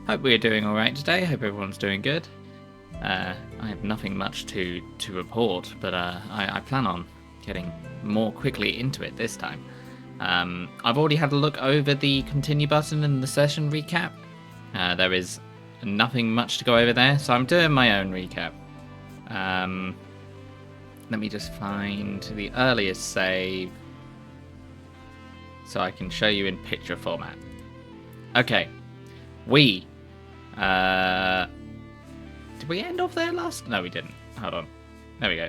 Hope we're doing alright today. Hope everyone's doing good. I have nothing much to report, but I plan on getting more quickly into it this time. I've already had a look over the continue button and the session recap. There is nothing much to go over there, so I'm doing my own recap. Let me just find the earliest save so I can show you in picture format. Okay, did we end off there last? No, we didn't. Hold on. There we go.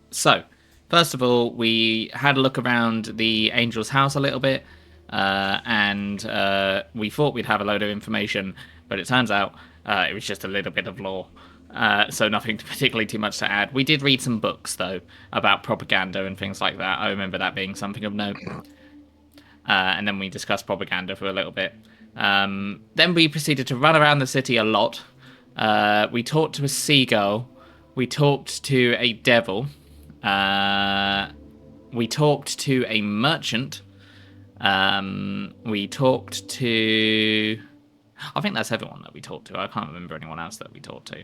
So, first of all, we had a look around the Angel's house a little bit, and we thought we'd have a load of information, but it turns out it was just a little bit of lore. So nothing particularly too much to add. We did read some books, though, about propaganda and things like that. I remember that being something of note. And then we discussed propaganda for a little bit. Then we proceeded to run around the city a lot. We talked to a seagull. We talked to a devil. We talked to a merchant. We talked to... I think that's everyone that we talked to. I can't remember anyone else that we talked to.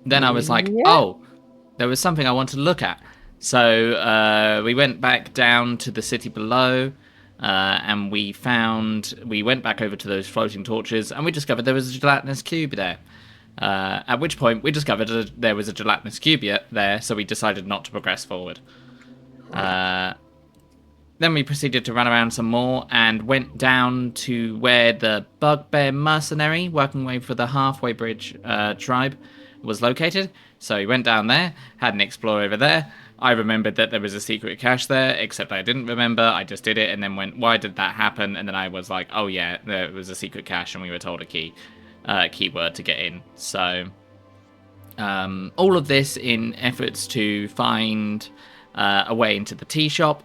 Then I was like, oh, there was something I wanted to look at. So we went back down to the city below, and we went back over to those floating torches, and we discovered there was a gelatinous cube there. At which point, we discovered there was a gelatinous cube there, so we decided not to progress forward. Then we proceeded to run around some more, and went down to where the Bugbear Mercenary, working way for the Halfway Bridge tribe, was located. So we went down there, had an explore over there. I remembered that there was a secret cache there, except I didn't remember. I just did it and then went, why did that happen? And then I was like, oh yeah, there was a secret cache and we were told a keyword to get in. So all of this in efforts to find a way into the tea shop.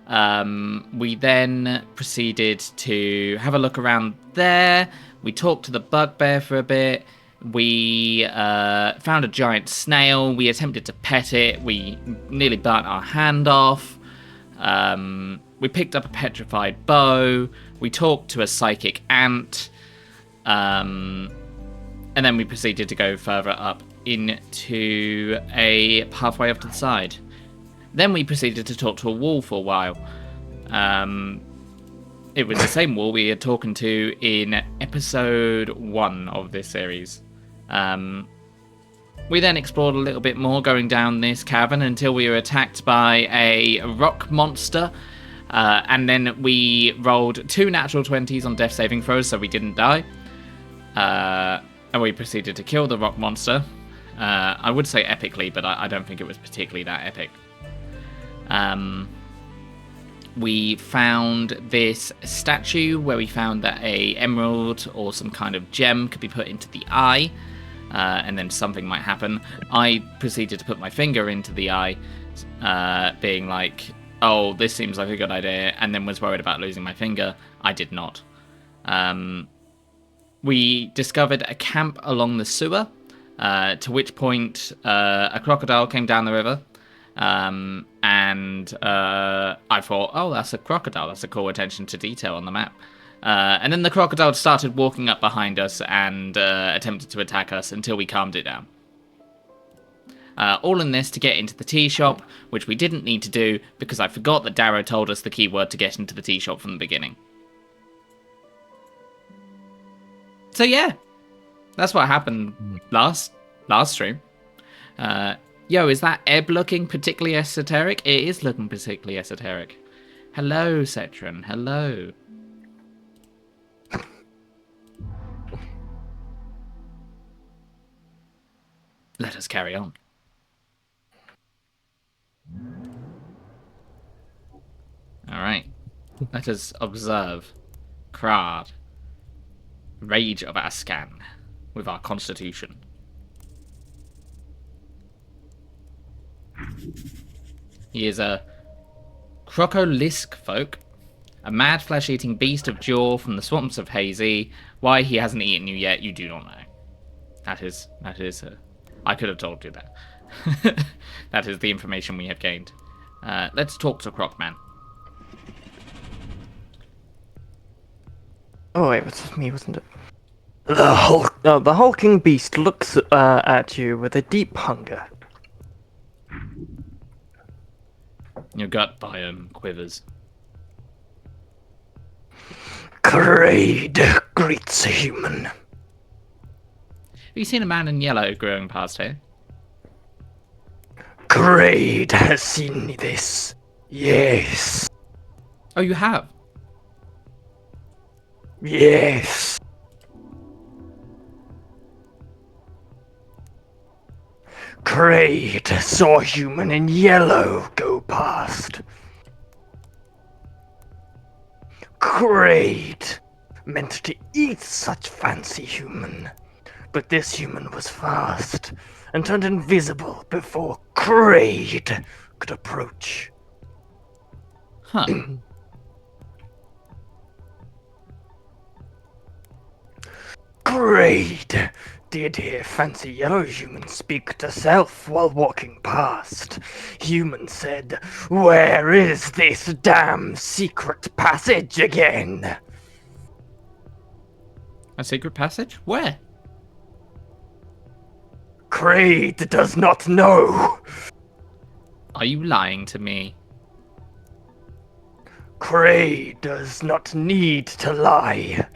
We then proceeded to have a look around there. We talked to the Bugbear for a bit. We found a giant snail. We attempted to pet it. We nearly burnt our hand off. We picked up a petrified bow. We talked to a psychic ant. And then we proceeded to go further up into a pathway off to the side. Then we proceeded to talk to a wall for a while. It was the same wall we had talked to in episode 1 of this series. We then explored a little bit more, going down this cavern until we were attacked by a rock monster. And then we rolled 2 natural 20s on death saving throws, so we didn't die. And we proceeded to kill the rock monster. I would say epically, but I don't think it was particularly that epic. We found this statue where we found that a emerald or some kind of gem could be put into the eye, and then something might happen. I proceeded to put my finger into the eye, being like, oh, this seems like a good idea, and then was worried about losing my finger. I did not. We discovered a camp along the sewer, to which point a crocodile came down the river. And I thought, oh, that's a crocodile. That's a cool attention to detail on the map. And then the crocodile started walking up behind us and attempted to attack us until we calmed it down. All in this to get into the tea shop, which we didn't need to do because I forgot that Darrow told us the keyword to get into the tea shop from the beginning. So yeah, that's what happened last stream. Yo, is that Ebb looking particularly esoteric? It is looking particularly esoteric. Hello, Cetron. Hello. Let us carry on. Alright. Let us observe Krard, Rage of Ascan, with our constitution. He is a crocolisk folk, a mad flesh-eating beast of jaw from the swamps of Hazy. Why he hasn't eaten you yet, you do not know. That is. I could have told you that. That is the information we have gained. Let's talk to Crocman. Oh wait, it was me, wasn't it? The hulking beast looks at you with a deep hunger. Your gut biome quivers. Kraid greets a human. Have you seen a man in yellow growing past here? Kraid has seen this. Yes. Oh, you have? Yes. Kraid saw a human in yellow go past. Kraid meant to eat such fancy human, but this human was fast and turned invisible before Kraid could approach. Huh. Kraid did hear fancy yellow human speak to self while walking past. Human said, "Where is this damn secret passage again?" A secret passage? Where? Kraid does not know. Are you lying to me? Kraid does not need to lie.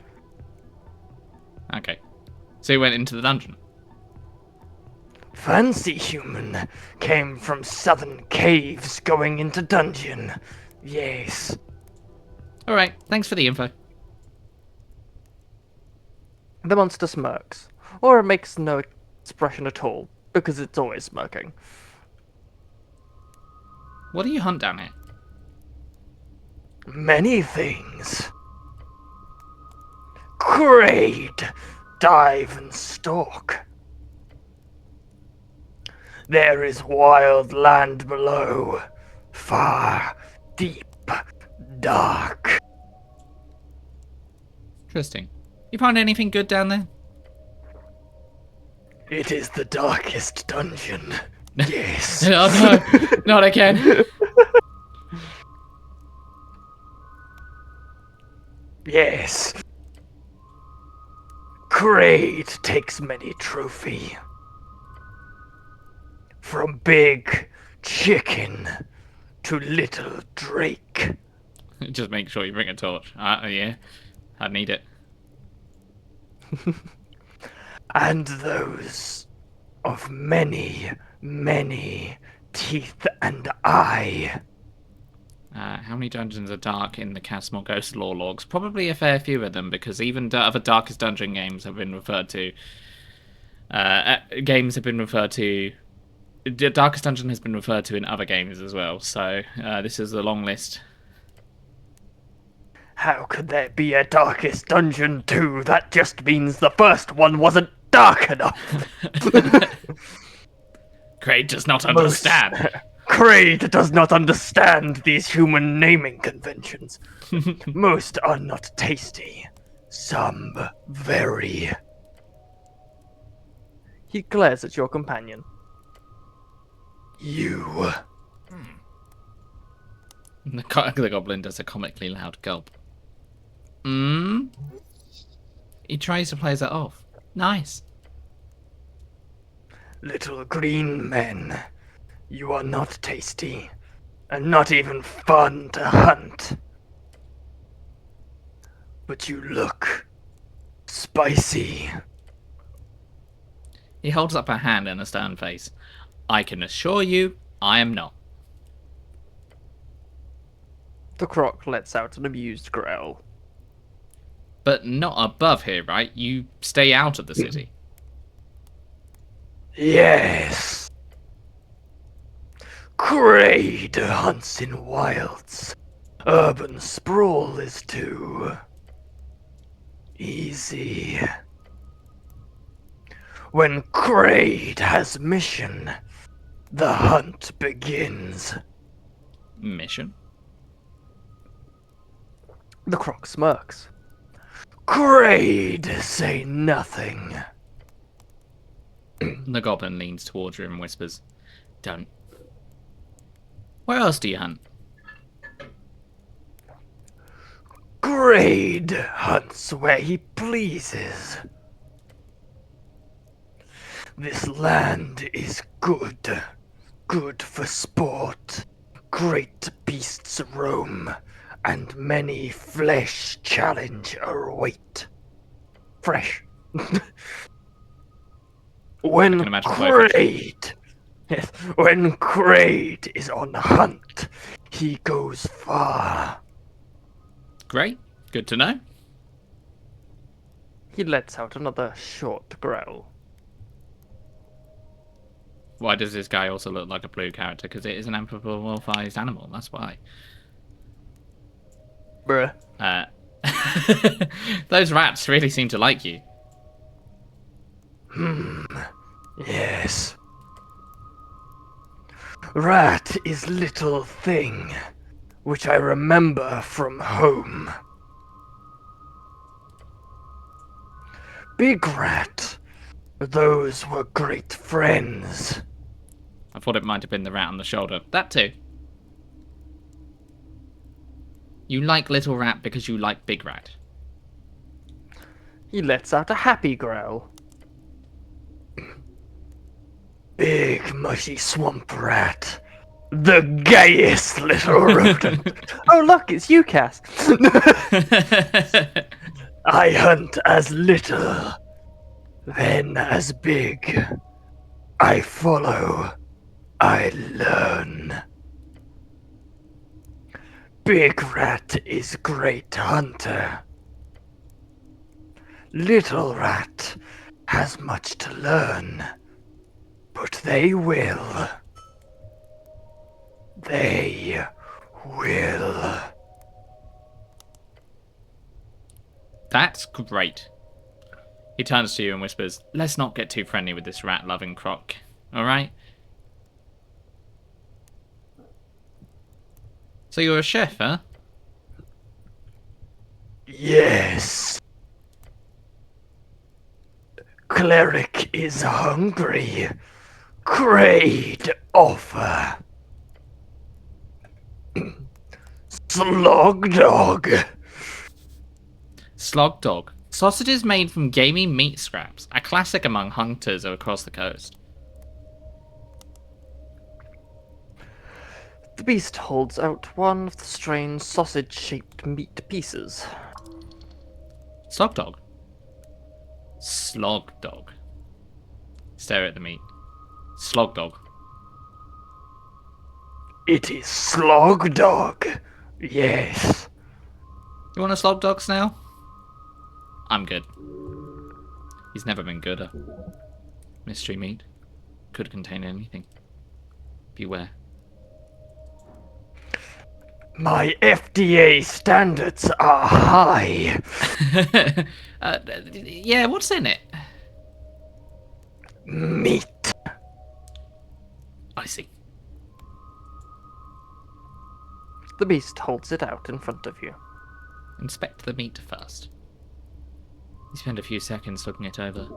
Okay. So you went into the dungeon. Fancy human came from southern caves going into dungeon. Yes. Alright, thanks for the info. The monster smirks, or it makes no expression at all, because it's always smirking. What do you hunt down here? Many things. Kraid, dive and stalk. There is wild land below, far, deep, dark. Interesting. You find anything good down there? It is the darkest dungeon. Yes. Oh no, not again. Yes. Kraid takes many trophy. From big chicken to little drake. Just make sure you bring a torch. Yeah, I need it. And those of many, many teeth and eye. How many dungeons are dark in the Cast Morgause lore logs? Probably a fair few of them, because even other Darkest Dungeon games have been referred to. Games have been referred to. The Darkest Dungeon has been referred to in other games as well, so this is a long list. How could there be a Darkest Dungeon 2? That just means the first one wasn't dark enough. Kraid does not understand. Kraid does not understand these human naming conventions. Most are not tasty. Some very. He glares at your companion. You. The goblin does a comically loud gulp. He tries to play that off. Nice. Little green men. You are not tasty. And not even fun to hunt. But you look spicy. He holds up a hand in a stern face. I can assure you, I am not. The croc lets out an amused growl. But not above here, right? You stay out of the city. Yes. Kraid hunts in wilds. Urban sprawl is too easy. When Kraid has mission, the hunt begins. Mission? The croc smirks. Kraid say nothing. The goblin leans towards you and whispers, "Don't." Where else do you hunt? Grade hunts where he pleases. This land is good, good for sport. Great beasts roam, and many flesh challenge await. Fresh. I can When imagine blowfish. Kraid, yes, when Kraid is on hunt, he goes far. Great. Good to know. He lets out another short growl. Why does this guy also look like a blue character? Because it is an anthropomorphized animal. That's why. Bruh. Those rats really seem to like you. Yes. Rat is little thing, which I remember from home. Big rat, those were great friends. I thought it might have been the rat on the shoulder. That too. You like little rat because you like big rat. He lets out a happy growl. Big mushy swamp rat. The gayest little rodent. Oh look, it's you, Cass. I hunt as little, then as big. I follow, I learn. Big rat is great hunter. Little rat has much to learn, but they will. They will. That's great. He turns to you and whispers, "Let's not get too friendly with this rat-loving croc, alright?" So you're a chef, huh? Yes. Cleric is hungry. Grade offer. Slog dog. Slog dog. Sausages made from gamey meat scraps, a classic among hunters across the coast. The beast holds out one of the strange sausage-shaped meat pieces. Slog dog. Slog dog. Stare at the meat. Slog dog. It is slog dog. Yes. You want a slog dog, Snail? I'm good. He's never been gooder. Mystery meat. Could contain anything. Beware. My FDA standards are high. Yeah, what's in it? Meat. I see. The beast holds it out in front of you. Inspect the meat first. You spend a few seconds looking it over.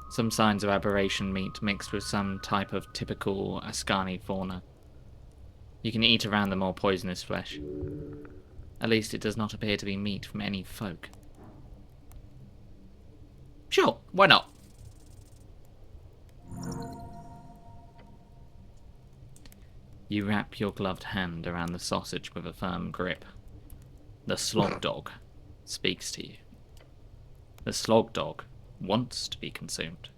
Some signs of aberration meat mixed with some type of typical Ascani fauna. You can eat around the more poisonous flesh. At least it does not appear to be meat from any folk. Sure, why not? You wrap your gloved hand around the sausage with a firm grip. The slog dog speaks to you. The slog dog wants to be consumed.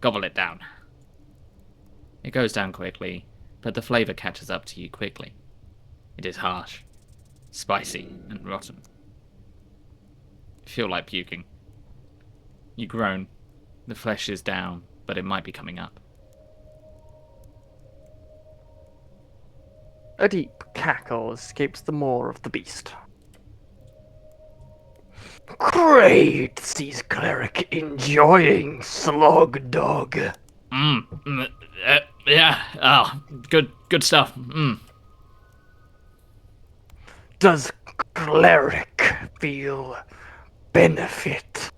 Gobble it down. It goes down quickly, but the flavour catches up to you quickly. It is harsh, spicy, and rotten. You feel like puking. You groan. The flesh is down, but it might be coming up. A deep cackle escapes the maw of the beast. Great, sees cleric enjoying slog dog. Yeah, oh, good stuff. Does cleric feel benefit?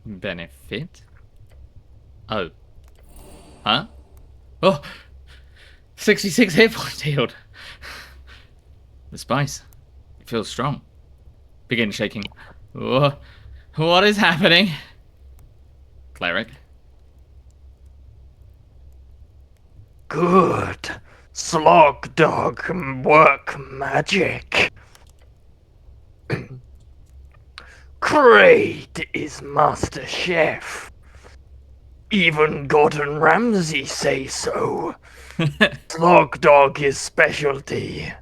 Benefit? Oh. Huh? Oh! 66 hit points healed. The spice. feels strong. Begin shaking. What is happening? Cleric. Good. Slog dog work magic. Great is Master Chef. Even Gordon Ramsay say so. Slog dog is specialty.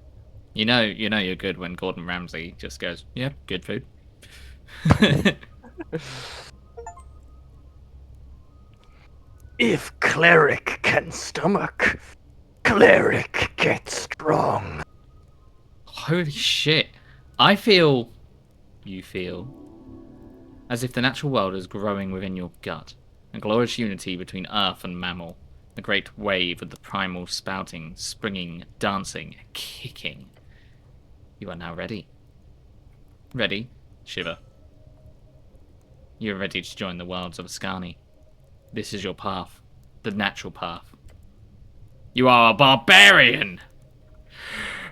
You know you're good when Gordon Ramsay just goes, yeah, good food. If cleric can stomach, cleric gets strong. Holy shit. I feel... You feel... as if the natural world is growing within your gut. A glorious unity between earth and mammal. The great wave of the primal spouting, springing, dancing, kicking. You are now ready. Ready, Shiva. You are ready to join the worlds of Ascani. This is your path. The natural path. You are a barbarian!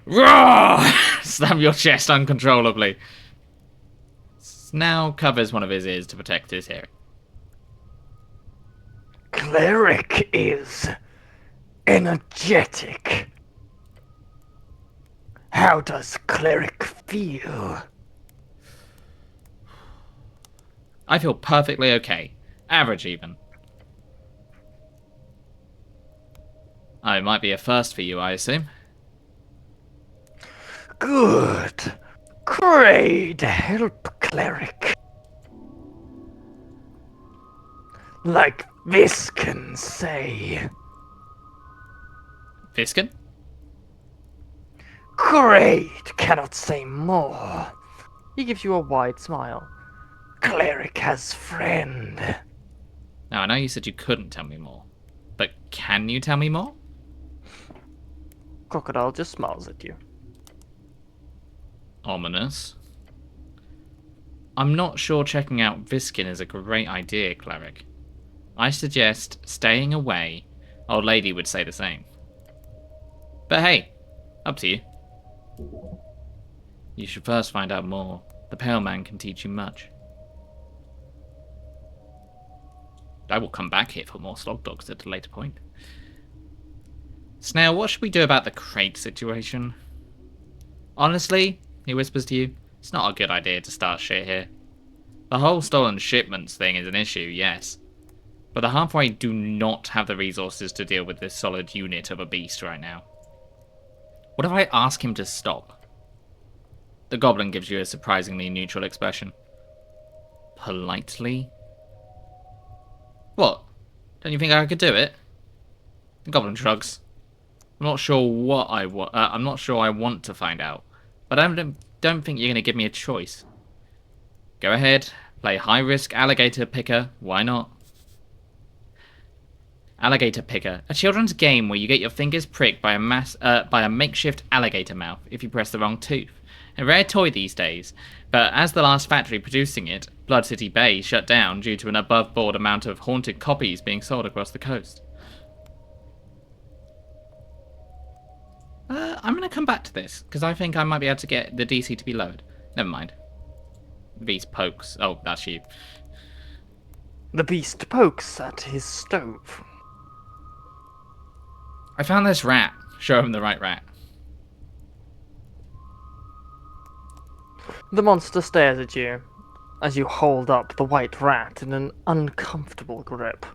Roar! Slam your chest uncontrollably. Now covers one of his ears to protect his hearing. Cleric is energetic. How does cleric feel? I feel perfectly okay. Average even. It might be a first for you, I assume. Good. Great help, cleric. Like this can say. Viskin? Great cannot say more. He gives you a wide smile. Cleric has friend. Now, I know you said you couldn't tell me more. But can you tell me more? Crocodile just smiles at you. Ominous. I'm not sure checking out Viskin is a great idea, Cleric. I suggest staying away. Old Lady would say the same. But hey, up to you. You should first find out more. The Pale Man can teach you much. I will come back here for more slog dogs at a later point. Snail, what should we do about the crate situation? Honestly, he whispers to you, it's not a good idea to start shit here. The whole stolen shipments thing is an issue, yes. But the halfway do not have the resources to deal with this solid unit of a beast right now. What if I ask him to stop? The goblin gives you a surprisingly neutral expression. Politely? What? Don't you think I could do it? The goblin shrugs. I'm not sure what I want. I'm not sure I want to find out, but I don't think you're going to give me a choice. Go ahead, play high-risk alligator picker. Why not? Alligator Picker, a children's game where you get your fingers pricked by a makeshift alligator mouth if you press the wrong tooth. A rare toy these days, but as the last factory producing it, Blood City Bay, shut down due to an above-board amount of haunted copies being sold across the coast. I'm going to come back to this, because I think I might be able to get the DC to be lowered. Never mind. The beast pokes. Oh, that's you. The beast pokes at his stove. I found this rat. Show him the right rat. The monster stares at you as you hold up the white rat in an uncomfortable grip.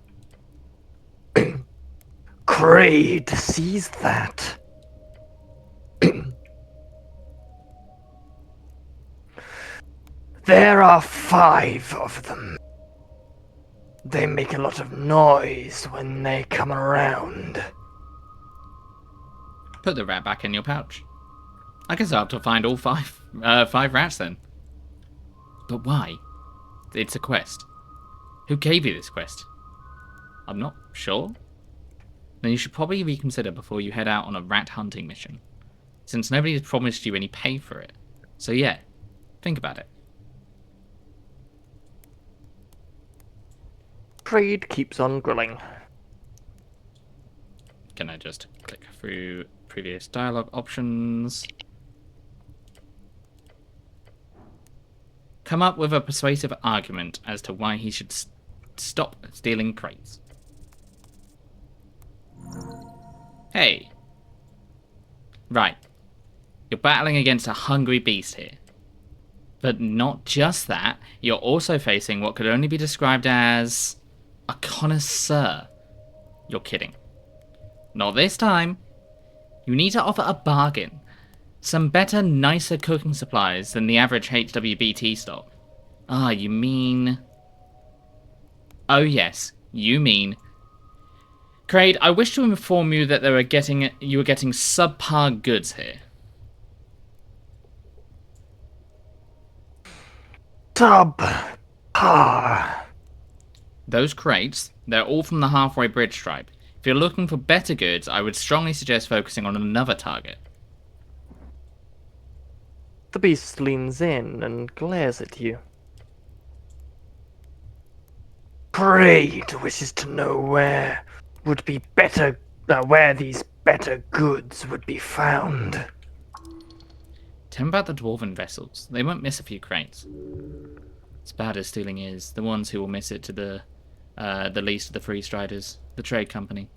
Kraid sees that. There are 5 of them. They make a lot of noise when they come around. Put the rat back in your pouch. I guess I'll have to find all 5 rats then. But why? It's a quest. Who gave you this quest? I'm not sure. Then you should probably reconsider before you head out on a rat hunting mission, since nobody has promised you any pay for it. So yeah, think about it. Kraid keeps on grilling. Can I just click through previous dialogue options? Come up with a persuasive argument as to why he should stop stealing crates. Hey. Right. You're battling against a hungry beast here. But not just that, you're also facing what could only be described as a connoisseur. You're kidding. Not this time. You need to offer a bargain. Some better, nicer cooking supplies than the average HWBT stock. Ah, you mean... Oh yes, you mean... Craig, I wish to inform you that you were getting subpar goods here. Subpar. Those crates, they're all from the Halfway Bridge tribe. If you're looking for better goods, I would strongly suggest focusing on another target. The beast leans in and glares at you. Kraid wishes to know where these better goods would be found. Tell him about the dwarven vessels. They won't miss a few crates. As bad as stealing is, the ones who will miss it to the least of the free striders, the trade company.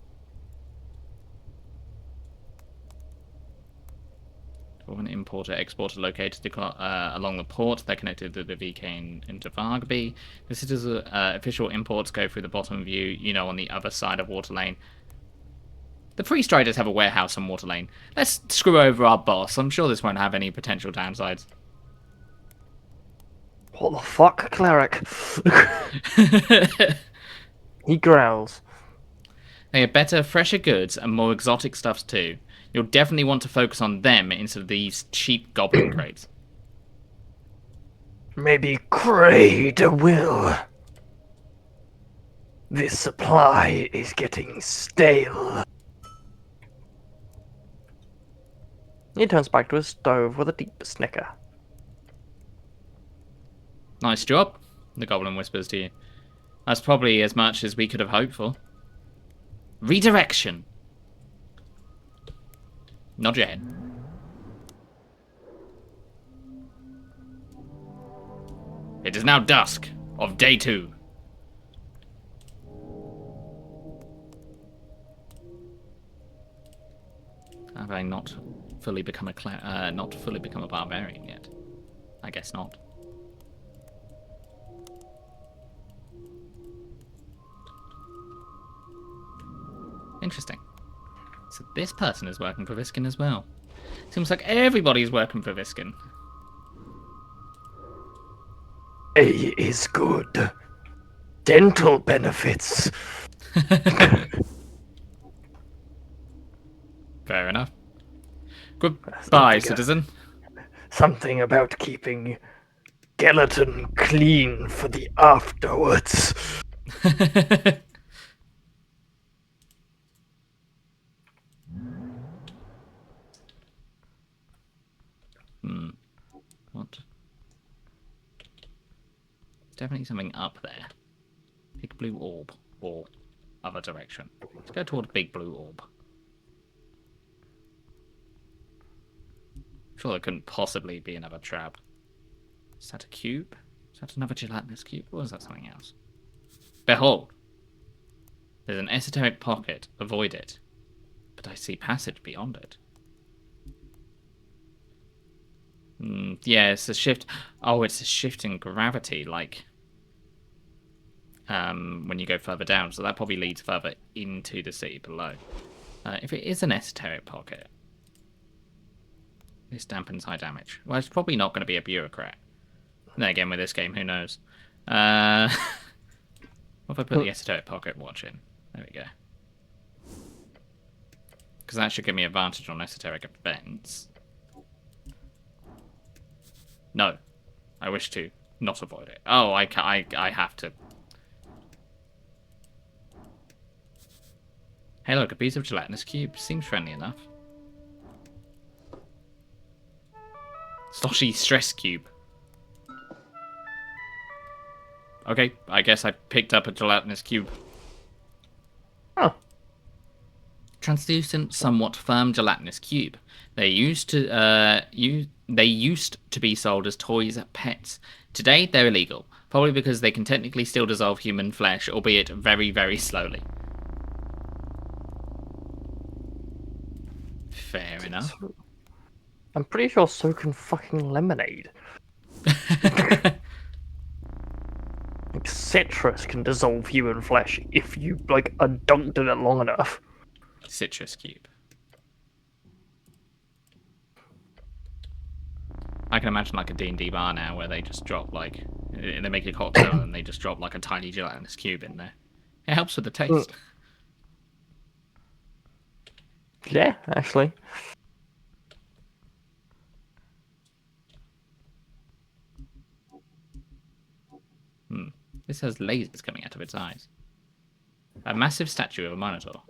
Dwarven importer-exporter located along the port. They're connected to the VK into Vargby. Visitors' official imports go through the bottom view, you know, on the other side of Water Lane. The Free Striders have a warehouse on Water Lane. Let's screw over our boss. I'm sure this won't have any potential downsides. What the fuck, cleric? He growls. They have better, fresher goods and more exotic stuffs too. You'll definitely want to focus on them instead of these cheap goblin crates. Maybe Kraid will. This supply is getting stale. He turns back to his stove with a deep snicker. Nice job, the goblin whispers to you. That's probably as much as we could have hoped for. Redirection. Nod your head. It is now dusk of day 2. Have I not fully become a barbarian yet? I guess not. Interesting. So this person is working for Viskin as well. Seems like everybody's working for Viskin. A is good. Dental benefits. Fair enough. Goodbye, citizen. Something about keeping skeleton clean for the afterwards. What? There's definitely something up there. Big blue orb. Or other direction. Let's go toward a big blue orb. Sure, there couldn't possibly be another trap. Is that a cube? Is that another gelatinous cube? Or is that something else? Behold! There's an esoteric pocket. Avoid it. But I see passage beyond it. Yeah, it's a shift. Oh, it's a shift in gravity, like when you go further down. So that probably leads further into the city below. If it is an esoteric pocket, this dampens high damage. Well, it's probably not going to be a bureaucrat. Then again, with this game, who knows? What if I put the esoteric pocket watch in? There we go. Because that should give me advantage on esoteric events. No, I wish to not avoid it. Oh, I have to. Hey, look, a piece of gelatinous cube. Seems friendly enough. Sloshy stress cube. Okay, I guess I picked up a gelatinous cube. Oh. Translucent, somewhat firm gelatinous cube. They're They used to be sold as toys at pets. Today, they're illegal, probably because they can technically still dissolve human flesh, albeit very, very slowly. Fair enough. I'm pretty sure so can fucking lemonade. Like, citrus can dissolve human flesh if you, like, are dunked in it long enough. Citrus cube. I can imagine like a D&D bar now where they just drop like, they make a cocktail and they just drop like a tiny gelatinous cube in there. It helps with the taste. Yeah, actually. This has lasers coming out of its eyes. A massive statue of a minotaur.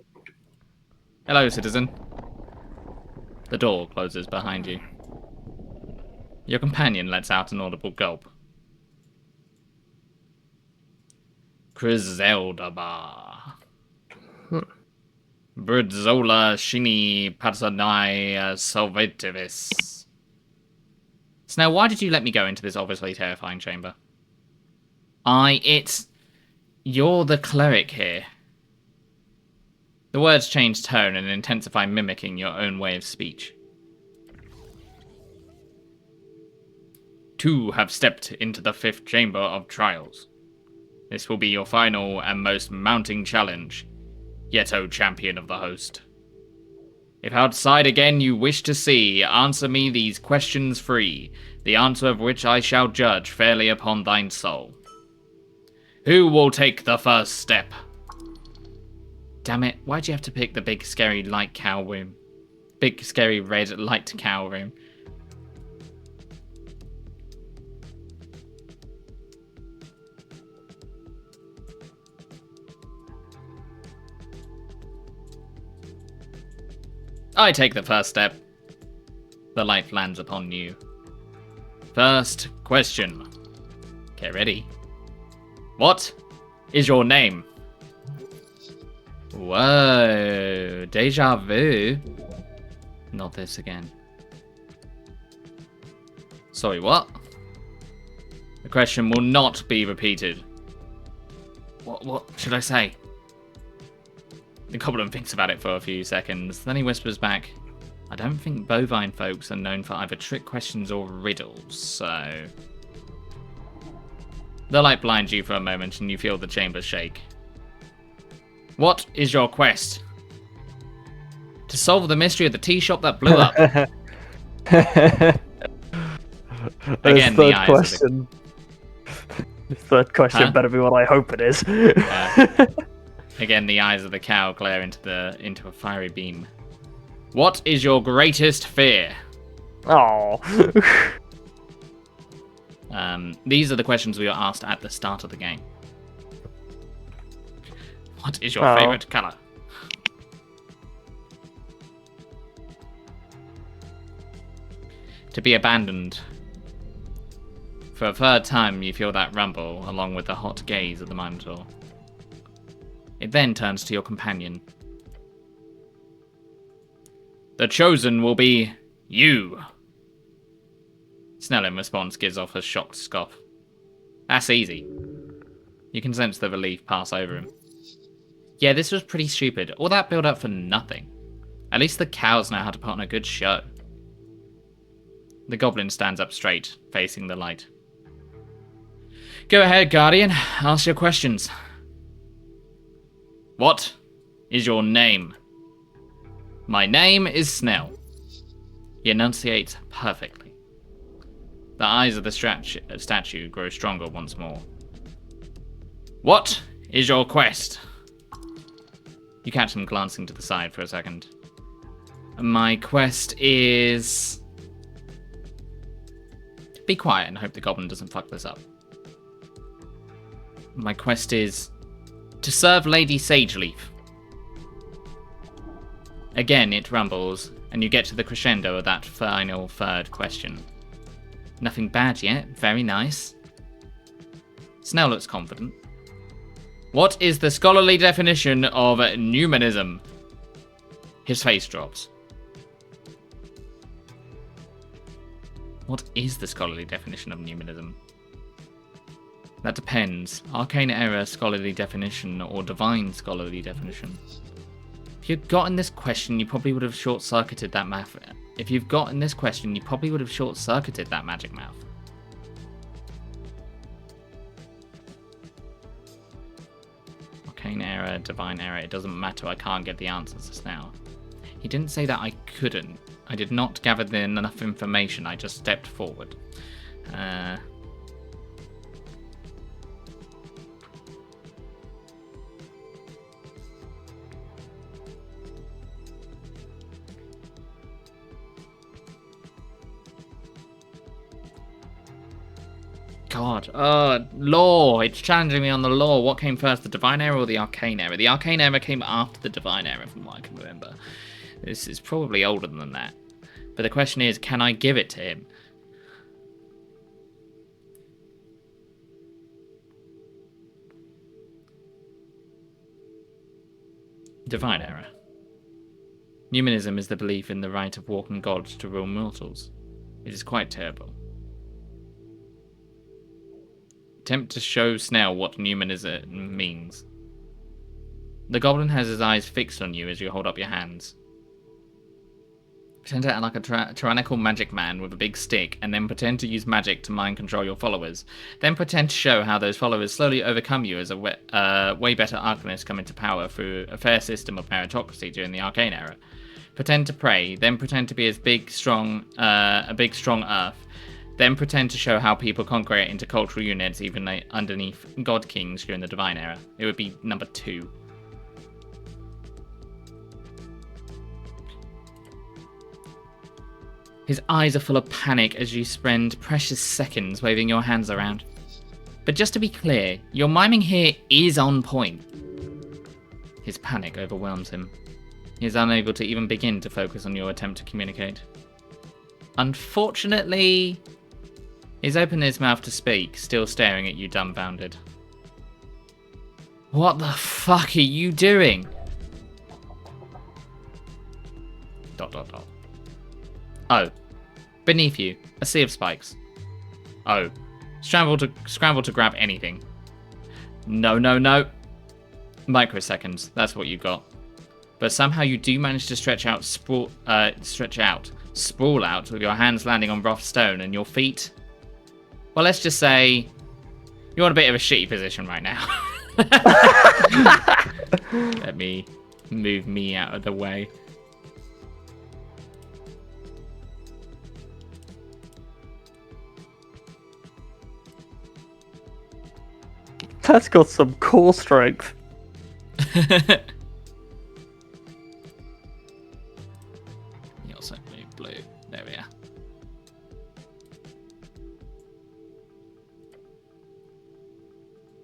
Hello, citizen. The door closes behind you. Your companion lets out an audible gulp. Griselda. Bridzola shini patsanai salvativis. So now, why did you let me go into this obviously terrifying chamber? You're the cleric here. The words change tone and intensify, mimicking your own way of speech. Two have stepped into the 5th chamber of trials. This will be your final and most mounting challenge, yet O champion of the host. If outside again you wish to see, answer me these questions free, the answer of which I shall judge fairly upon thine soul. Who will take the first step? Damn it, why'd you have to pick the big scary light cow room? Big scary red light cow room. I take the first step. The light lands upon you. First question. Get ready. What is your name? Whoa, deja vu. Not this again. Sorry, what? The question will not be repeated. What should I say? The goblin thinks about it for a few seconds, then he whispers back, I don't think bovine folks are known for either trick questions or riddles, so... The light blinds you for a moment and you feel the chamber shake. What is your quest? To solve the mystery of the tea shop that blew up. Again, the eyes question. The third question better be what I hope it is. Again, the eyes of the cow glare into a fiery beam. What is your greatest fear? Oh. These are the questions we were asked at the start of the game. What is your favorite color? To be abandoned. For a third time, you feel that rumble, along with the hot gaze of the Minotaur. It then turns to your companion. The chosen will be you. Snell in response gives off a shocked scoff. That's easy. You can sense the relief pass over him. Yeah, this was pretty stupid. All that build up for nothing. At least the cows know how to put on a good show. The goblin stands up straight, facing the light. Go ahead, Guardian. Ask your questions. What is your name? My name is Snell. He enunciates perfectly. The eyes of the statue grow stronger once more. What is your quest? You catch him glancing to the side for a second. My quest is... Be quiet and hope the goblin doesn't fuck this up. My quest is... to serve Lady Sageleaf. Again, it rumbles, and you get to the crescendo of that final third question. Nothing bad yet, very nice. Snell looks confident. What is the scholarly definition of numanism? His face drops. What is the scholarly definition of numinism? That depends. Arcane era scholarly definition or divine scholarly definition. If you'd gotten this question, you probably would have short-circuited that math. If you've gotten this question, you probably would have short-circuited that magic mouth. Arcane era, divine era, it doesn't matter. I can't get the answers just now. He didn't say that I couldn't. I did not gather enough information. I just stepped forward. God, law. It's challenging me on the law. What came first, the divine era or the arcane era? The arcane era came after the divine era, from what I can remember. This is probably older than that. But the question is, can I give it to him? Divine era. Numinism is the belief in the right of walking gods to rule mortals. It is quite terrible. Attempt to show Snell what numinism means. The goblin has his eyes fixed on you as you hold up your hands. Pretend to act like a tyrannical magic man with a big stick, and then pretend to use magic to mind control your followers. Then pretend to show how those followers slowly overcome you as a way better arcanists come into power through a fair system of meritocracy during the Arcane era. Pretend to pray, then pretend to be as big, strong, a big, strong earth. Then pretend to show how people congregate into cultural units even underneath God Kings during the Divine Era. It would be number 2. His eyes are full of panic as you spend precious seconds waving your hands around. But just to be clear, your miming here is on point. His panic overwhelms him. He is unable to even begin to focus on your attempt to communicate. Unfortunately, he's opened his mouth to speak, still staring at you dumbfounded. What the fuck are you doing? ... Oh. Beneath you, a sea of spikes. Oh. Scramble to grab anything. No. Microseconds, that's what you got. But somehow you do manage to sprawl out with your hands landing on rough stone and your feet. Well, let's just say you're in a bit of a shitty position right now. Let me move me out of the way. That's got some core strength. You also move blue. There we are.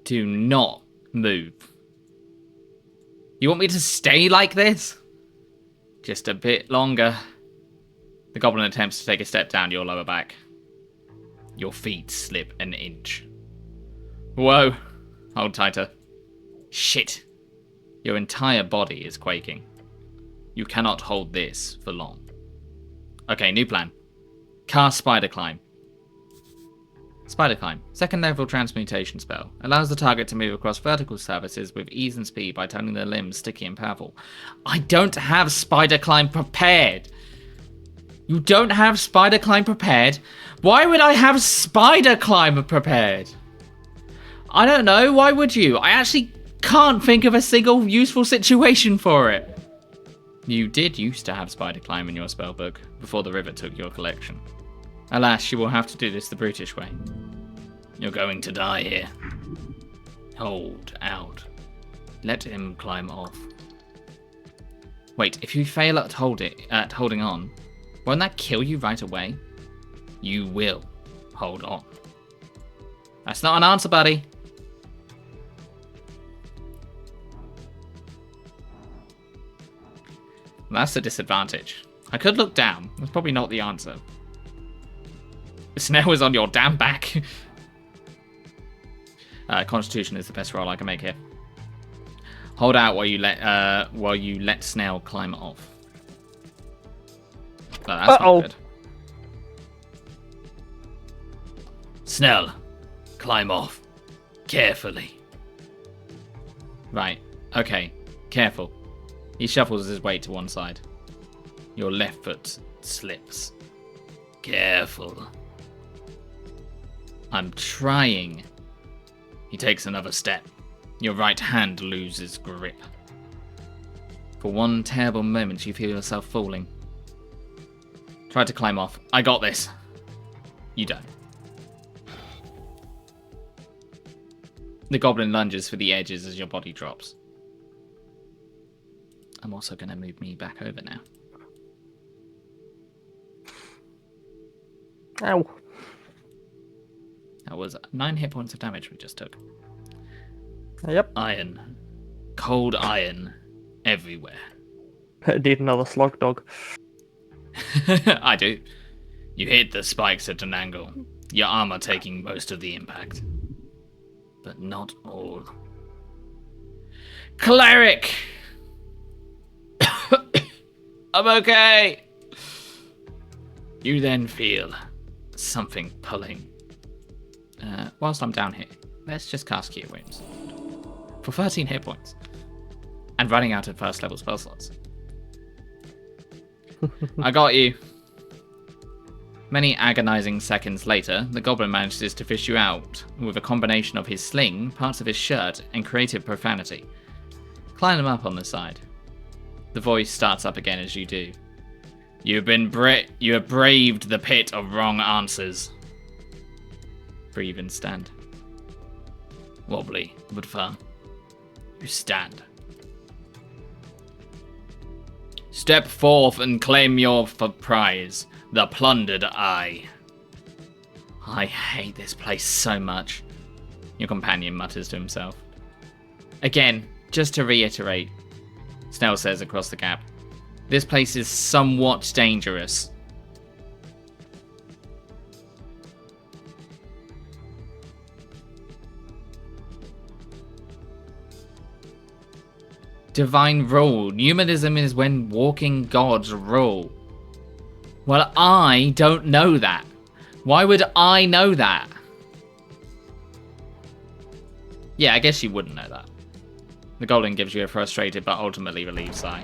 Do not move. You want me to stay like this? Just a bit longer. The goblin attempts to take a step down your lower back. Your feet slip an inch. Whoa. Hold tighter. Shit. Your entire body is quaking. You cannot hold this for long. Okay, new plan. Cast Spider Climb. Spider Climb. Second level transmutation spell. Allows the target to move across vertical surfaces with ease and speed by turning their limbs sticky and powerful. I don't have Spider Climb prepared. You don't have Spider Climb prepared? Why would I have Spider Climb prepared? I don't know, why would you? I actually can't think of a single useful situation for it. You did used to have Spider Climb in your spellbook before the river took your collection. Alas, you will have to do this the brutish way. You're going to die here. Hold out. Let him climb off. Wait, if you fail at holding on, won't that kill you right away? You will hold on. That's not an answer, buddy. That's a disadvantage. I could look down. That's probably not the answer. Snell is on your damn back. Constitution is the best roll I can make here. Hold out while you let Snell climb off. Oh, that's not good. Snell, climb off. Carefully. Right, okay, careful. He shuffles his weight to one side. Your left foot slips. Careful. I'm trying. He takes another step. Your right hand loses grip. For one terrible moment, you feel yourself falling. Try to climb off. I got this. You don't. The goblin lunges for the edges as your body drops. I'm also going to move me back over now. Ow. That was 9 hit points of damage we just took. Yep. Iron. Cold iron. Everywhere. Need another slug dog. I do. You hit the spikes at an angle. Your armor taking most of the impact. But not all. Cleric! I'm okay! You then feel something pulling. Whilst I'm down here, let's just cast Cure Wounds. For 13 hit points. And running out of first level spell slots. I got you. Many agonizing seconds later, the goblin manages to fish you out with a combination of his sling, parts of his shirt, and creative profanity. Climb him up on the side. The voice starts up again as you do. You have braved the pit of wrong answers. Breathe and stand. Wobbly, but firm. You stand. Step forth and claim your prize, the plundered eye. I hate this place so much, your companion mutters to himself. Again, just to reiterate, Snell says across the gap, this place is somewhat dangerous. Divine rule. Humanism is when walking gods rule. Well, I don't know that. Why would I know that? Yeah, I guess you wouldn't know that. The goblin gives you a frustrated but ultimately relieved sigh.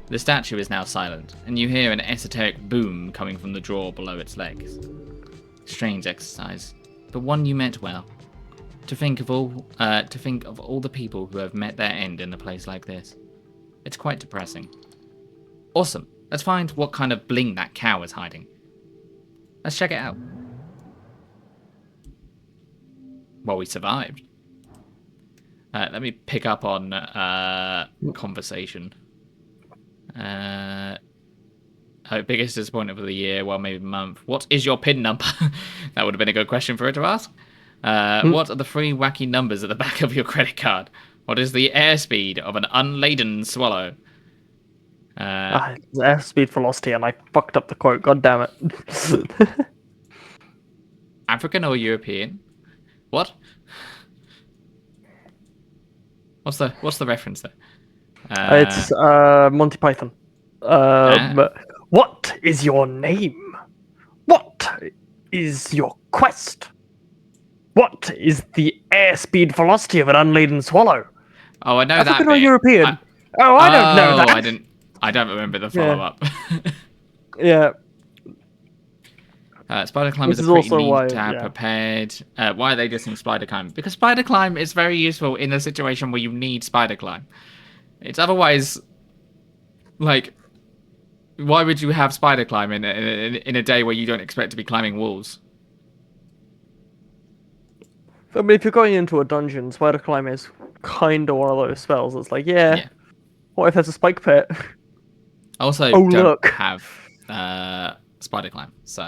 The statue is now silent, and you hear an esoteric boom coming from the drawer below its legs. Strange exercise, but one you meant well. To think of all the people who have met their end in a place like this. It's quite depressing. Awesome. Let's find what kind of bling that cow is hiding. Let's check it out. Well, we survived. Let me pick up on conversation. Biggest disappointment of the year, well, maybe month. What is your PIN number? That would have been a good question for her to ask. What are the 3 wacky numbers at the back of your credit card? What is the airspeed of an unladen swallow? Airspeed velocity, and I fucked up the quote. God damn it. African or European? What? What's the reference there? It's Monty Python. What is your name? What is your quest? What is the airspeed velocity of an unladen swallow? Oh, I know African that. Or European? I don't know that. I don't remember the follow-up. Yeah. Spider climb is a pretty neat to have prepared. Why are they just in spider climb? Because spider climb is very useful in a situation where you need spider climb. It's otherwise, like, why would you have spider climb in a day where you don't expect to be climbing walls? I mean, if you're going into a dungeon, spider climb is kind of one of those spells. It's like, yeah. What if there's a spike pit? I also don't have spider climb, so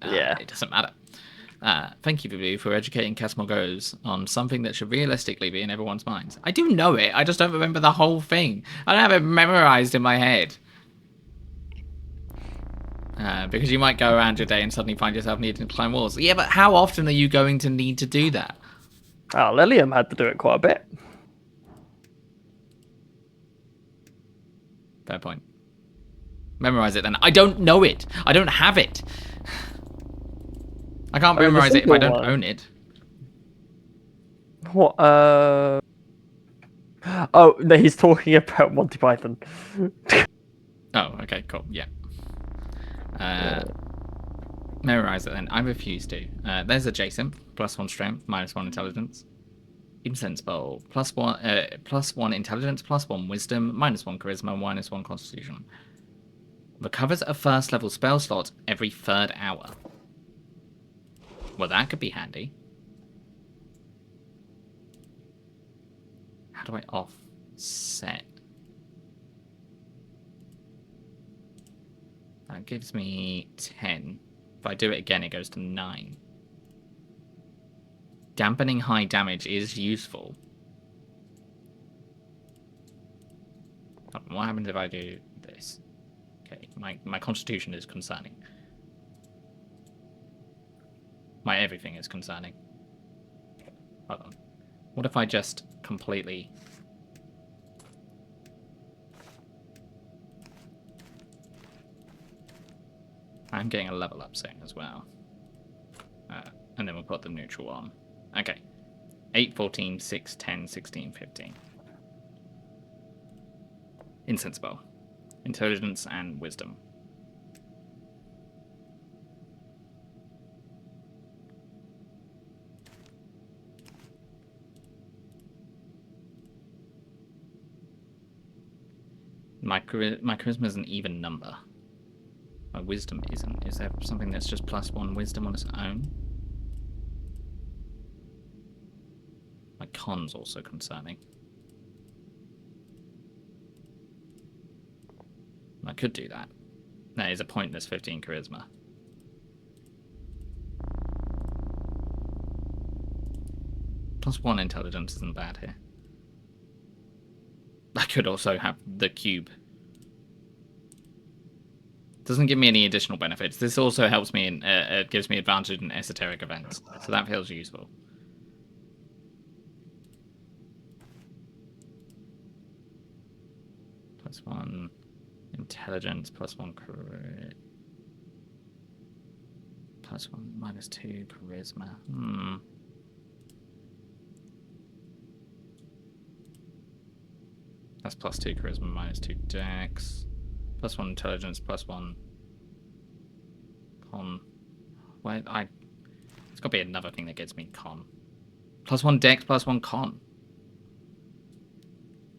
it doesn't matter. Thank you, Vivu, for educating Morgause on something that should realistically be in everyone's minds. I do know it, I just don't remember the whole thing. I don't have it memorized in my head. Because you might go around your day and suddenly find yourself needing to climb walls. Yeah, but how often are you going to need to do that? Lilium had to do it quite a bit. Fair point. Memorize it then. I don't know it. I don't have it. I can't I mean, the memorize it if I simple don't one. own it. What? Oh, no, he's talking about Monty Python. Oh, okay, cool. Yeah. Uh, Memorize it then. I refuse to. There's a Jason. +1 strength, -1 intelligence. Incense bowl. +1 intelligence, +1 wisdom, -1 charisma, -1 constitution. Recovers a first level spell slot every 3rd hour. Well, that could be handy. How do I offset? That gives me 10. If I do it again, it goes to 9. Dampening high damage is useful. What happens if I do this? Okay, my constitution is concerning. My everything is concerning. Hold on. What if I just completely... I'm getting a level up soon as well. And then we'll put the neutral on. Okay. 8, 14, 6, 10, 16, 15. Insensible. Intelligence and wisdom. My charisma is an even number. My wisdom isn't. Is there something that's just +1 wisdom on its own? My con's also concerning. I could do that. That is a pointless 15 charisma. +1 intelligence isn't bad here. I could also have the cube. Doesn't give me any additional benefits. This also helps me in, gives me advantage in esoteric events. So that feels useful. +1 intelligence, +1 crit. +1 -2 charisma. That's +2 charisma, -2 dex. +1 intelligence, +1 con. Wait, it's got to be another thing that gets me con. +1 dex, +1 con.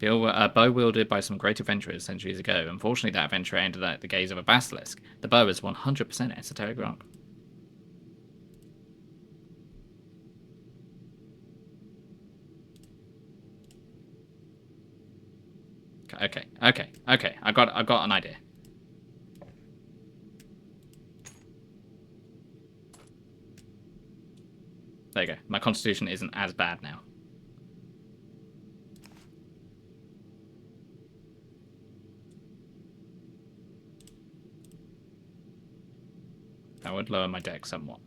A bow wielded by some great adventurers centuries ago. Unfortunately, that adventurer ended at the gaze of a basilisk. The bow is 100% esoteric rock. Okay. I got an idea. There you go. My constitution isn't as bad now. That would lower my dex somewhat.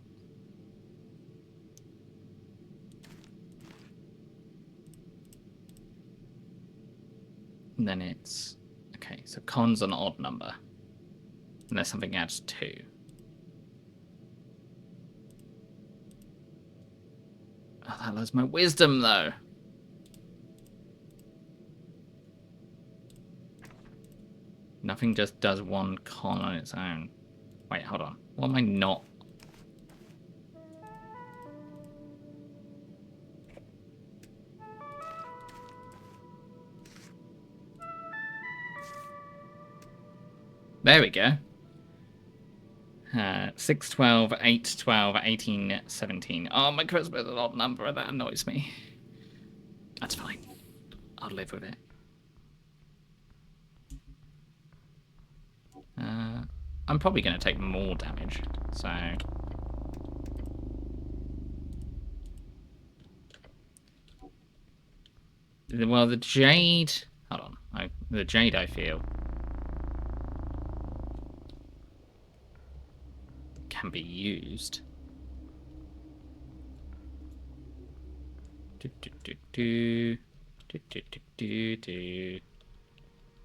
And then it's... Okay, so con's an odd number. Unless something adds 2. Oh, that lowers my wisdom, though. Nothing just does 1 con on its own. Wait, hold on. What am I not? There we go. 6, 12, 8, 12, 18, 17. Oh, my charisma is an odd number, and that annoys me. That's fine. I'll live with it. I'm probably going to take more damage, so... Well, the Jade... Hold on. The Jade, I feel... can be used.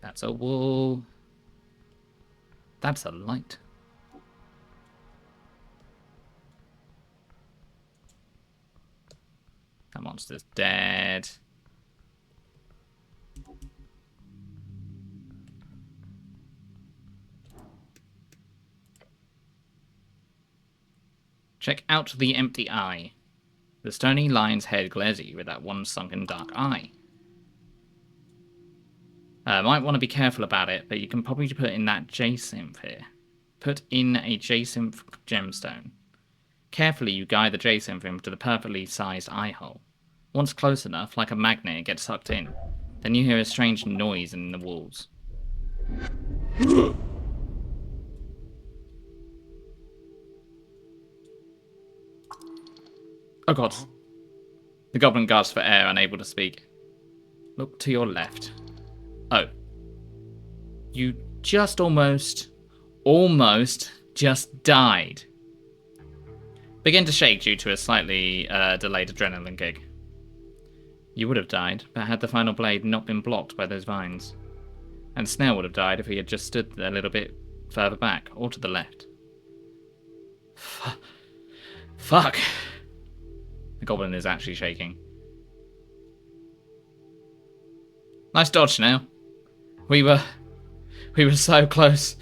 That's a wall. That's a light. That monster's dead. Check out the empty eye. The stony lion's head glares at you with that one sunken dark eye. Might want to be careful about it, but you can probably put in that J-synth here. Put in a J-synth gemstone. Carefully, you guide the J-synth into the perfectly sized eye hole. Once close enough, like a magnet, it gets sucked in. Then you hear a strange noise in the walls. Oh god. The goblin gasps for air, unable to speak. Look to your left. Oh. You just almost just died. Begin to shake due to a slightly delayed adrenaline kick. You would have died, but had the final blade not been blocked by those vines. And Snail would have died if he had just stood a little bit further back, or to the left. Fuck. The goblin is actually shaking. Nice dodge, Snail. We were so close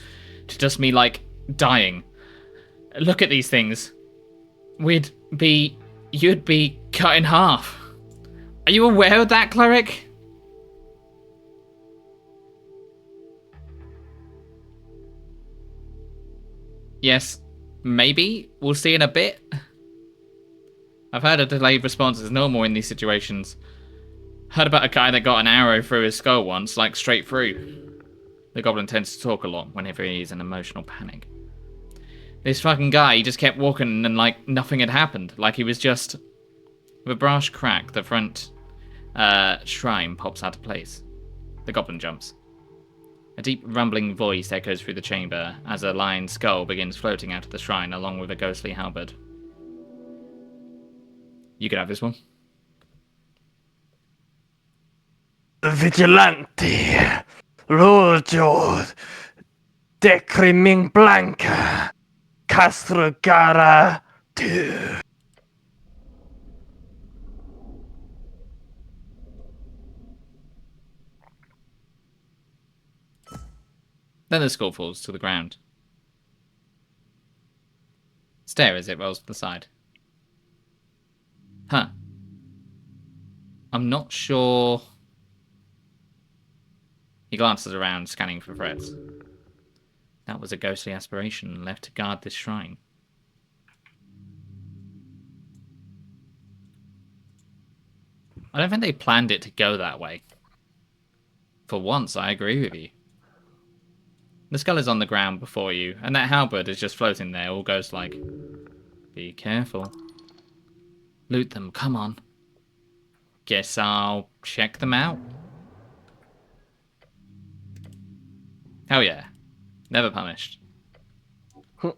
to just me, like, dying. Look at these things. You'd be cut in half. Are you aware of that, cleric? Yes, maybe. We'll see in a bit. I've heard a delayed response is normal in these situations. Heard about a guy that got an arrow through his skull once, like straight through. The goblin tends to talk a lot whenever he's in emotional panic. This fucking guy, he just kept walking and like nothing had happened. Like he was just... With a brash crack, the front shrine pops out of place. The goblin jumps. A deep rumbling voice echoes through the chamber as a lion's skull begins floating out of the shrine along with a ghostly halberd. You can have this one. Vigilante, Rojo, Decriming Blanca, Castrogara 2. Then the skull falls to the ground. Stare as it rolls to the side. Huh. I'm not sure... He glances around, scanning for threats. That was a ghostly aspiration left to guard this shrine. I don't think they planned it to go that way. For once, I agree with you. The skull is on the ground before you, and that halberd is just floating there, all ghost-like. Be careful. Loot them, come on. Guess I'll check them out. Hell yeah. Never punished. A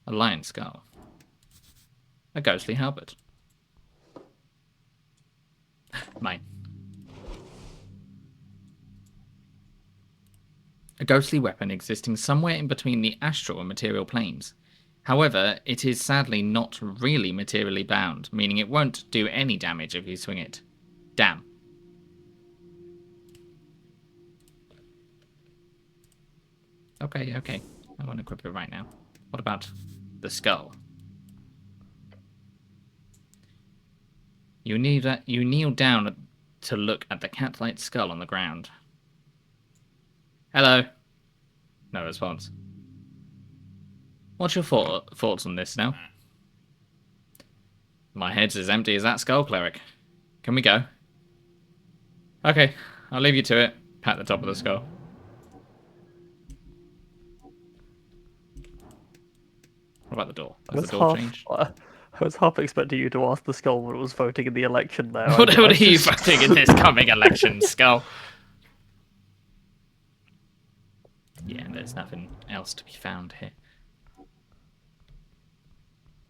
lion skull. A ghostly halberd. Mine. A ghostly weapon existing somewhere in between the astral and material planes. However, it is sadly not really materially bound, meaning it won't do any damage if you swing it. Damn. Okay. I won't equip it right now. What about the skull? You kneel down to look at the cat-like skull on the ground. Hello. No response. What's your thoughts on this now? My head's as empty as that skull, cleric. Can we go? Okay, I'll leave you to it. Pat the top of the skull. What about the door? Does the door change? I was half expecting you to ask the skull what it was voting in the election there. What are you voting in this coming election, skull? Yeah, there's nothing else to be found here.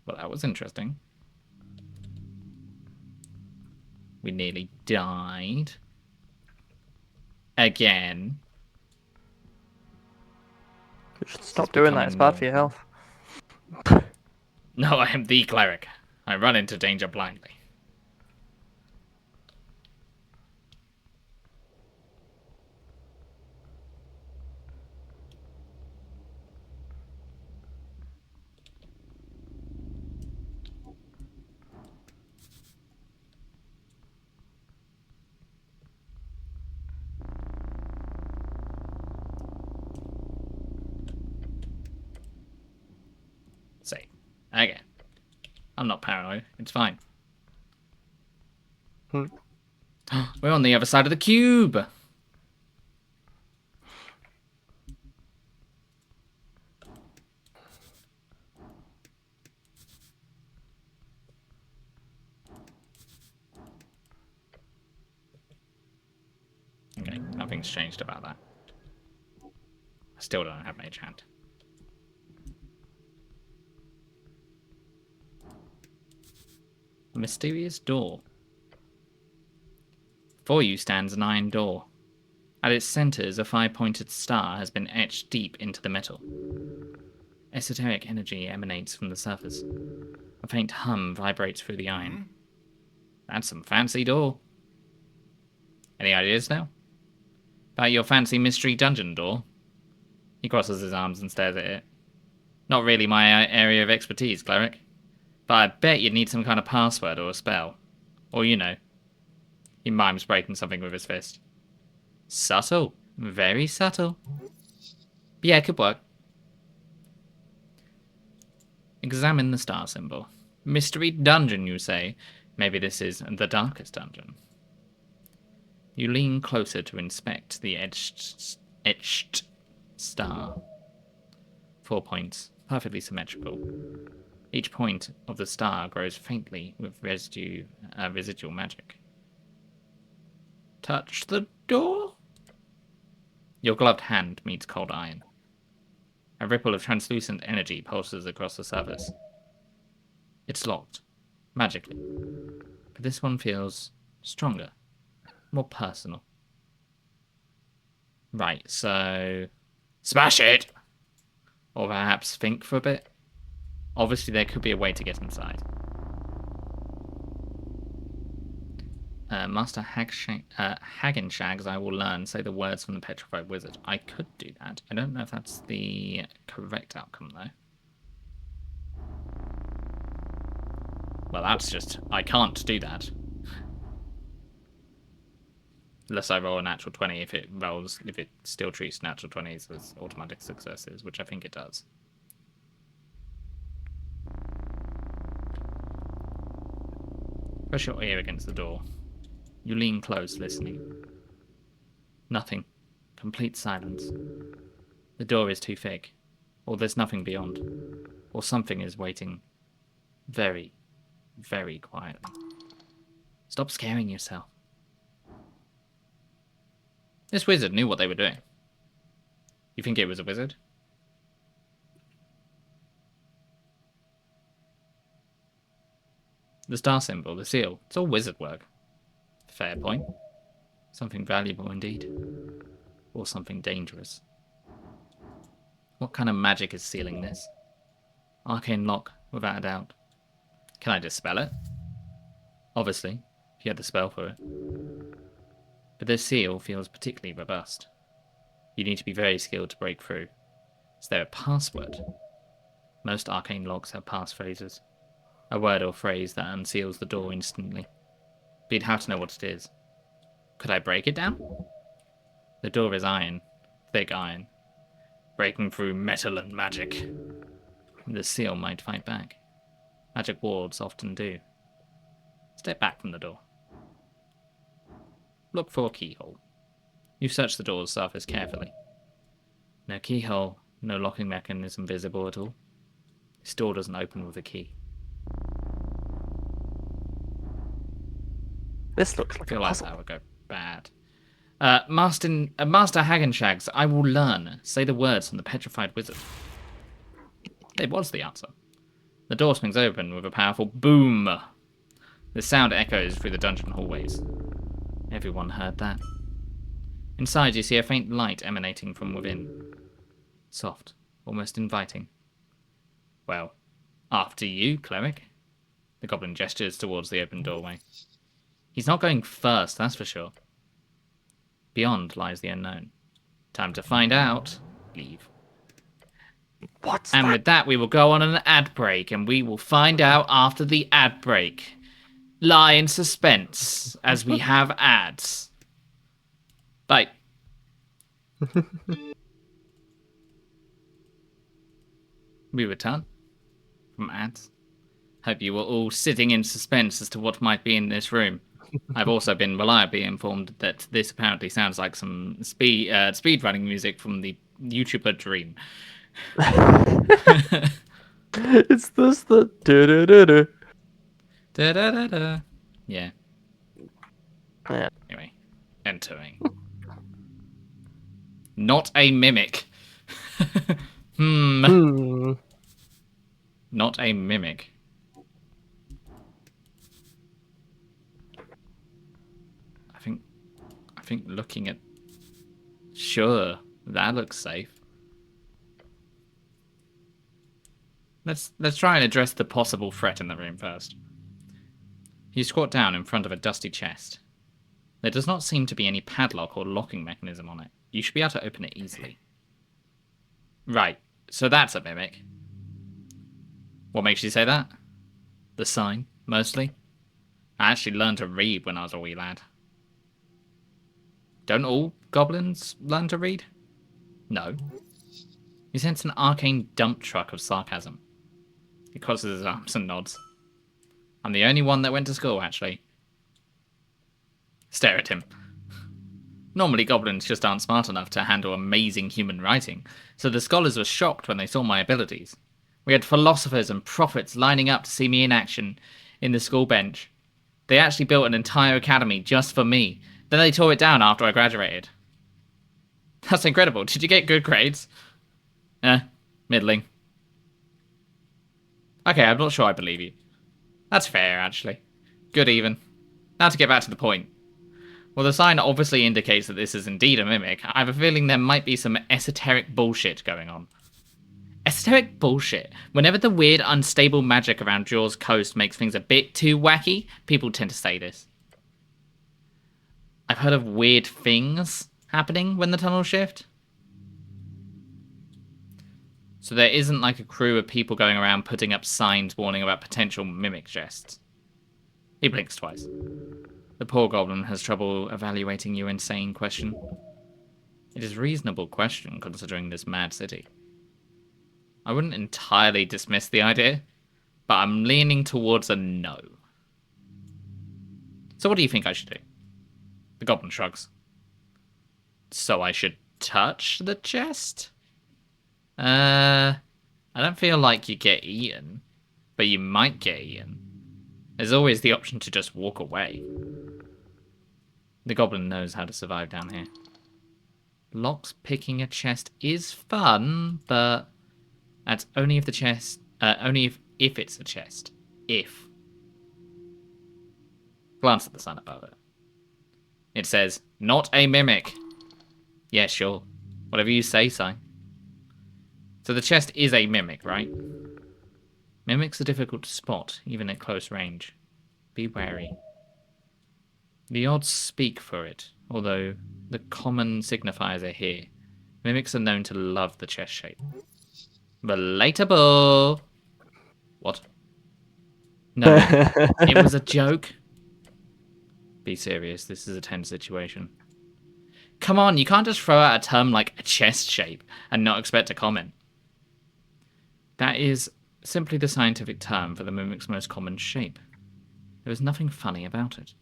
Well, that was interesting. We nearly died. Again. You should stop doing that, it's bad for your health. No, I am the cleric. I run into danger blindly. Say, okay. I'm not paranoid. It's fine. We're on the other side of the cube. Okay, nothing's changed about that. I still don't have Mage Hand. A mysterious door. Before you stands an iron door. At its centers, a 5-pointed star has been etched deep into the metal. Esoteric energy emanates from the surface. A faint hum vibrates through the iron. That's some fancy door. Any ideas now? About your fancy mystery dungeon door? He crosses his arms and stares at it. Not really my area of expertise, cleric. But I bet you'd need some kind of password or a spell. Or, you know. He mimes breaking something with his fist. Subtle. Very subtle. But yeah, it could work. Examine the star symbol. Mystery dungeon, you say? Maybe this is the darkest dungeon. You lean closer to inspect the etched star. 4 points, perfectly symmetrical. Each point of the star grows faintly with residual magic. Touch the door? Your gloved hand meets cold iron. A ripple of translucent energy pulses across the surface. It's locked, magically. But this one feels stronger, more personal. Right, so... Smash it! Or perhaps think for a bit. Obviously, there could be a way to get inside. Master Hagenshags, I will learn. Say the words from the Petrified Wizard. I could do that. I don't know if that's the correct outcome, though. Well, that's just... I can't do that. Unless I roll a natural 20, if it still treats natural 20s as automatic successes, which I think it does. Press your ear against the door. You lean close, listening. Nothing. Complete silence. The door is too thick, or there's nothing beyond, or something is waiting very, very quietly. Stop scaring yourself. This wizard knew what they were doing. You think it was a wizard? The star symbol, the seal, it's all wizard work. Fair point. Something valuable indeed. Or something dangerous. What kind of magic is sealing this? Arcane lock, without a doubt. Can I dispel it? Obviously, if you had the spell for it. But this seal feels particularly robust. You need to be very skilled to break through. Is there a password? Most arcane locks have passphrases. A word or phrase that unseals the door instantly. But you'd have to know what it is. Could I break it down? The door is iron. Thick iron. Breaking through metal and magic. The seal might fight back. Magic wards often do. Step back from the door. Look for a keyhole. You search the door's surface carefully. No keyhole, no locking mechanism visible at all. This door doesn't open with a key. This looks I like feel a like puzzle. that would go bad. Master Hagenshags, I will learn. Say the words from the Petrified Wizard. It was the answer. The door swings open with a powerful boom. The sound echoes through the dungeon hallways. Everyone heard that. Inside, you see a faint light emanating from within. Soft, almost inviting. Well, after you, cleric. The goblin gestures towards the open doorway. He's not going first, that's for sure. Beyond lies the unknown. Time to find out. Leave. What's And that? with that, we will go on an ad break, and we will find out after the ad break. Lie in suspense as we have ads. Bye. We return from ads. Hope you were all sitting in suspense as to what might be in this room. I've also been reliably informed that this apparently sounds like some speed running music from the YouTuber Dream. It's this the do. Da da da da. Yeah. Yeah. Anyway, entering. Not a mimic. Hmm. Not a mimic. I think looking at. Sure, that looks safe. Let's try and address the possible threat in the room first. You squat down in front of a dusty chest. There does not seem to be any padlock or locking mechanism on it. You should be able to open it easily. Right, so that's a mimic. What makes you say that? The sign, mostly. I actually learned to read when I was a wee lad. Don't all goblins learn to read? No. You sense an arcane dump truck of sarcasm. He crosses his arms and nods. I'm the only one that went to school, actually. Stare at him. Normally, goblins just aren't smart enough to handle amazing human writing, so the scholars were shocked when they saw my abilities. We had philosophers and prophets lining up to see me in action in the school bench. They actually built an entire academy just for me. Then they tore it down after I graduated. That's incredible. Did you get good grades? Middling. Okay, I'm not sure I believe you. That's fair, actually. Good even. Now to get back to the point. Well, the sign obviously indicates that this is indeed a mimic. I have a feeling there might be some esoteric bullshit going on. Esoteric bullshit. Whenever the weird, unstable magic around Jaws Coast makes things a bit too wacky, people tend to say this. I've heard of weird things happening when the tunnels shift. So there isn't like a crew of people going around putting up signs warning about potential mimic chests. He blinks twice. The poor goblin has trouble evaluating your insane question. It is a reasonable question considering this mad city. I wouldn't entirely dismiss the idea, but I'm leaning towards a no. So what do you think I should do? The goblin shrugs. So I should touch the chest? I don't feel like you get eaten, but you might get eaten. There's always the option to just walk away. The goblin knows how to survive down here. Locks picking a chest is fun, but that's only if the chest, only if it's a chest. If. Glance at the sign above it. It says, not a mimic. Yeah, sure. Whatever you say, Si. So the chest is a mimic, right? Mimics are difficult to spot, even at close range. Be wary. The odds speak for it, although the common signifiers are here. Mimics are known to love the chest shape. Relatable! What? No, it was a joke. Be serious, this is a tense situation. Come on, you can't just throw out a term like a chest shape and not expect a comment. That is simply the scientific term for the mimic's most common shape. There is nothing funny about it.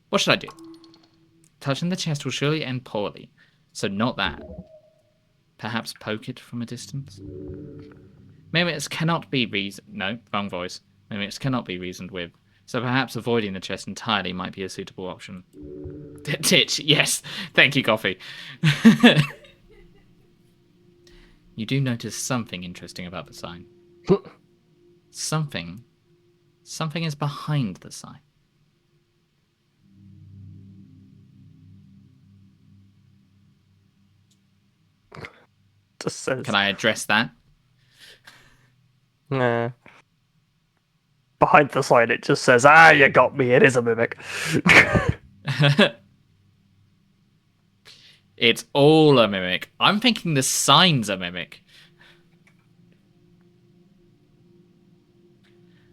What should I do? Touching the chest will surely end poorly, so not that. Perhaps poke it from a distance? Mimics cannot be reasoned... No, wrong voice. Mimics cannot be reasoned with, so perhaps avoiding the chest entirely might be a suitable option. Titch, yes. Thank you, Coffee. You do notice something interesting about the sign. Something is behind the sign. Just says. Can I address that? Nah. behind the sign it just says, "Ah, you got me. It is a mimic." It's all a mimic. I'm thinking the sign's a mimic.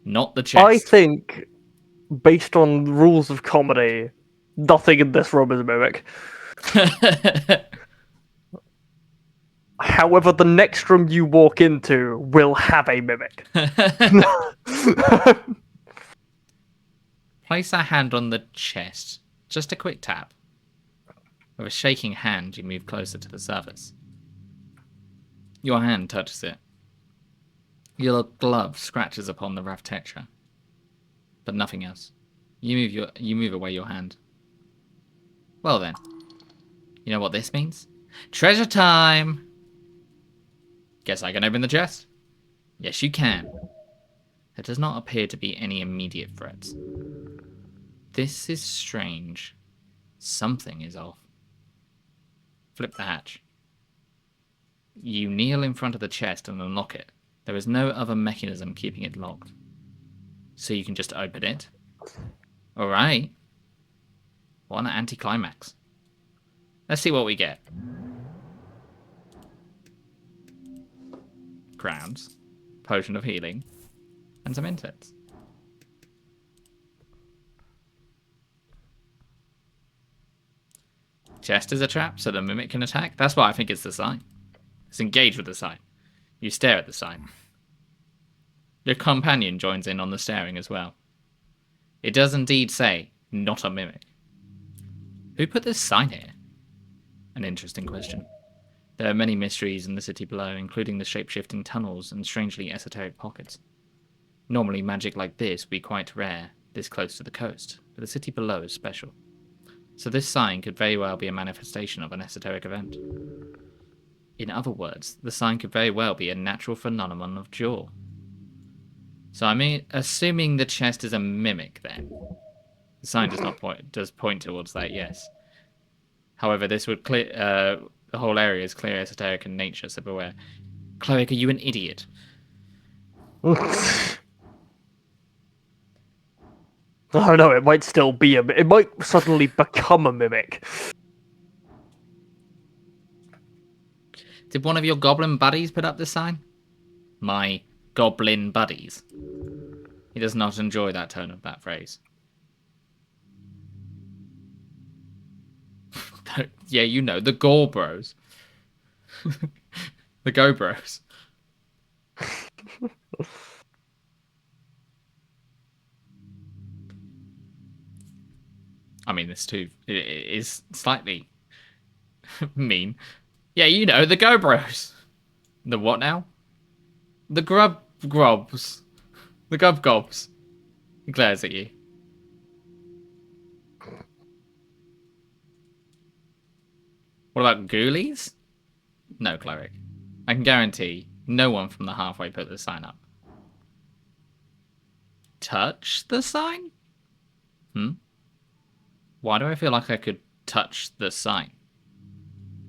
Not the I chest. think, based on rules of comedy, nothing in this room is a mimic. However, the next room you walk into will have a mimic. Place a hand on the chest. Just a quick tap. With a shaking hand, you move closer to the surface. Your hand touches it. Your glove scratches upon the rough texture, but nothing else. You move away your hand. Well then, you know what this means? Treasure time! Guess I can open the chest? Yes, you can. There does not appear to be any immediate threats. This is strange. Something is off. Flip the hatch. You kneel in front of the chest and unlock it. There is no other mechanism keeping it locked. So you can just open it. Alright. What an anticlimax. Let's see what we get. Crowns. Potion of healing. And some incense. Chest is a trap, so the mimic can attack. That's why I think it's the sign. It's engaged with the sign. You stare at the sign. Your companion joins in on the staring as well. It does indeed say, not a mimic. Who put this sign here? An interesting question. There are many mysteries in the city below, including the shape-shifting tunnels and strangely esoteric pockets. Normally magic like this would be quite rare, this close to the coast, but the city below is special. So this sign could very well be a manifestation of an esoteric event. In other words, the sign could very well be a natural phenomenon of jaw. So assuming the chest is a mimic then. The sign does point towards that, yes. However, this would clear the whole area is clear esoteric in nature, so beware. Cleric, are you an idiot? I don't know. It might still be it might suddenly become a mimic. Did one of your goblin buddies put up this sign? My goblin buddies. He does not enjoy that tone of that phrase. Yeah, you know, the Gore Bros. The Go Bros. I mean, this too is slightly mean. Yeah, you know, the Go Bros. The what now? The Grubs. The Gobs. He glares at you. What about ghoulies? No, cleric. I can guarantee no one from the halfway put the sign up. Touch the sign? Why do I feel like I could touch the sign?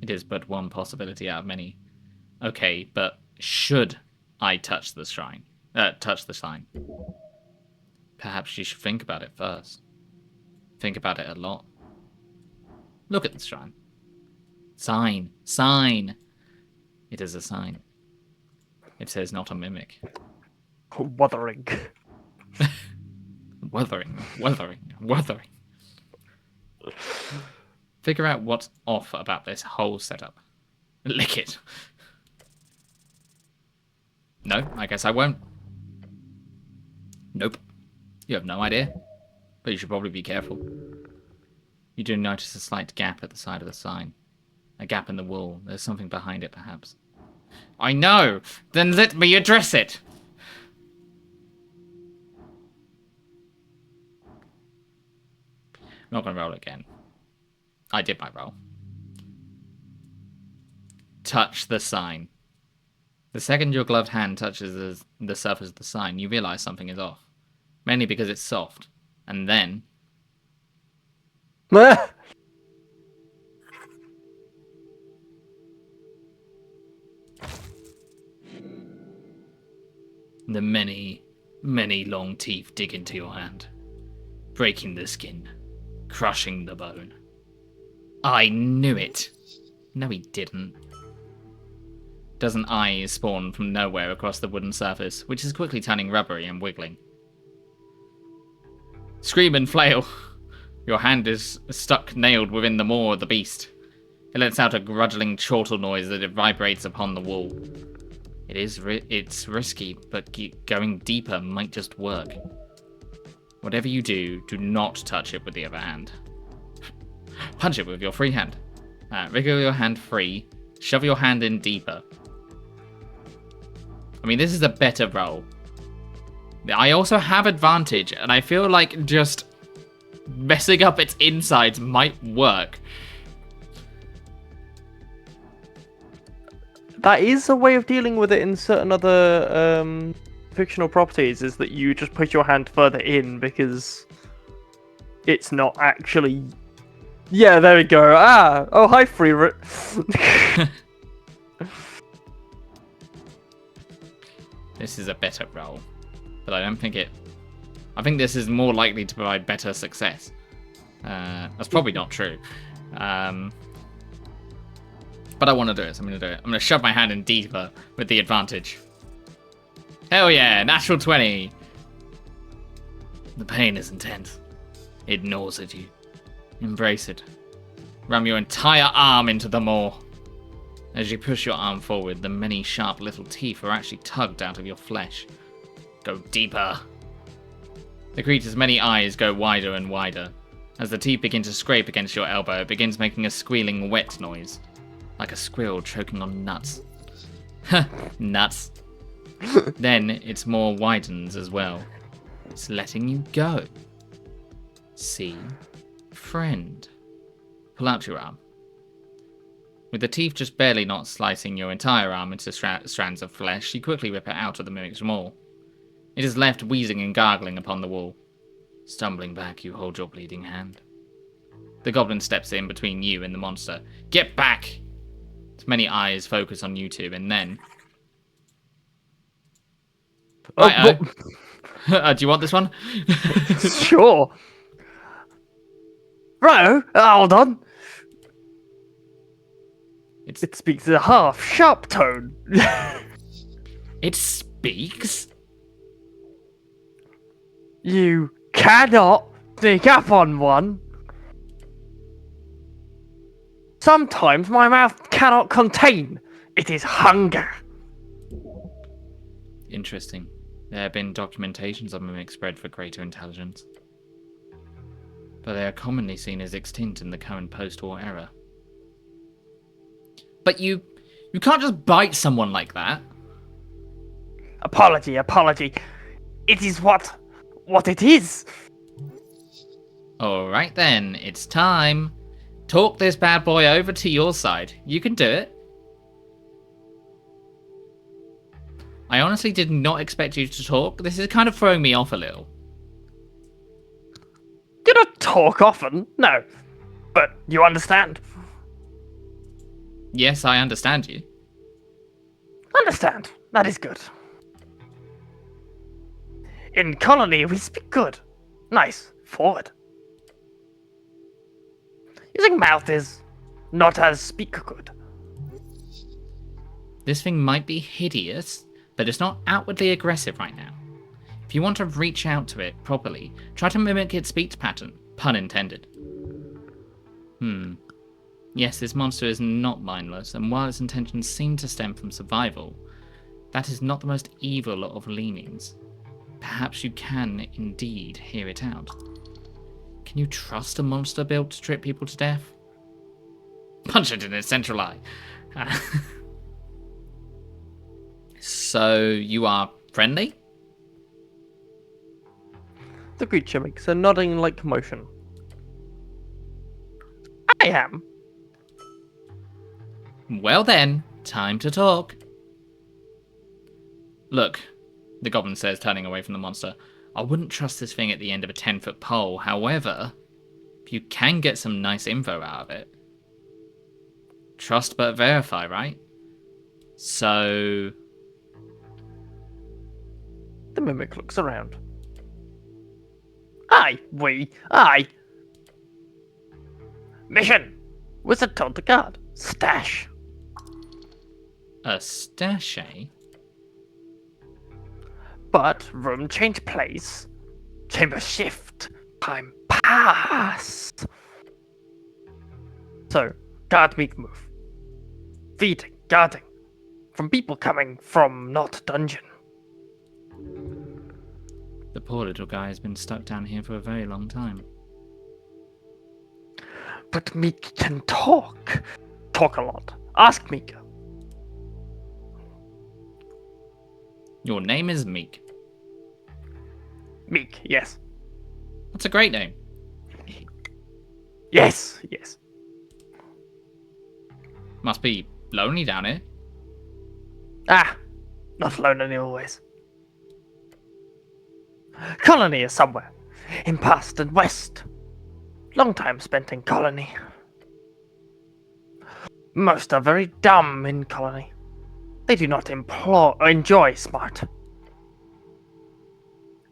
It is but one possibility out of many. Okay, but should I touch the shrine? Touch the sign? Perhaps you should think about it first. Think about it a lot. Look at the shrine. Sign. Sign. It is a sign. It says not a mimic. Wuthering. Wuthering. Figure out what's off about this whole setup. Lick it. No, I guess I won't. Nope. You have no idea. But you should probably be careful. You do notice a slight gap at the side of the sign. A gap in the wall. There's something behind it, perhaps. I know! Then let me address it! I'm not going to roll again. I did my roll. Touch the sign. The second your gloved hand touches the surface of the sign, you realize something is off. Mainly because it's soft. And then... the many, Many long teeth dig into your hand, breaking the skin, crushing the bone. I knew it. No, he didn't. Dozen eyes spawn from nowhere across the wooden surface, which is quickly turning rubbery and wiggling. Scream and flail. Your hand is stuck nailed within the maw of the beast. It lets out a grudging chortle noise that it vibrates upon the wall. It's risky, but going deeper might just work. Whatever you do, do not touch it with the other hand. Punch it with your free hand. Wriggle your hand free. Shove your hand in deeper. I mean, this is a better roll. I also have advantage, and I feel like just messing up its insides might work. That is a way of dealing with it in certain other fictional properties, is that you just put your hand further in because it's not actually... Yeah, there we go. Oh, hi, Free. This is a better roll, but I don't think it... I think this is more likely to provide better success. That's probably not true. But I want to do it, so I'm going to do it. I'm going to shove my hand in deeper with the advantage. Hell yeah, natural 20. The pain is intense. It gnaws at you. Embrace it. Ram your entire arm into the maw. As you push your arm forward, the many sharp little teeth are actually tugged out of your flesh. Go deeper. The creature's many eyes go wider and wider. As the teeth begin to scrape against your elbow, it begins making a squealing wet noise. Like a squirrel choking on nuts. Nuts. Then its maw widens as well. It's letting you go. See? Friend. Pull out your arm. With the teeth just barely not slicing your entire arm into strands of flesh, you quickly rip it out of the mimic's maw. It is left wheezing and gargling upon the wall. Stumbling back, you hold your bleeding hand. The goblin steps in between you and the monster. Get back! Its many eyes focus on you two, and then... Right, do you want this one? Sure. Right, hold on. It speaks in a half-sharp tone. It speaks? You cannot sneak up on one. Sometimes my mouth cannot contain. It is hunger. Interesting. There have been documentations of mimics bred for greater intelligence. But they are commonly seen as extinct in the current post-war era. But you can't just bite someone like that. Apology. It is what it is. Alright then, it's time. Talk this bad boy over to your side. You can do it. I honestly did not expect you to talk. This is kind of throwing me off a little. You don't talk often, no. But you understand. Yes, I understand you. Understand. That is good. In colony, we speak good. Nice. Forward. Using mouth is not as speak good. This thing might be hideous, but it's not outwardly aggressive right now. If you want to reach out to it properly, try to mimic its speech pattern. Pun intended. Yes, this monster is not mindless, and while its intentions seem to stem from survival, that is not the most evil of leanings. Perhaps you can indeed hear it out. Can you trust a monster built to trip people to death? Punch it in its central eye. So, you are friendly? The creature makes a nodding-like motion. I am. Well then, time to talk. Look, the goblin says, turning away from the monster. I wouldn't trust this thing at the end of a 10-foot pole. However, if you can get some nice info out of it. Trust but verify, right? So... The mimic looks around. Aye. Mission! Wizard told the guard. Stash. A stash, eh? But room change place. Chamber shift. Time pass. So, guard meek move. Feeding, guarding. From people coming from not dungeon. The poor little guy has been stuck down here for a very long time. But Meek can talk. Talk a lot. Ask Meek. Your name is Meek. Meek, yes. That's a great name. Yes. Must be lonely down here. Not lonely always. Colony is somewhere. In past and west. Long time spent in colony. Most are very dumb in colony. They do not enjoy smart.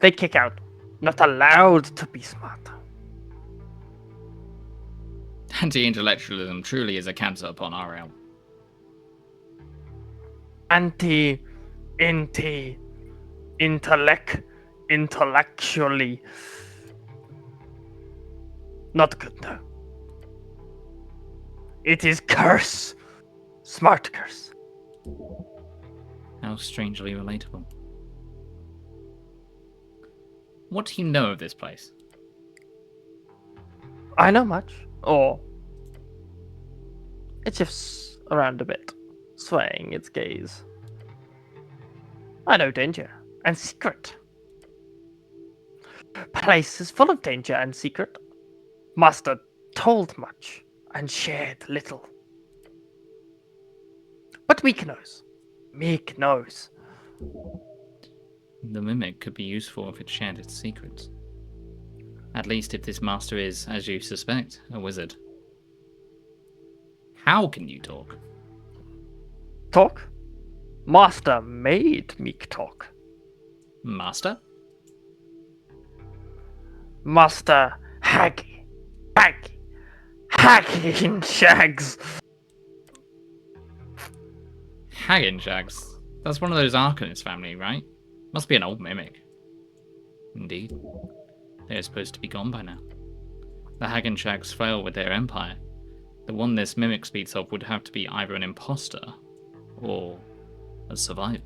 They kick out. Not allowed to be smart. Anti-intellectualism truly is a cancer upon our realm. Intellectually. Not good, no. It is curse. Smart curse. How strangely relatable. What do you know of this place? I know much. Or it shifts around a bit, swaying its gaze. I know danger and secret. Place is full of danger and secret. Master told much and shared little. But Meek knows. Meek knows. The mimic could be useful if it shared its secrets. At least if this master is, as you suspect, a wizard. How can you talk? Talk? Master made Meek talk. Master? Master Haggy in shags. Haggenshags. That's one of those Arcanist family, right? Must be an old mimic. Indeed. They're supposed to be gone by now. The Haggenshags fail with their empire. The one this mimic speaks of would have to be either an imposter or a survivor.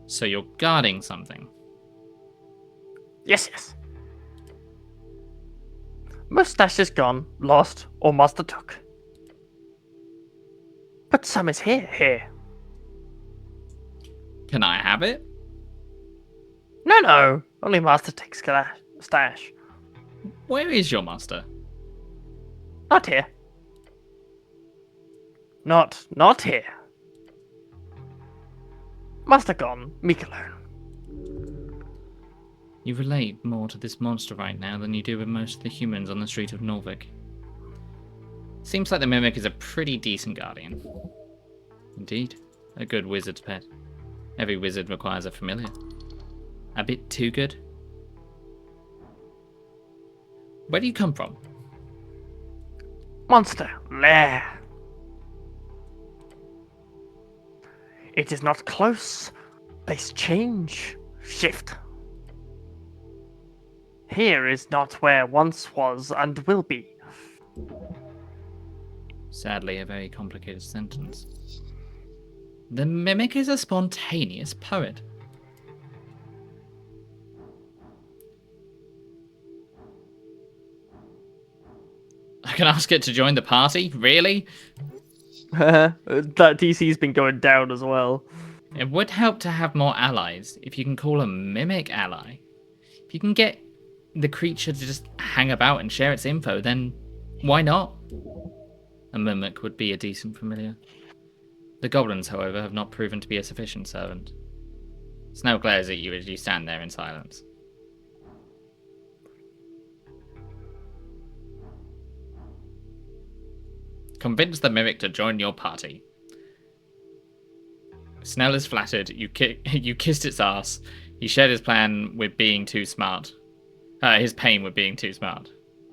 So you're guarding something. Yes. Mustache is gone, lost, or master took. But some is here. Can I have it? No. Only master takes stash. Where is your master? Not here. Not here. Master gone, Meek alone. You relate more to this monster right now than you do with most of the humans on the street of Norvik. Seems like the mimic is a pretty decent guardian. Indeed, a good wizard's pet. Every wizard requires a familiar. A bit too good. Where do you come from? Monster lair. It is not close. Place change. Shift. Here is not where once was and will be. Sadly, a very complicated sentence. The mimic is a spontaneous poet. I can ask it to join the party? Really? That DC's been going down as well. It would help to have more allies if you can call a mimic ally. If you can get the creature to just hang about and share its info, then why not? A mimic would be a decent familiar. The goblins, however, have not proven to be a sufficient servant. Snow glares at you as you stand there in silence. Convince the mimic to join your party. Snell is flattered. You you kissed its ass. He shared his plan with being too smart. His pain with being too smart.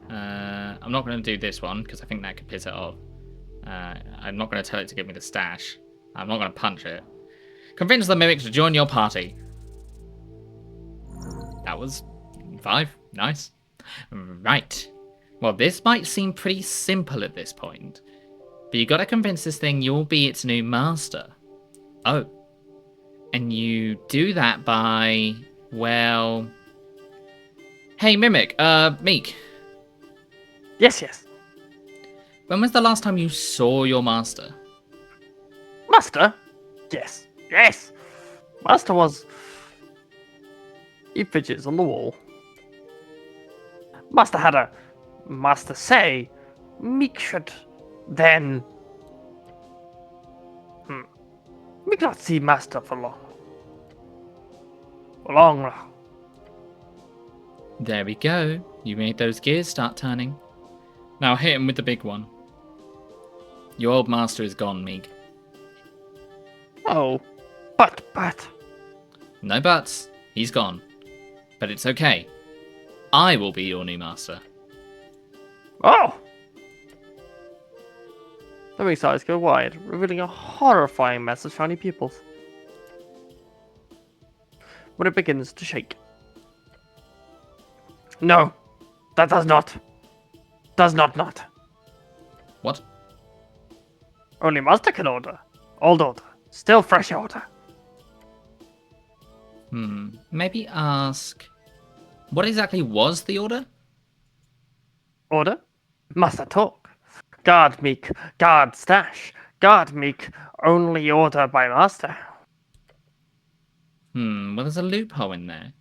I'm not going to do this one because I think that could piss it off. I'm not going to tell it to give me the stash. I'm not going to punch it. Convince the mimic to join your party. That was 5. Nice. Right. Well, this might seem pretty simple at this point, but you got to convince this thing you'll be its new master. Oh. And you do that by, well... Hey, Mimic, Meek. Yes, yes. When was the last time you saw your master? Master? Yes, yes. Master was... He fidgets on the wall. Master had a... Master say... Meek should... Then... Meek not see Master for long. For long. There we go. You made those gears start turning. Now hit him with the big one. Your old master is gone, Meek. Oh. But... No buts. He's gone. But it's okay. I will be your new master. Oh! The Meek's eyes go wide, revealing a horrifying mess of shiny pupils. When it begins to shake. No, that does not. Does not. What? Only Master can order. Old order. Still fresh order. Maybe ask... What exactly was the order? Order? Master talk. Guard Meek. Guard stash. Guard Meek. Only order by Master. Well, there's a loophole in there.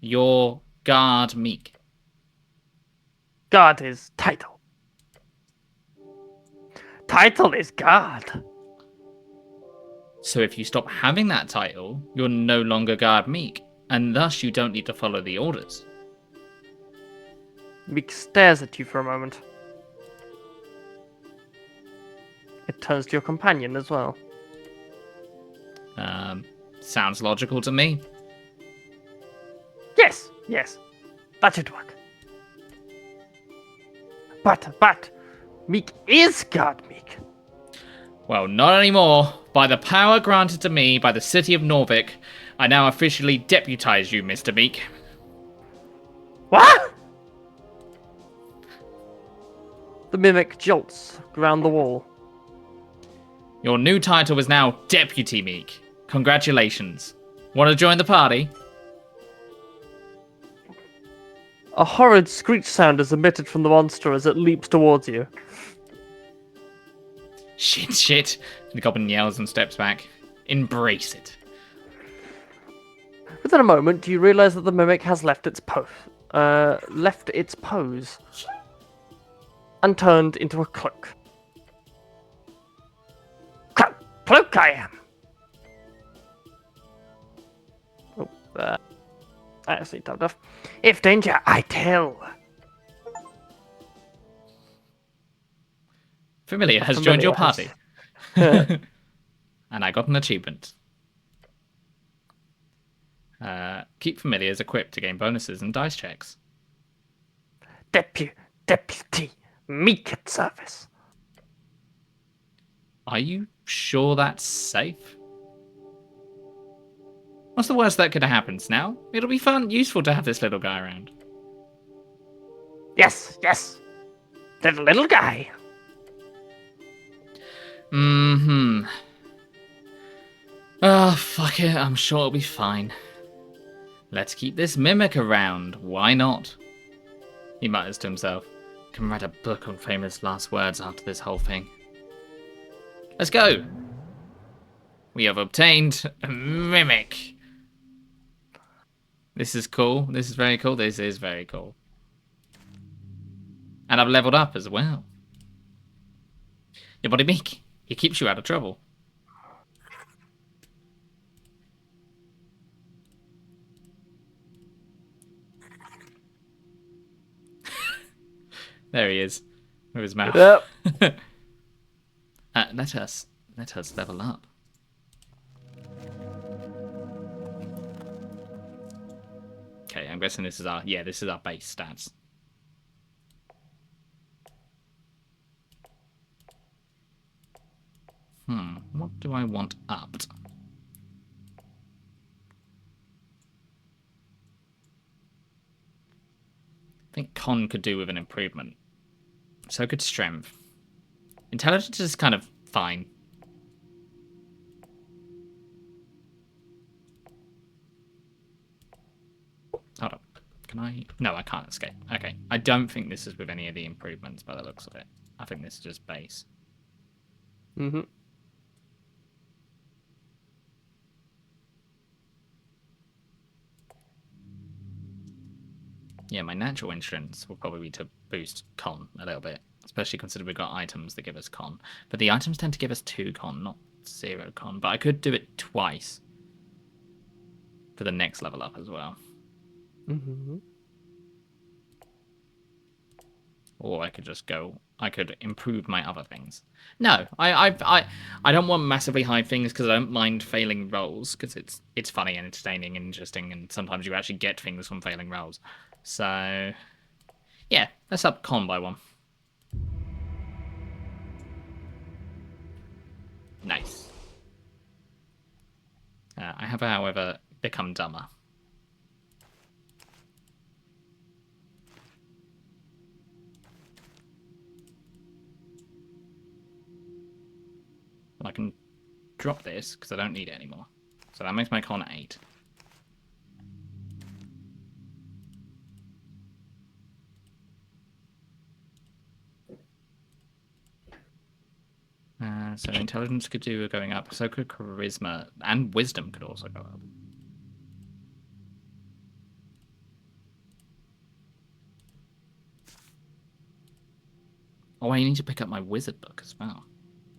Your guard Meek. Guard is title. Title is guard. So if you stop having that title, you're no longer guard Meek, and thus you don't need to follow the orders. Meek stares at you for a moment. It turns to your companion as well. Sounds logical to me. Yes, that should work. But, Meek is guard Meek. Well, not anymore. By the power granted to me by the city of Norvik, I now officially deputize you, Mr. Meek. What? The mimic jolts around the wall. Your new title is now Deputy Meek. Congratulations. Want to join the party? A horrid screech sound is emitted from the monster as it leaps towards you. Shit. The goblin yells and steps back. Embrace it. Within a moment, you realize that the mimic has left its pose, and turned into a cloak. Cloak I am. Oh, actually tapped off. If danger, I tell. Familiar has joined your party. And I got an achievement. Keep familiars equipped to gain bonuses and dice checks. Deputy Meek at service. Are you sure that's safe? What's the worst that could have happened now? It'll be useful to have this little guy around. Yes. Little guy. Oh, fuck it. I'm sure it'll be fine. Let's keep this mimic around. Why not? He mutters to himself. Can write a book on famous last words after this whole thing. Let's go. We have obtained a mimic. This is cool. This is very cool. This is very cool. And I've leveled up as well. Your buddy Meek. He keeps you out of trouble. There he is. With his mouth. Yep. Let us level up. Okay, I'm guessing this is our base stats. What do I want upped? I think con could do with an improvement. So could strength. Intelligence is kind of fine. Hold on. Can I? No, I can't escape. Okay. I don't think this is with any of the improvements by the looks of it. I think this is just base. Mm-hmm. Yeah, my natural insurance will probably be to boost con a little bit, especially considering we've got items that give us con. But the items tend to give us 2 con, not 0 con. But I could do it twice for the next level up as well. Mm-hmm. Or I could just go. I could improve my other things. No, I don't want massively high things because I don't mind failing rolls because it's funny and entertaining and interesting, and sometimes you actually get things from failing rolls. So yeah, let's up con by 1. Nice. I have, however, become dumber. I can drop this because I don't need it anymore. So that makes my con 8. So intelligence could do going up. So could charisma, and wisdom could also go up. Oh, I need to pick up my wizard book as well.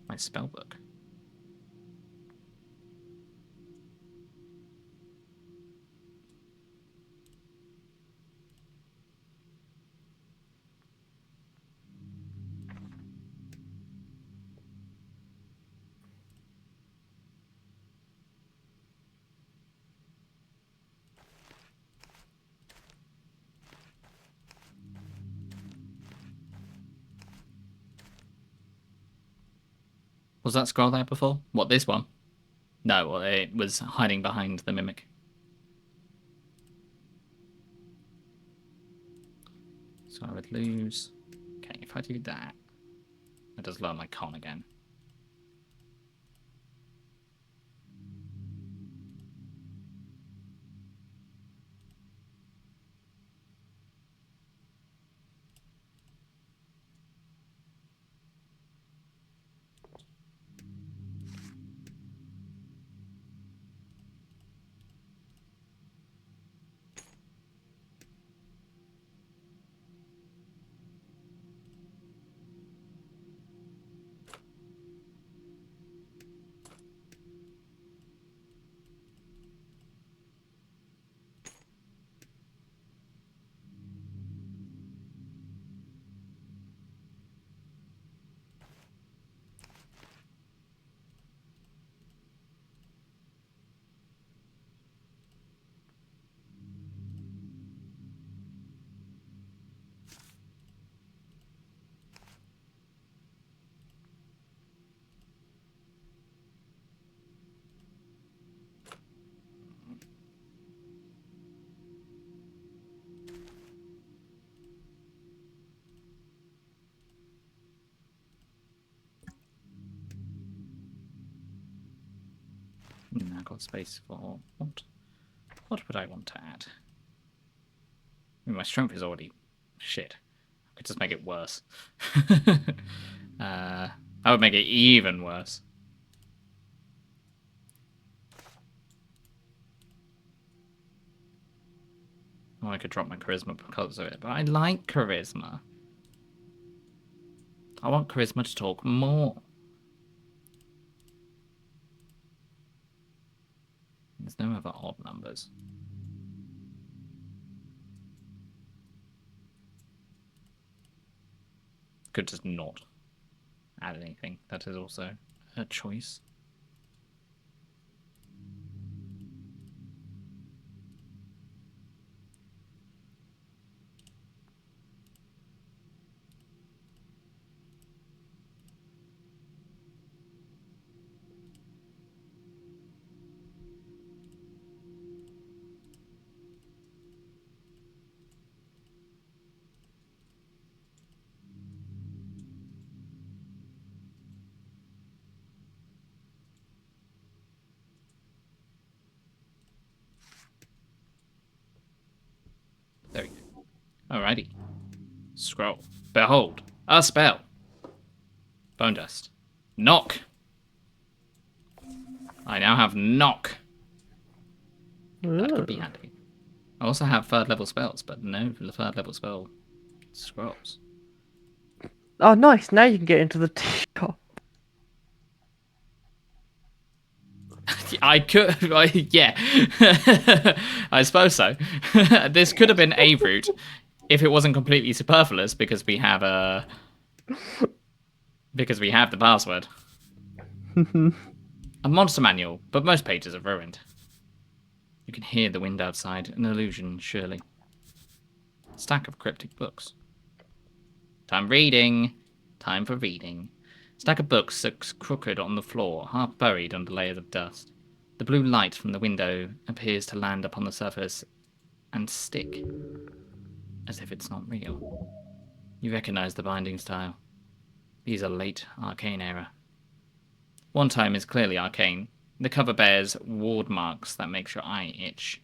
My spell book. Was that scroll there before? What, this one? No, well, it was hiding behind the mimic. So I would lose... Okay, if I do that, it does lower my con again. I've got space for... What would I want to add? I mean, my strength is already shit. I could just make it worse. I would make it even worse. Or I could drop my charisma because of it, but I like charisma. I want charisma to talk more. There's no other odd numbers. Could just not add anything. That is also a choice. Alrighty. Scroll. Behold, a spell. Bone dust. Knock. I now have knock. That could be Ooh. handy. I also have third level spells, but no third level spell scrolls. Oh, nice. Now you can get into the tea shop. I could, yeah. I suppose so. This could have been a route if it wasn't completely superfluous because we have the password. A monster manual, but most pages are ruined. You can hear the wind outside, an illusion, surely. Stack of cryptic books. Time reading. Time for reading. Stack of books sits crooked on the floor, half buried under layers of dust. The blue light from the window appears to land upon the surface and stick, as if it's not real. You recognize the binding style. These are late arcane era. One tome is clearly arcane. The cover bears ward marks that makes your eye itch.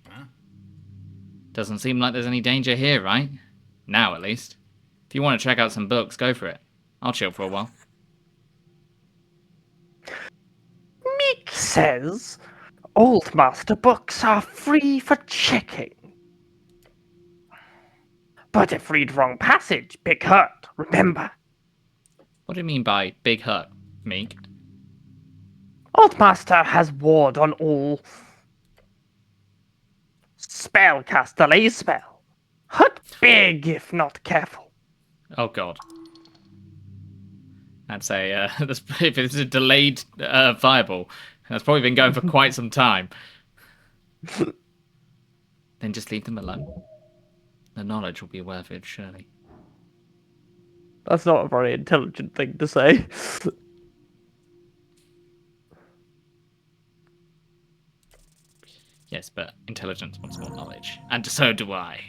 Doesn't seem like there's any danger here, right? Now, at least. If you want to check out some books, go for it. I'll chill for a while. Meek says Old Master books are free for checking. But if read wrong passage, big hurt, remember. What do you mean by big hurt, Meek? Old Master has ward on all spellcaster lay spell. Hurt big if not careful. Oh god. I'd say if it's a delayed fireball, that's probably been going for quite some time. Then just leave them alone. The knowledge will be worth it, surely. That's not a very intelligent thing to say. Yes, but intelligence wants more knowledge. And so do I.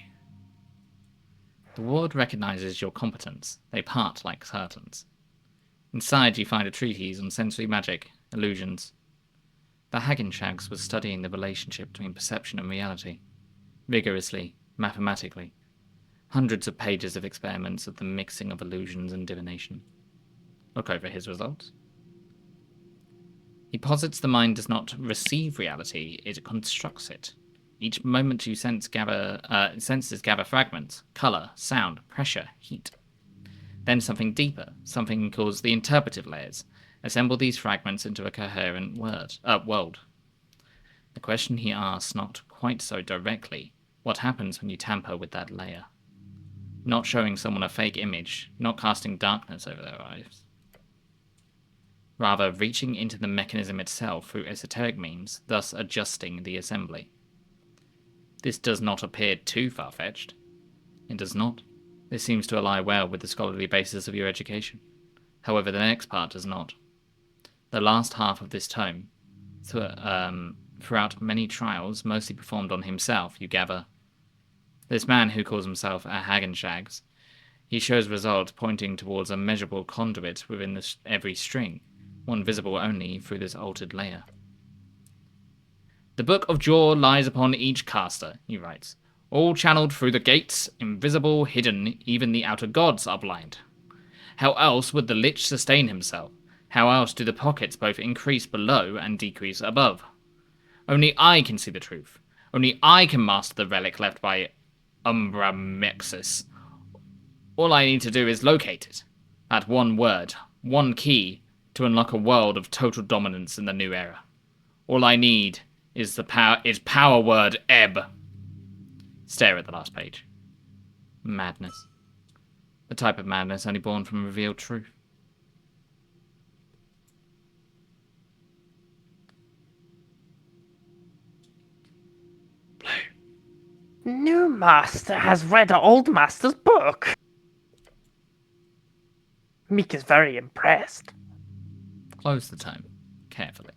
The ward recognizes your competence. They part like curtains. Inside you find a treatise on sensory magic, illusions. The Hagenshags was studying the relationship between perception and reality. Rigorously, mathematically. Hundreds of pages of experiments of the mixing of illusions and divination. Look over his results. He posits the mind does not receive reality, it constructs it. Each moment you senses gather fragments, colour, sound, pressure, heat. Then something deeper, something called the interpretive layers, assemble these fragments into a coherent world. The question he asks not quite so directly, what happens when you tamper with that layer? Not showing someone a fake image, not casting darkness over their eyes. Rather, reaching into the mechanism itself through esoteric means, thus adjusting the assembly. This does not appear too far-fetched. It does not. This seems to ally well with the scholarly basis of your education. However, the next part does not. The last half of this tome, throughout many trials, mostly performed on himself, you gather. This man who calls himself a Hagenshags, he shows results pointing towards a measurable conduit within every string, one visible only through this altered layer. The book of Jaw lies upon each caster, he writes. All channeled through the gates, invisible, hidden, even the outer gods are blind. How else would the lich sustain himself? How else do the pockets both increase below and decrease above? Only I can see the truth. Only I can master the relic left by Umbra Mexis. All I need to do is locate it. That one word, one key, to unlock a world of total dominance in the new era. All I need is power word Ebb. Stare at the last page. Madness. The type of madness only born from revealed truth. New Master has read Old Master's book. Meek is very impressed. Close the tome, carefully.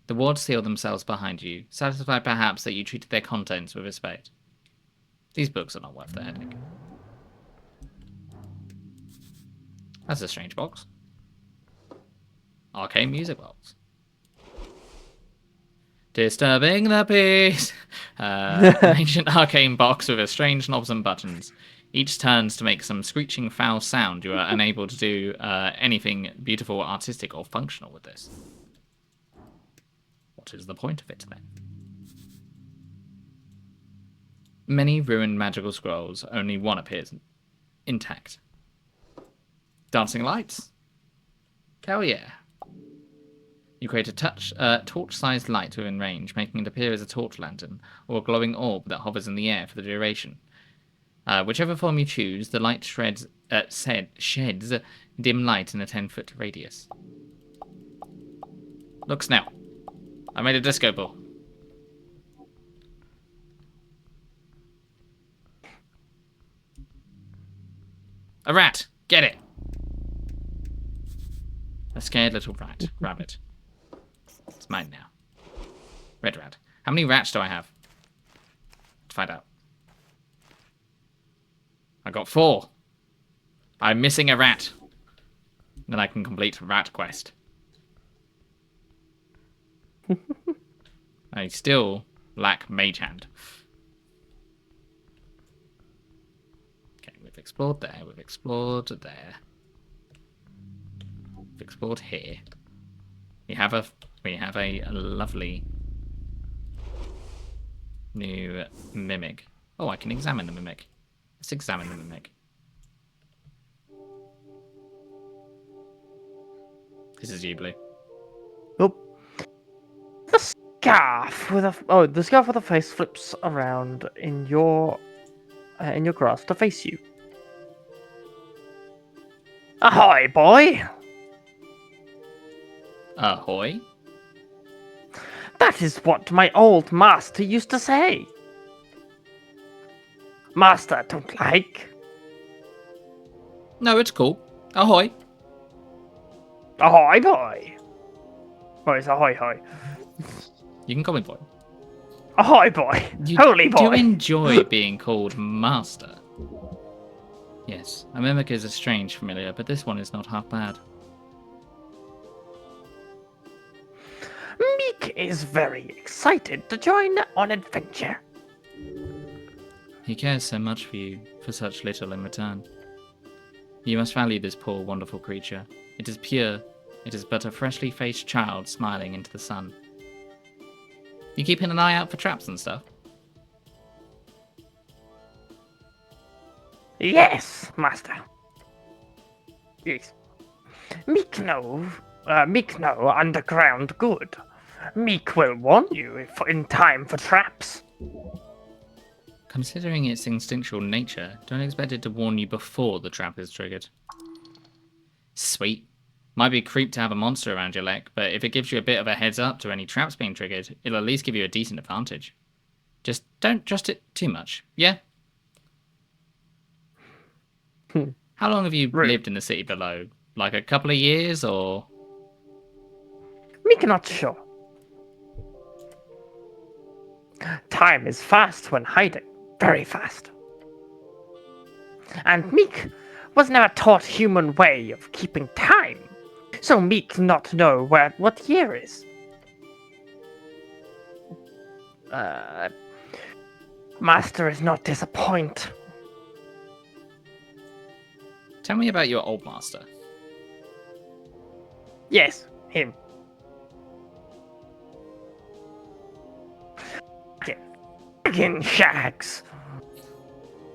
The wards seal themselves behind you, satisfied perhaps that you treated their contents with respect. These books are not worth the headache. That's a strange box. Arcane music box. Disturbing the peace. An ancient arcane box with a strange knobs and buttons. Each turns to make some screeching foul sound. You are unable to do anything beautiful, artistic, or functional with this. What is the point of it then? Many ruined magical scrolls, only one appears intact. Dancing lights? Hell yeah. You create a torch-sized light within range, making it appear as a torch lantern, or a glowing orb that hovers in the air for the duration. Whichever form you choose, the light sheds dim light in a 10-foot radius. Look, Snell. I made a disco ball. A rat! Get it! A scared little rabbit. It's mine now. Red rat. How many rats do I have? Let's find out. I got 4. I'm missing a rat. Then I can complete Rat Quest. I still lack Mage Hand. Okay, we've explored there. We've explored there. We've explored here. We have a lovely new mimic. Oh, I can examine the mimic. Let's examine the mimic. This is you, Blue. Oh. The scarf with a face flips around in your grasp to face you. Ahoy, boy! Ahoy? That is what my old master used to say. Master don't like. No, it's cool. Ahoy. Ahoy, boy! Or it's ahoy, hoy. You can call me boy. Ahoy, boy! You Holy boy! do enjoy being called master. Yes, a mimic is a strange familiar, but this one is not half bad. Meek is very excited to join on adventure. He cares so much for you, for such little in return. You must value this poor, wonderful creature. It is pure. It is but a freshly faced child smiling into the sun. You keeping an eye out for traps and stuff? Yes, master. Yes. Meek know underground good. Meek will warn you if in time for traps. Considering its instinctual nature, don't expect it to warn you before the trap is triggered. Sweet. Might be a creep to have a monster around your leg, but if it gives you a bit of a heads up to any traps being triggered, it'll at least give you a decent advantage. Just don't trust it too much, yeah? How long have you lived in the city below? Like a couple of years, or...? Meek not sure. Time is fast when hiding. Very fast. And Meek was never taught human way of keeping time. So Meek not know what year is. Master is not disappoint. Tell me about your old master. Yes, him. Again, Shags.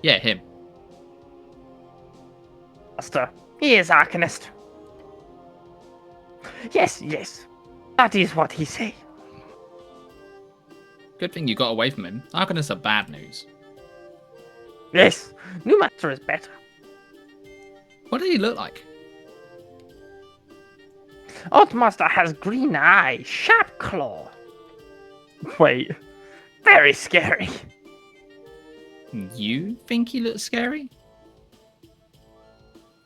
Yeah, him. Master, he is Arcanist. Yes, yes. That is what he say. Good thing you got away from him. Arcanists are bad news. Yes, new master is better. What did he look like? Old master has green eye, sharp claw. Wait, very scary. You think he looks scary?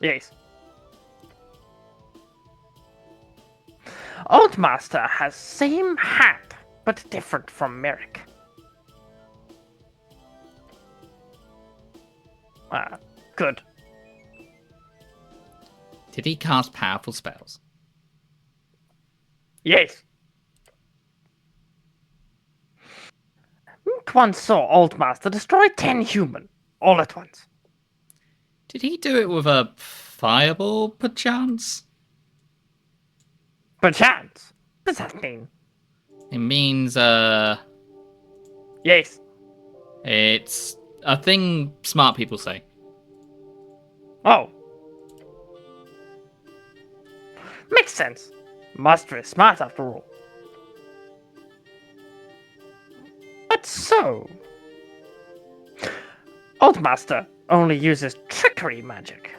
Yes. Old master has same hat, but different from Merrick. Good. Did he cast powerful spells? Yes. Meek once saw Old Master destroy 10 human, all at once. Did he do it with a fireball, perchance? Perchance. What does that mean? It means, Yes. it's a thing smart people say. Oh. Makes sense. Master is smart after all. But so... Old Master only uses trickery magic.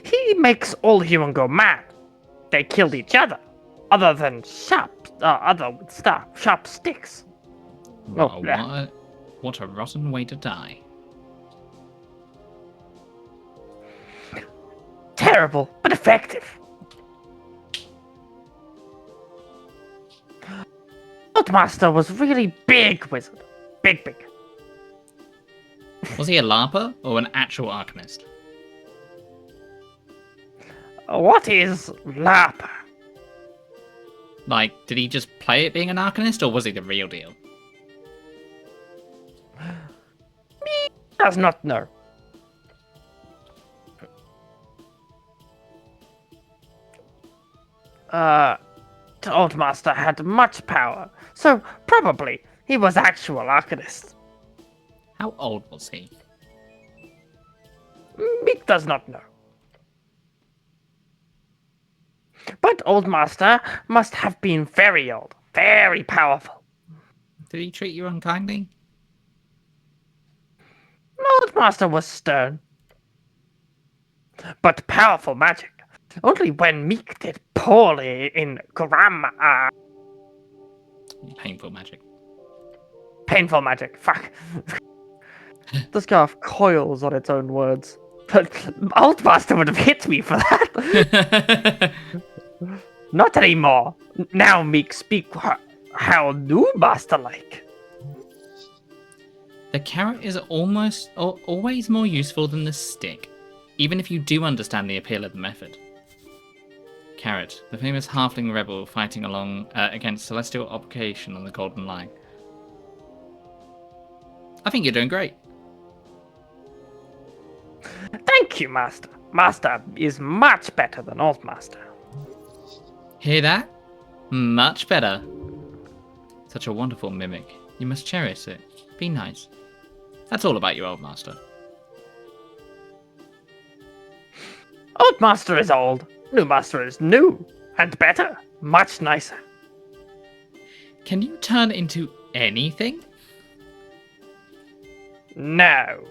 He makes all human go mad. They killed each other. Other than sharp sticks. Oh, yeah. What a rotten way to die. Terrible, but effective. Old Master was really big wizard. Big. Was he a LARPer or an actual Arcanist? What is LARPer? Like, did he just play it being an Arcanist, or was he the real deal? Does not know. The Old Master had much power, so probably he was actual Arcanist. How old was he? Meek does not know. But Old Master must have been very old, very powerful. Did he treat you unkindly? Old Master was stern. But powerful magic. Only when Meek did poorly in grammar. Painful magic. Painful magic, fuck. This scarf coils on its own words. But Old Master would have hit me for that. Not anymore. Now Meek speak how new Master like. The carrot is always more useful than the stick, even if you do understand the appeal of the method. Carrot, the famous halfling rebel fighting along against celestial obligation on the Golden Line. I think you're doing great. Thank you, Master. Master is much better than Old Master. Hear that? Much better. Such a wonderful mimic. You must cherish it. Be nice. That's all about you, Old Master. Old Master is old. New Master is new. And better. Much nicer. Can you turn into anything? No.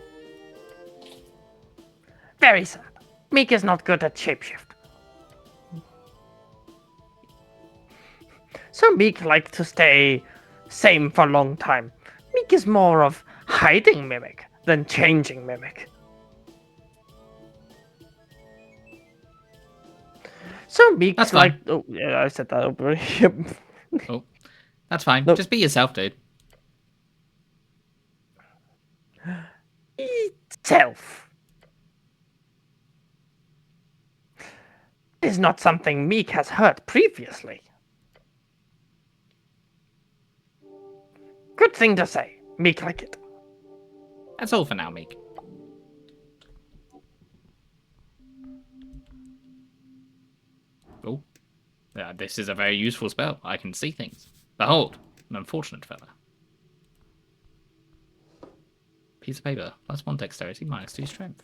Very sad. Meek is not good at shapeshift. So Meek like to stay same for a long time. Meek is more of hiding mimic than changing mimic. So Meek That's like... fine. Oh, yeah, I said that over. Oh, that's fine. Nope. Just be yourself, dude. Self. Is not something Meek has heard previously. Good thing to say. Meek like it. That's all for now, Meek. Oh, this is a very useful spell. I can see things. Behold, an unfortunate fella. Piece of paper. +1 dexterity, -2 strength.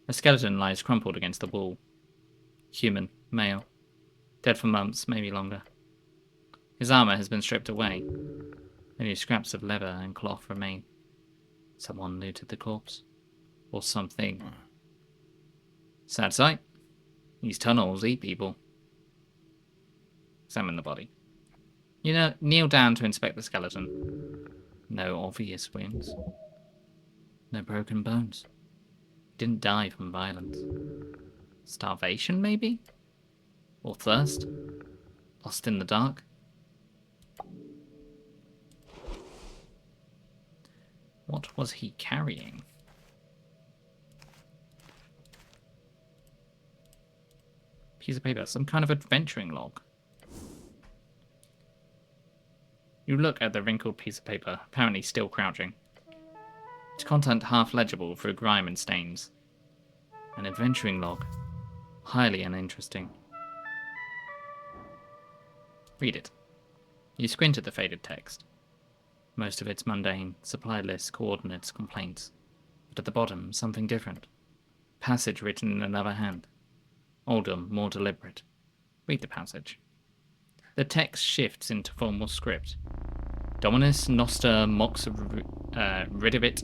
A skeleton lies crumpled against the wall. Human, male. Dead for months, maybe longer. His armor has been stripped away. Only scraps of leather and cloth remain. Someone looted the corpse. Or something. Sad sight. These tunnels eat people. Examine the body. You kneel down to inspect the skeleton. No obvious wounds. No broken bones. He didn't die from violence. Starvation, maybe? Or thirst? Lost in the dark? What was he carrying? piece of paper, some kind of adventuring log. You look at the wrinkled piece of paper, apparently still crouching. Its content half legible through grime and stains. An adventuring log. Highly uninteresting. Read it. You squint at the faded text. Most of it's mundane, supply lists, coordinates, complaints. But at the bottom, something different. Passage written in another hand. Older, more deliberate. Read the passage. The text shifts into formal script. Dominus noster mox ridivit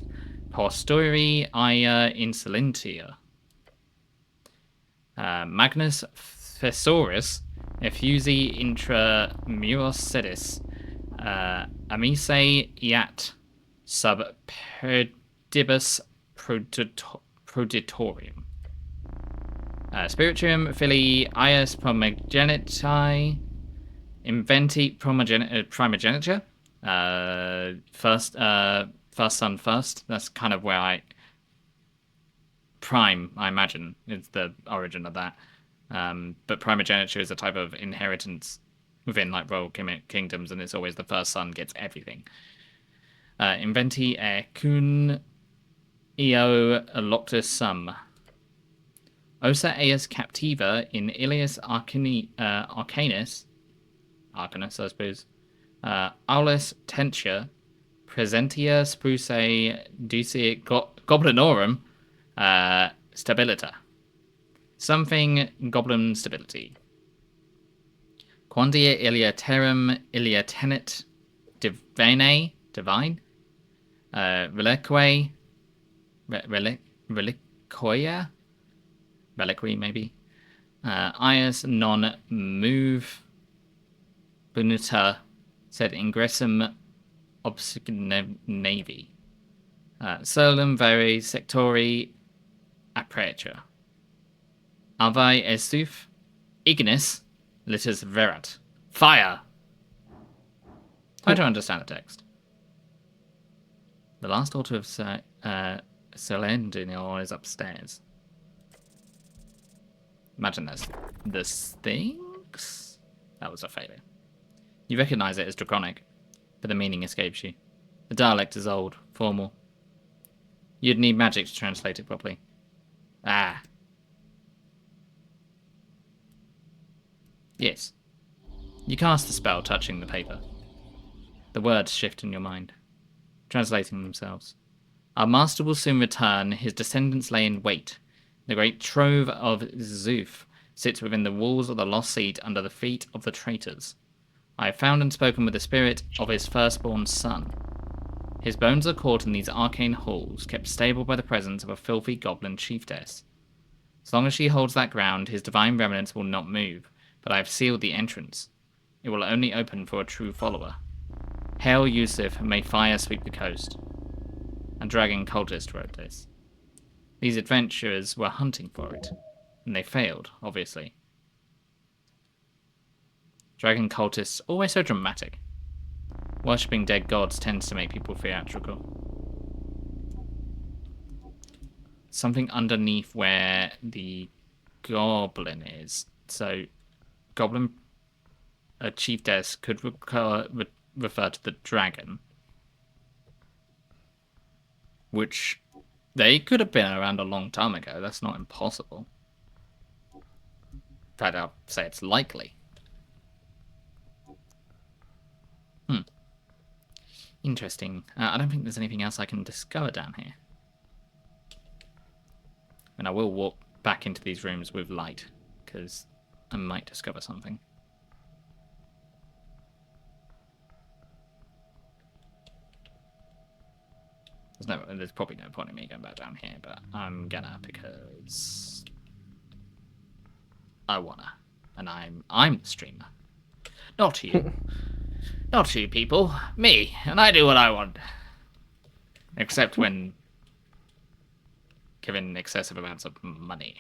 posteriori ea insolentia. Magnus Thesaurus effusi intra muros sedis amice iat sub perdibus proditorium. Spirituum filii ius promogenitae inventi primogeniture. First son first. That's kind of where Prime, I imagine, is the origin of that. But primogeniture is a type of inheritance within like royal kingdoms, and it's always the first son gets everything. Inventi cun eo loctus sum. Osa eus captiva in Ilias Arcanus, I suppose. Aulus tentia presentia spruce duce goblinorum stabilita. Something goblin stability. Quandia ilia terram ilia tenet divine reliquae reliquia reliquy maybe ius non move bonita sed ingressum obsignavi solum vere sectori aperture Alvae esuf ignis litus verat. Fire! I don't understand the text. The last altar of Selendinor is upstairs. Imagine there's the Sphinx? That was a failure. You recognize it as Draconic, but the meaning escapes you. The dialect is old, formal. You'd need magic to translate it properly. Ah. Yes. You cast the spell, touching the paper. The words shift in your mind, translating themselves. Our master will soon return. His descendants lay in wait. The great trove of Zuf sits within the walls of the lost seat under the feet of the traitors. I have found and spoken with the spirit of his firstborn son. His bones are caught in these arcane halls, kept stable by the presence of a filthy goblin chiefess. As long as she holds that ground, his divine remnants will not move, but I have sealed the entrance. It will only open for a true follower. Hail Yusuf, may fire sweep the coast. A dragon cultist wrote this. These adventurers were hunting for it, and they failed, obviously. Dragon cultists, always so dramatic. Worshipping dead gods tends to make people theatrical. Something underneath where the goblin is. So, goblin, a chiefess could refer to the dragon, which they could have been around a long time ago. That's not impossible. In fact, I'll say it's likely. Interesting. I don't think there's anything else I can discover down here. And I will walk back into these rooms with light, because I might discover something. There's probably no point in me going back down here, but I'm gonna because I wanna, and I'm the streamer, not you, not you people, me, and I do what I want, except when given excessive amounts of money.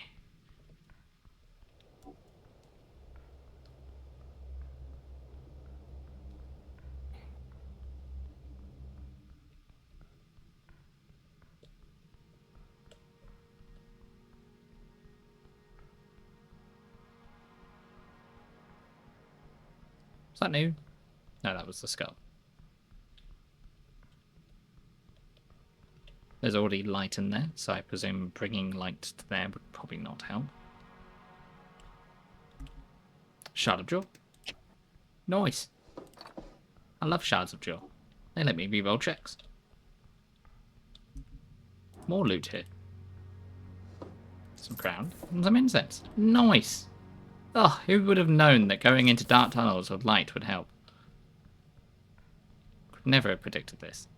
that new? No, that was the skull. There's already light in there, so I presume bringing light to there would probably not help. Shard of Jaw. Nice. I love shards of jaw. They let me reroll checks. More loot here. Some crown and some incense. Nice. Oh, who would have known that going into dark tunnels with light would help? Could never have predicted this.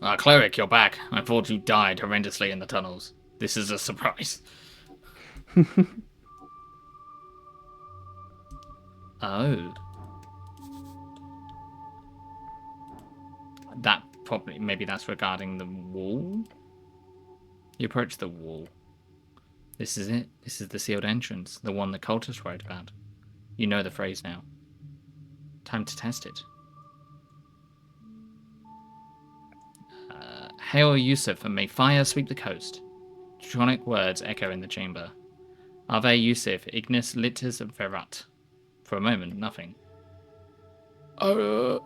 Ah, cleric, you're back. I thought you died horrendously in the tunnels. This is a surprise. Oh. That probably, maybe that's regarding the wall? You approach the wall. This is it. This is the sealed entrance, the one the cultists wrote about. You know the phrase now. Time to test it. Hail Yusuf, and may fire sweep the coast. Draconic words echo in the chamber. Ave Yusuf, ignis litis verat. For a moment, nothing. Then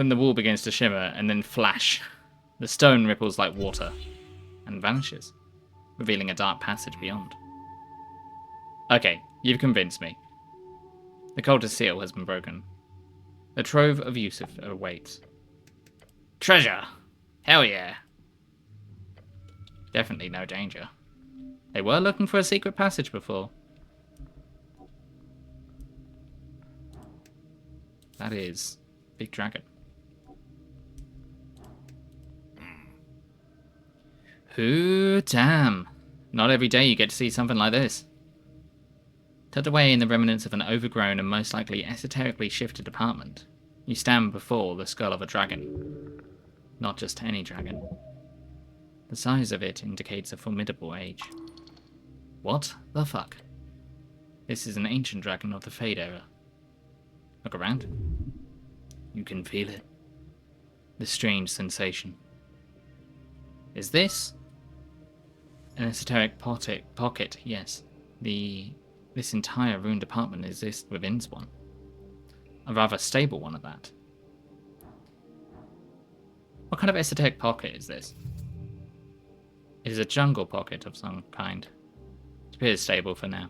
the wall begins to shimmer, and then flash. The stone ripples like water, and vanishes, revealing a dark passage beyond. Okay, you've convinced me. The cultist seal has been broken. The trove of Yusuf awaits. Treasure! Hell yeah! Definitely no danger. They were looking for a secret passage before. That is Big Dragon. Ooh, damn. Not every day you get to see something like this. Tucked away in the remnants of an overgrown and most likely esoterically shifted apartment, you stand before the skull of a dragon. Not just any dragon. The size of it indicates a formidable age. What the fuck? This is an ancient dragon of the Fade era. Look around. You can feel it. The strange sensation. Is this an esoteric pocket? Yes. This entire ruined apartment exists within one. A rather stable one at that. What kind of esoteric pocket is this? It is a jungle pocket of some kind. It appears stable for now.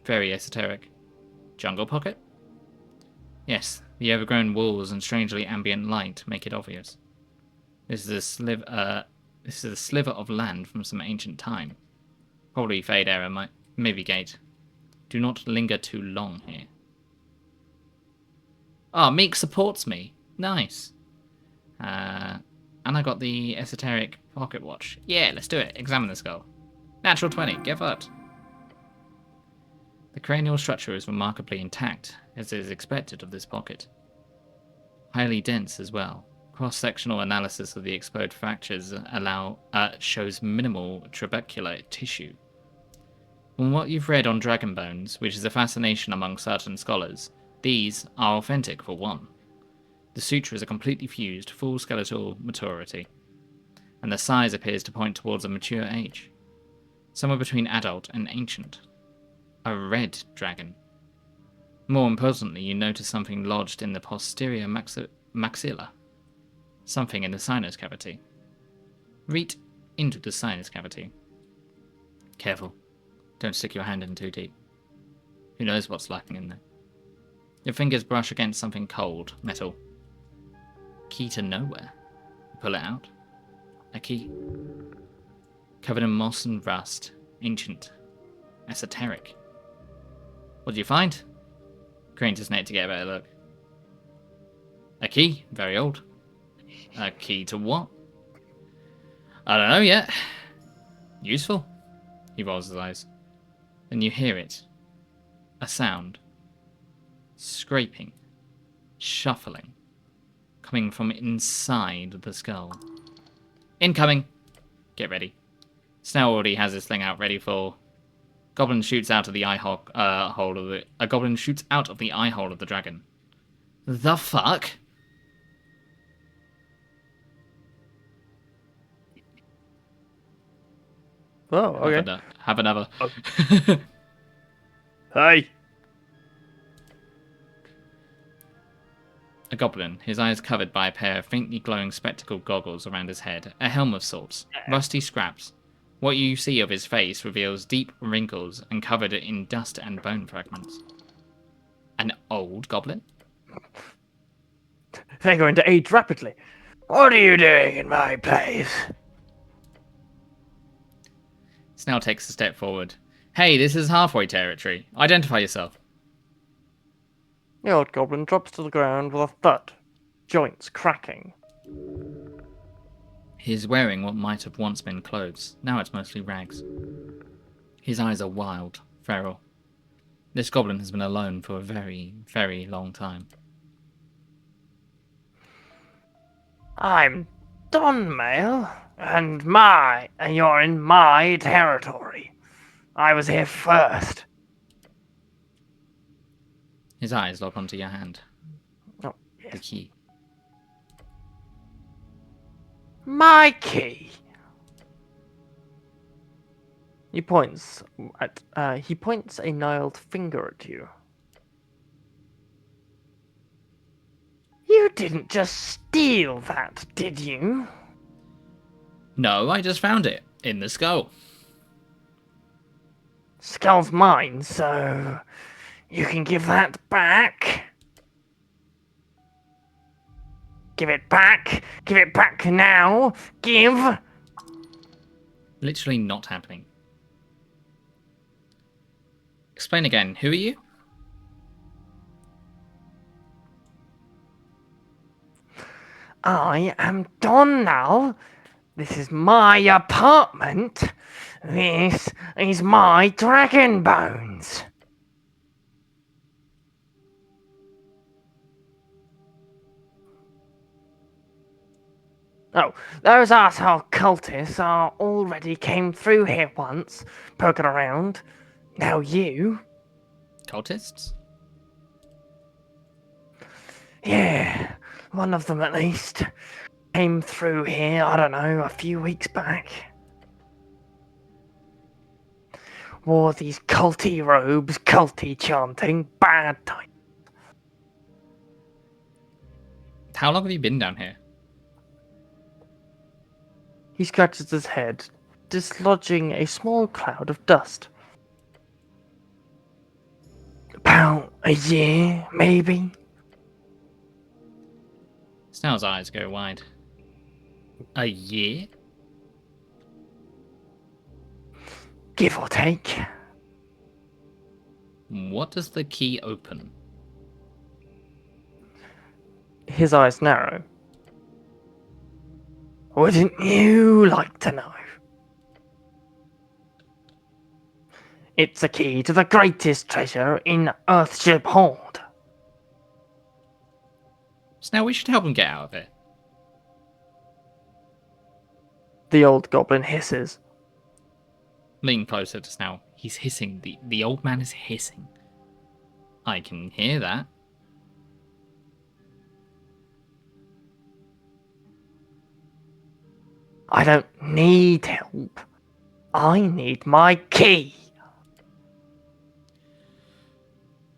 Very esoteric. Jungle pocket? Yes, the overgrown walls and strangely ambient light make it obvious. This is a sliver of land from some ancient time. Probably Fade era, maybe Gate. Do not linger too long here. Oh, Meek supports me. Nice. And I got the esoteric pocket watch. Yeah, let's do it. Examine the skull. Natural 20. Get fucked. The cranial structure is remarkably intact, as is expected of this pocket. Highly dense as well. Cross-sectional analysis of the exposed fractures shows minimal trabecular tissue. From what you've read on dragon bones, which is a fascination among certain scholars, these are authentic for one. The sutras are completely fused, full skeletal maturity, and the size appears to point towards a mature age. Somewhere between adult and ancient. A red dragon. More importantly, you notice something lodged in the posterior maxilla. Something in the sinus cavity. Reach into the sinus cavity. Careful. Don't stick your hand in too deep. Who knows what's lurking in there? Your fingers brush against something cold, metal. Key to nowhere. You pull it out. A key. Covered in moss and rust. Ancient. Esoteric. What do you find? Cranes his neck to get a better look. A key. Very old. A key to what? I don't know yet. Useful. He rolls his eyes. Then you hear it. A sound. Scraping. Shuffling. Coming from inside the skull. Incoming! Get ready. Snell already has his thing out ready for... Goblin shoots out of the eye hole of the... A goblin shoots out of the eye hole of the dragon. The fuck? Oh, okay. Have another. Hey. A goblin, his eyes covered by a pair of faintly glowing spectacled goggles around his head, a helm of sorts, rusty scraps. What you see of his face reveals deep wrinkles and covered in dust and bone fragments. An old goblin? They're going to age rapidly. What are you doing in my place? Snell takes a step forward. Hey, this is halfway territory. Identify yourself. The old goblin drops to the ground with a thud, joints cracking. He's wearing what might have once been clothes. Now it's mostly rags. His eyes are wild, feral. This goblin has been alone for a very, very long time. I'm Donmail, and you're in my territory. I was here first. His eyes lock onto your hand. Oh, The yes. key. My key. He points a gnarled finger at you. You didn't just steal that, did you? No, I just found it. In the skull. Skull's mine, so you can give that back. Give it back. Give it back now. Give. Literally not happening. Explain again. Who are you? I am Donnell. This is my apartment. This is my dragon bones. Oh, those asshole cultists already came through here once, poking around. Now you. Cultists? Yeah, one of them at least. Came through here, I don't know, a few weeks back. Wore these culty robes, culty chanting, bad time. How long have you been down here? He scratches his head, dislodging a small cloud of dust. About a year, maybe? Snell's eyes go wide. A year? Give or take. What does the key open? His eyes narrow. Wouldn't you like to know? It's a key to the greatest treasure in Earthship Hold. Snell, we should help him get out of it. The old goblin hisses. Lean closer to Snell. He's hissing. The old man is hissing. I can hear that. I don't need help. I need my key.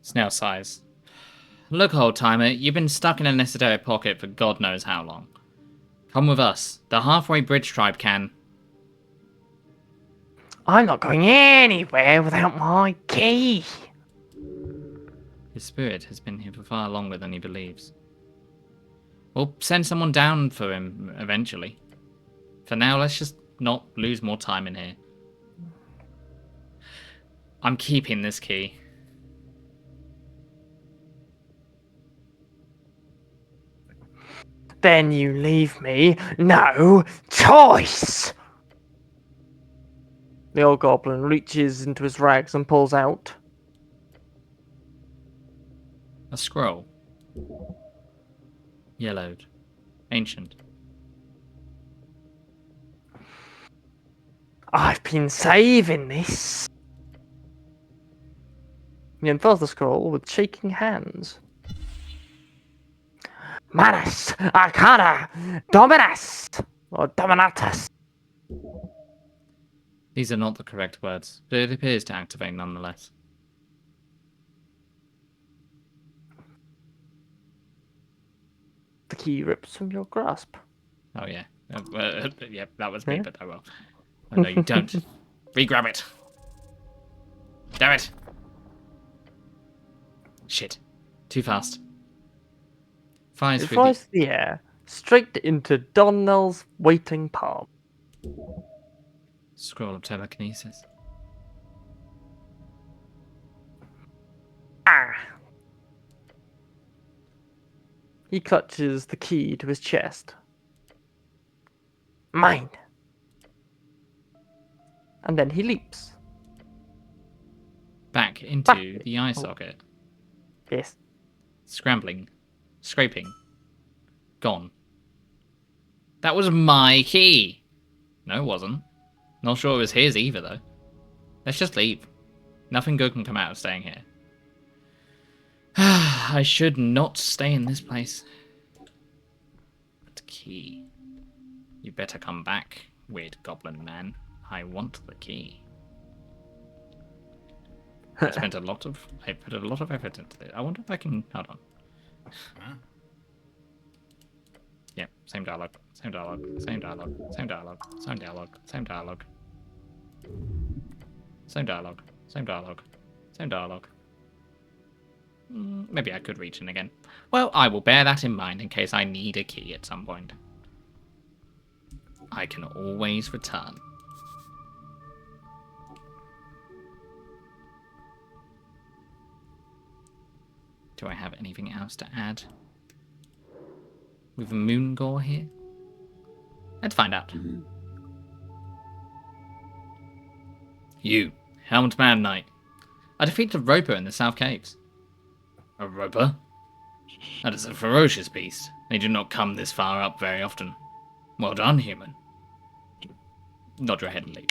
Snell sighs. Look, old timer, you've been stuck in an esoteric pocket for God knows how long. Come with us. The halfway bridge tribe can. I'm not going anywhere without my key. His spirit has been here for far longer than he believes. We'll send someone down for him eventually. For now, let's just not lose more time in here. I'm keeping this key. Then you leave me no choice. The old goblin reaches into his rags and pulls out. A scroll. Yellowed. Ancient. I've been saving this. He unfurls the scroll with shaking hands. Manus, Arcana, Dominus, or Dominatus. These are not the correct words, but it appears to activate nonetheless. The key rips from your grasp. Oh, yeah. Yeah, that was me, Yeah. but I will. Oh, no, you don't. Re-grab it. Damn it. Shit. Too fast. Flies It through flies through the air, straight into Donnell's waiting palm. Scroll of telekinesis. Ah! He clutches the key to his chest. Mine! And then he leaps. Back into Back. the eye Oh. socket. Yes. Scrambling. Scraping. Gone. That was my key! No, it wasn't. Not sure it was his either, though. Let's just leave. Nothing good can come out of staying here. I should not stay in this place. But key. You better come back, weird goblin man. I want the key. I put a lot of effort into this. I wonder if I can. Hold on. Yep, same dialogue. Same dialogue. Same dialogue. Same dialogue. Same dialogue. Same dialogue. Same dialogue. Same dialogue. Same dialogue. Maybe I could reach in again. Well, I will bear that in mind in case I need a key at some point. I can always return. Do I have anything else to add? With Morgause here? Let's find out. You, Helmed Man Knight. I defeated a roper in the South Caves. A roper? That is a ferocious beast. They do not come this far up very often. Well done, human. Nod your head and leave.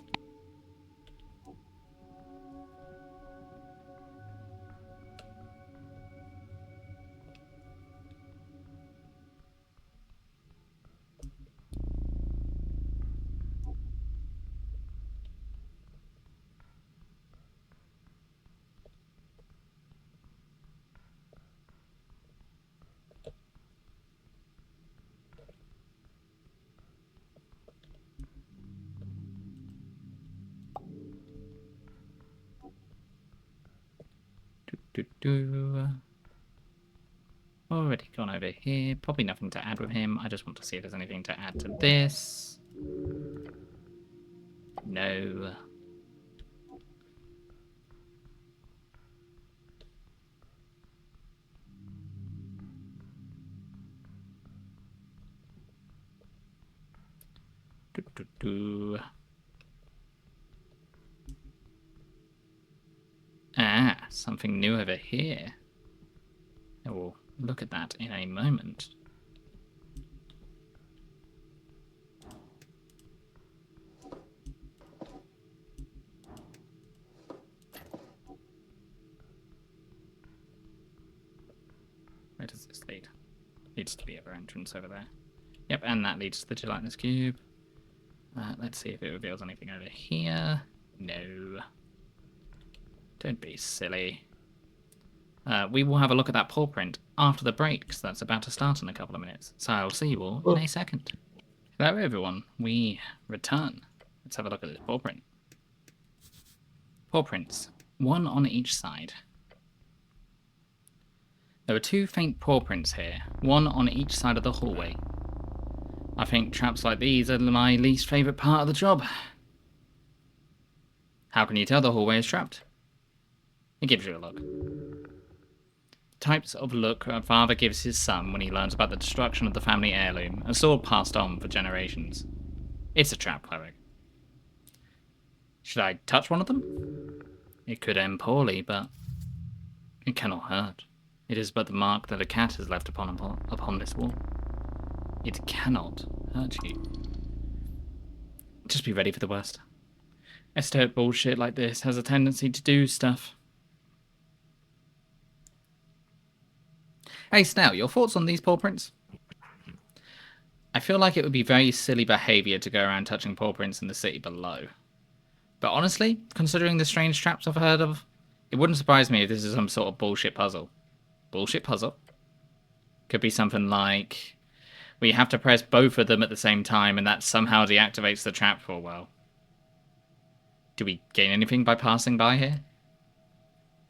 Already gone over here. Probably nothing to add with him. I just want to see if there's anything to add to this. No. Ah, something new over here. I will look at that in a moment. Where does this lead? Leads to the other entrance over there. Yep, and that leads to the gelatinous cube. Let's see if it reveals anything over here. No. Don't be silly. We will have a look at that paw print after the break, because that's about to start in a couple of minutes. So I'll see you all in a second. Hello everyone, we return. Let's have a look at this paw print. Paw prints, one on each side. There are two faint paw prints here, one on each side of the hallway. I think traps like these are my least favourite part of the job. How can you tell the hallway is trapped? It gives you a look. Types of look a father gives his son when he learns about the destruction of the family heirloom, a sword passed on for generations. It's a trap, cleric. Should I touch one of them? It could end poorly, but it cannot hurt. It is but the mark that a cat has left upon this wall. It cannot hurt you. Just be ready for the worst. Esoteric bullshit like this has a tendency to do stuff. Hey Snell, your thoughts on these paw prints? I feel like it would be very silly behaviour to go around touching paw prints in the city below. But honestly, considering the strange traps I've heard of, it wouldn't surprise me if this is some sort of bullshit puzzle. Bullshit puzzle? Could be something like we have to press both of them at the same time and that somehow deactivates the trap for a while. Do we gain anything by passing by here?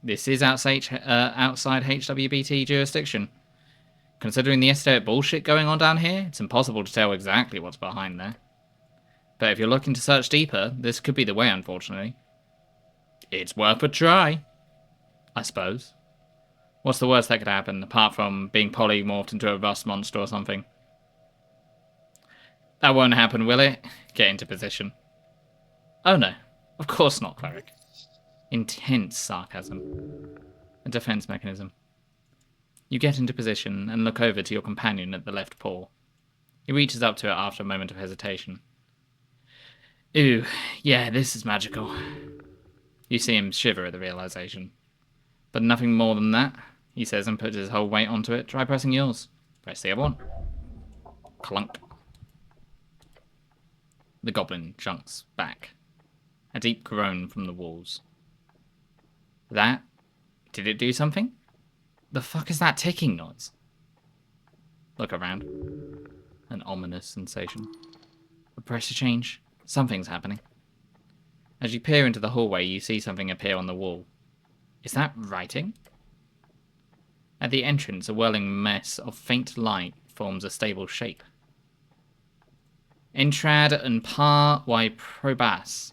This is outside HWBT jurisdiction. Considering the esoteric bullshit going on down here, it's impossible to tell exactly what's behind there. But if you're looking to search deeper, this could be the way, unfortunately. It's worth a try, I suppose. What's the worst that could happen, apart from being polymorphed into a rust monster or something? That won't happen, will it? Get into position. Oh no, of course not, cleric. Intense sarcasm. A defense mechanism. You get into position and look over to your companion at the left paw. He reaches up to it after a moment of hesitation. Ooh, yeah, this is magical. You see him shiver at the realization. But nothing more than that, he says and puts his whole weight onto it. Try pressing yours. Press the other one. Clunk. The goblin chunks back. A deep groan from the walls. That? Did it do something? The fuck is that ticking noise? Look around. An ominous sensation. A pressure change. Something's happening. As you peer into the hallway, you see something appear on the wall. Is that writing? At the entrance, a whirling mess of faint light forms a stable shape. Intrad and par y probas.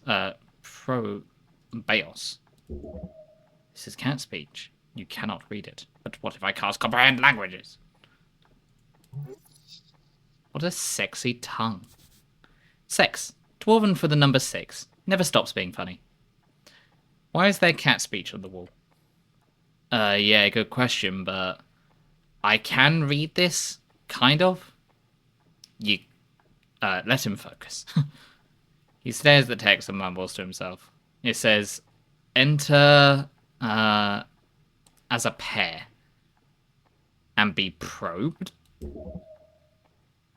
Probaos. This is cat speech. You cannot read it. But what if I cast comprehend languages? What a sexy tongue. Sex. Dwarven for the number 6. Never stops being funny. Why is there cat speech on the wall? Yeah, good question, but I can read this, kind of. Let him focus. He stares at the text and mumbles to himself. It says, enter as a pair and be probed.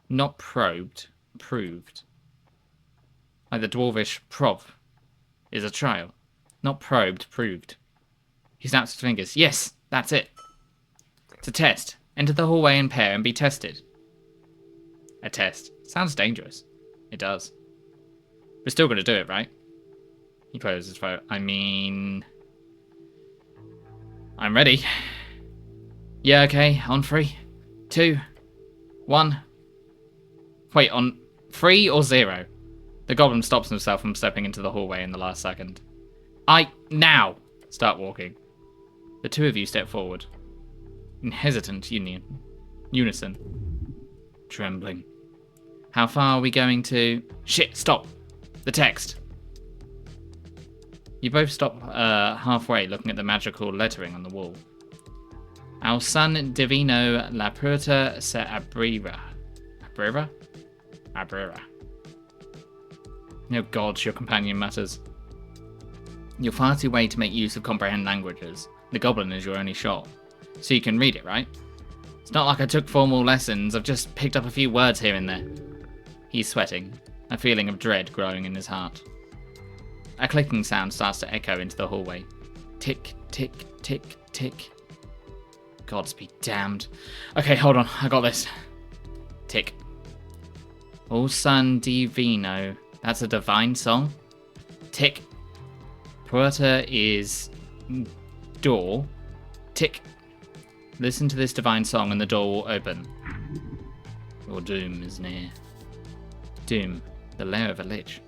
Not probed, proved. Like the dwarvish prov is a trial. Not probed, proved. He snaps his fingers. Yes, that's it. It's a test. Enter the hallway in pair and be tested. A test. Sounds dangerous. It does. We're still going to do it, right? He closes his throat. I mean... I'm ready. Yeah, okay. On 3, 2, 1. Wait, on 3 or 0? The goblin stops himself from stepping into the hallway in the last second. Now! Start walking. The two of you step forward. In hesitant unison. Trembling. How far are we going to... Shit, stop! The text. You both stop halfway looking at the magical lettering on the wall. Al son divino la puerta se abrira. Abrira? Abrira. Oh gods, your companion mutters. You're far too late to make use of comprehend languages. The goblin is your only shot. So you can read it, right? It's not like I took formal lessons, I've just picked up a few words here and there. He's sweating, a feeling of dread growing in his heart. A clicking sound starts to echo into the hallway. Tick, tick, tick, tick. Gods be damned. Okay, hold on, I got this. Tick. O San Divino. That's a divine song. Tick. Puerta is door. Tick. Listen to this divine song and the door will open. Your doom is near. Doom, the lair of a lich.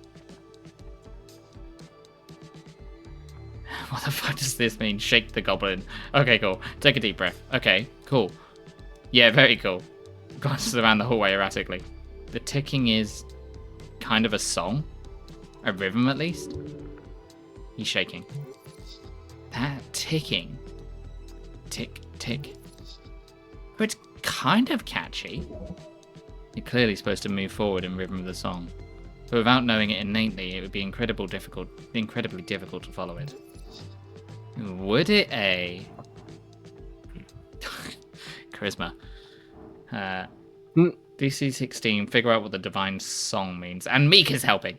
What the fuck does this mean? Shake the goblin. Okay, cool. Take a deep breath. Okay, cool. Yeah, very cool. Glances around the hallway erratically. The ticking is kind of a song? A rhythm, at least? He's shaking. That ticking. Tick, tick. But it's kind of catchy. You're clearly supposed to move forward in rhythm of the song. But without knowing it innately, it would be incredibly difficult to follow it. Would it a... Charisma. DC 16, figure out what the divine song means. And Meek is helping.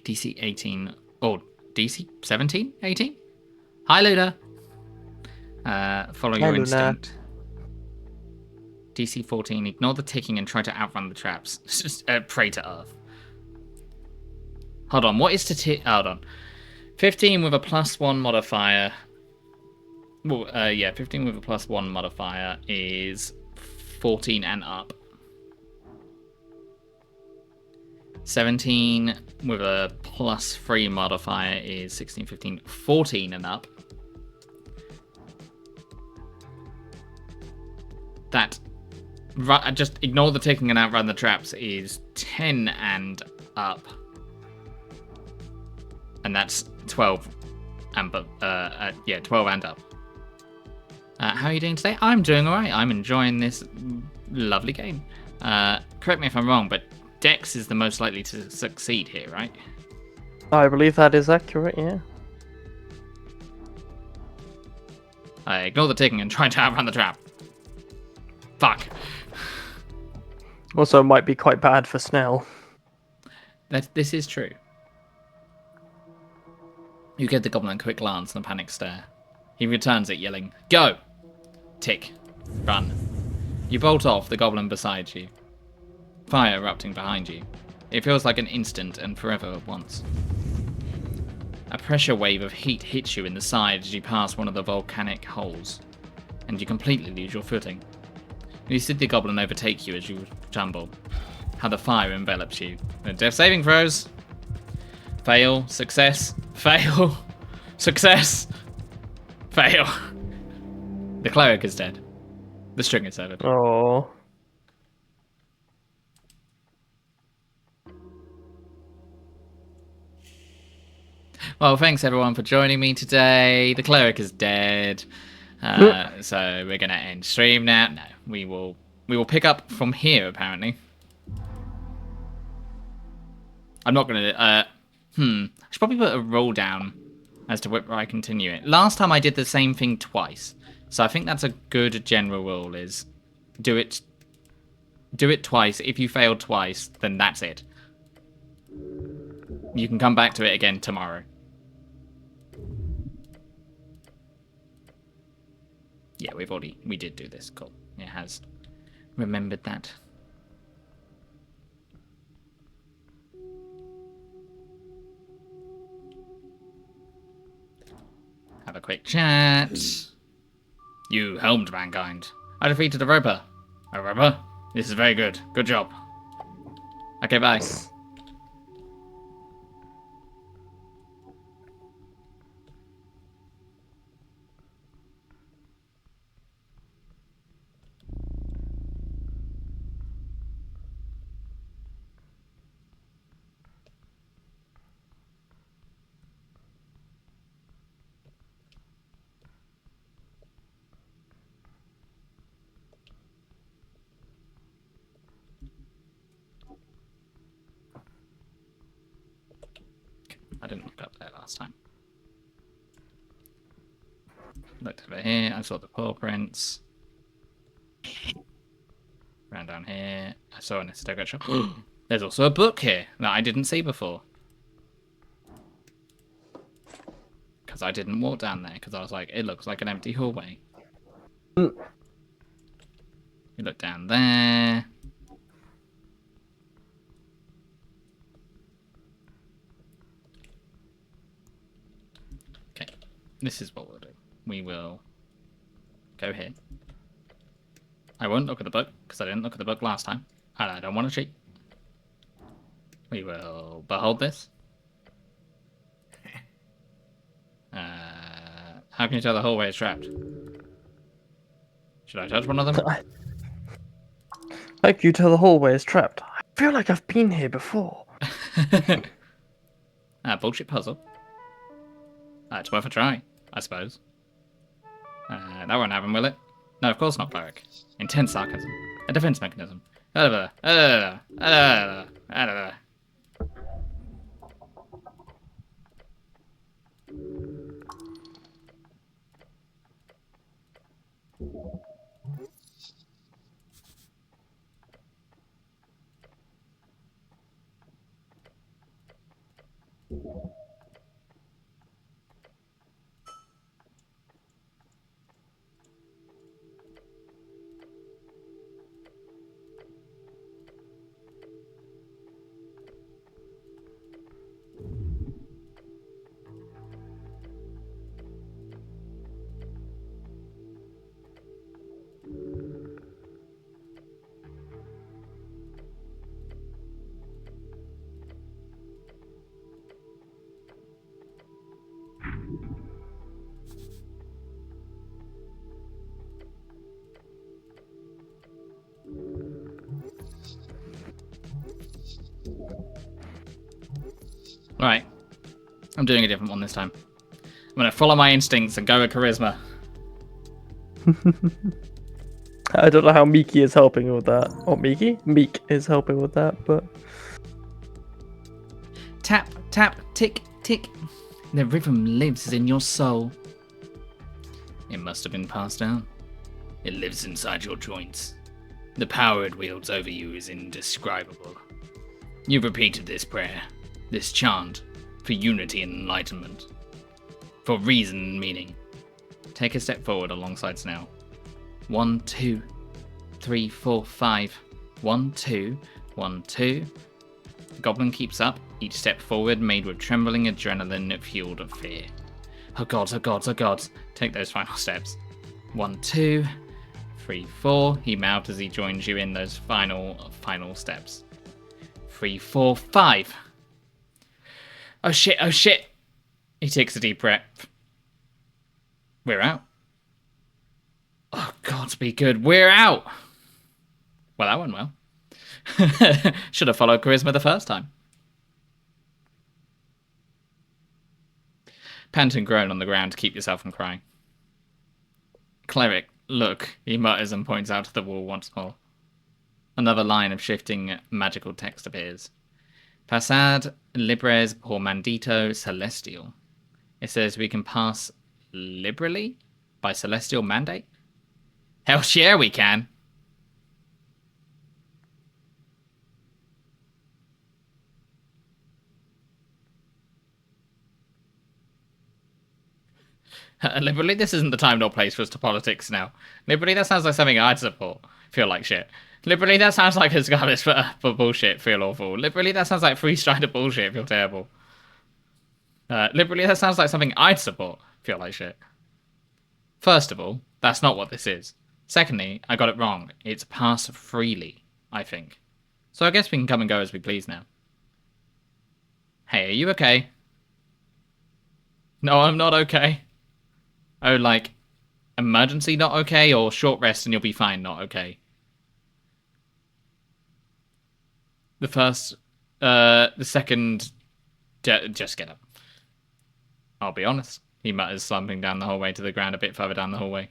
DC 18 or DC 17, 18. Hi, Luda. Follow your Luna. instinct. DC 14. Ignore the ticking and try to outrun the traps. Just pray to Earth. Hold on. What is to tick? Hold on. 15 with a +1 modifier. Well, yeah, 15 with a +1 modifier is 14 and up. 17 with a +3 modifier is 16, 15, 14 and up. That, just ignore the ticking and outrun the traps, is 10 and up. And that's 12 and, 12 and up. How are you doing today? I'm doing alright. I'm enjoying this lovely game. Correct me if I'm wrong, but Dex is the most likely to succeed here, right? I believe that is accurate, yeah. Ignore the ticking and try to outrun the trap. Fuck. Also, might be quite bad for Snell. This is true. You give the goblin a quick glance and a panic stare. He returns it, yelling, "Go!" Tick. Run. You bolt off, the goblin beside you. Fire erupting behind you. It feels like an instant and forever at once. A pressure wave of heat hits you in the side as you pass one of the volcanic holes, and you completely lose your footing. You see the goblin overtake you as you tumble. How the fire envelops you. Death saving throws. Fail. Success. Fail. Success. Fail. The cleric is dead. The string is severed. Oh. Well, thanks everyone for joining me today. The cleric is dead. So we're gonna end stream now. No, we will pick up from here apparently. I'm not gonna. I should probably put a roll down as to whether I continue it. Last time I did the same thing twice, so I think that's a good general rule: is do it twice. If you fail twice, then that's it. You can come back to it again tomorrow. Yeah, we did do this. Cool. It has remembered that. Have a quick chat. You helmed mankind. I defeated a roper. A roper? This is very good. Good job. Okay, bye. I didn't look up there last time. Looked over here. I saw the paw prints. Ran down here. I saw an Esoteric shop. There's also a book here that I didn't see before. Because I didn't walk down there. Because I was like, it looks like an empty hallway. You look down there. Okay. This is what we'll do. We will go here. I won't look at the book, because I didn't look at the book last time. And I don't want to cheat. We will behold this. How can you tell the hallway is trapped? Should I touch one of them? How can you tell the hallway is trapped? I feel like I've been here before. Bullshit puzzle. It's worth a try, I suppose. That won't happen, will it? No, of course not, cleric. Intense sarcasm. A defense mechanism. Right. I'm doing a different one this time. I'm going to follow my instincts and go with charisma. I don't know how Miki is helping with that. Or Miki? Meek is helping with that, but... Tap, tap, tick, tick. The rhythm lives in your soul. It must have been passed down. It lives inside your joints. The power it wields over you is indescribable. You've repeated this prayer, this chant, for unity and enlightenment. For reason and meaning. Take a step forward alongside Snell. 1, 2, 3, 4, 5. 1, 2, 1, 2. The goblin keeps up, each step forward made with trembling adrenaline fueled of fear. Oh gods, oh gods, oh gods. Take those final steps. 1, 2, 3, 4. He mouthed as he joins you in those final steps. 3, 4, 5. Oh shit, oh shit. He takes a deep breath. We're out. Oh God, be good. We're out. Well, that went well. Should have followed charisma the first time. Pant and groan on the ground to keep yourself from crying. Cleric, look, he mutters and points out to the wall once more. Another line of shifting magical text appears. Passad libres por mandito celestial. It says we can pass liberally by celestial mandate? Hell yeah, we can. Liberally, this isn't the time nor place for us to politics now. Liberally, that sounds like something I'd support. Feel like shit. Liberally, that sounds like a scarlet for bullshit. Feel awful. Liberally, that sounds like free-strider bullshit. Feel terrible. Liberally, that sounds like something I'd support. Feel like shit. First of all, that's not what this is. Secondly, I got it wrong. It's pass freely, I think. So I guess we can come and go as we please now. Hey, are you okay? No, I'm not okay. Oh, like, emergency not okay, or short rest and you'll be fine not okay? The second, just get up. I'll be honest, he mutters, slumping down the hallway to the ground a bit further down the hallway.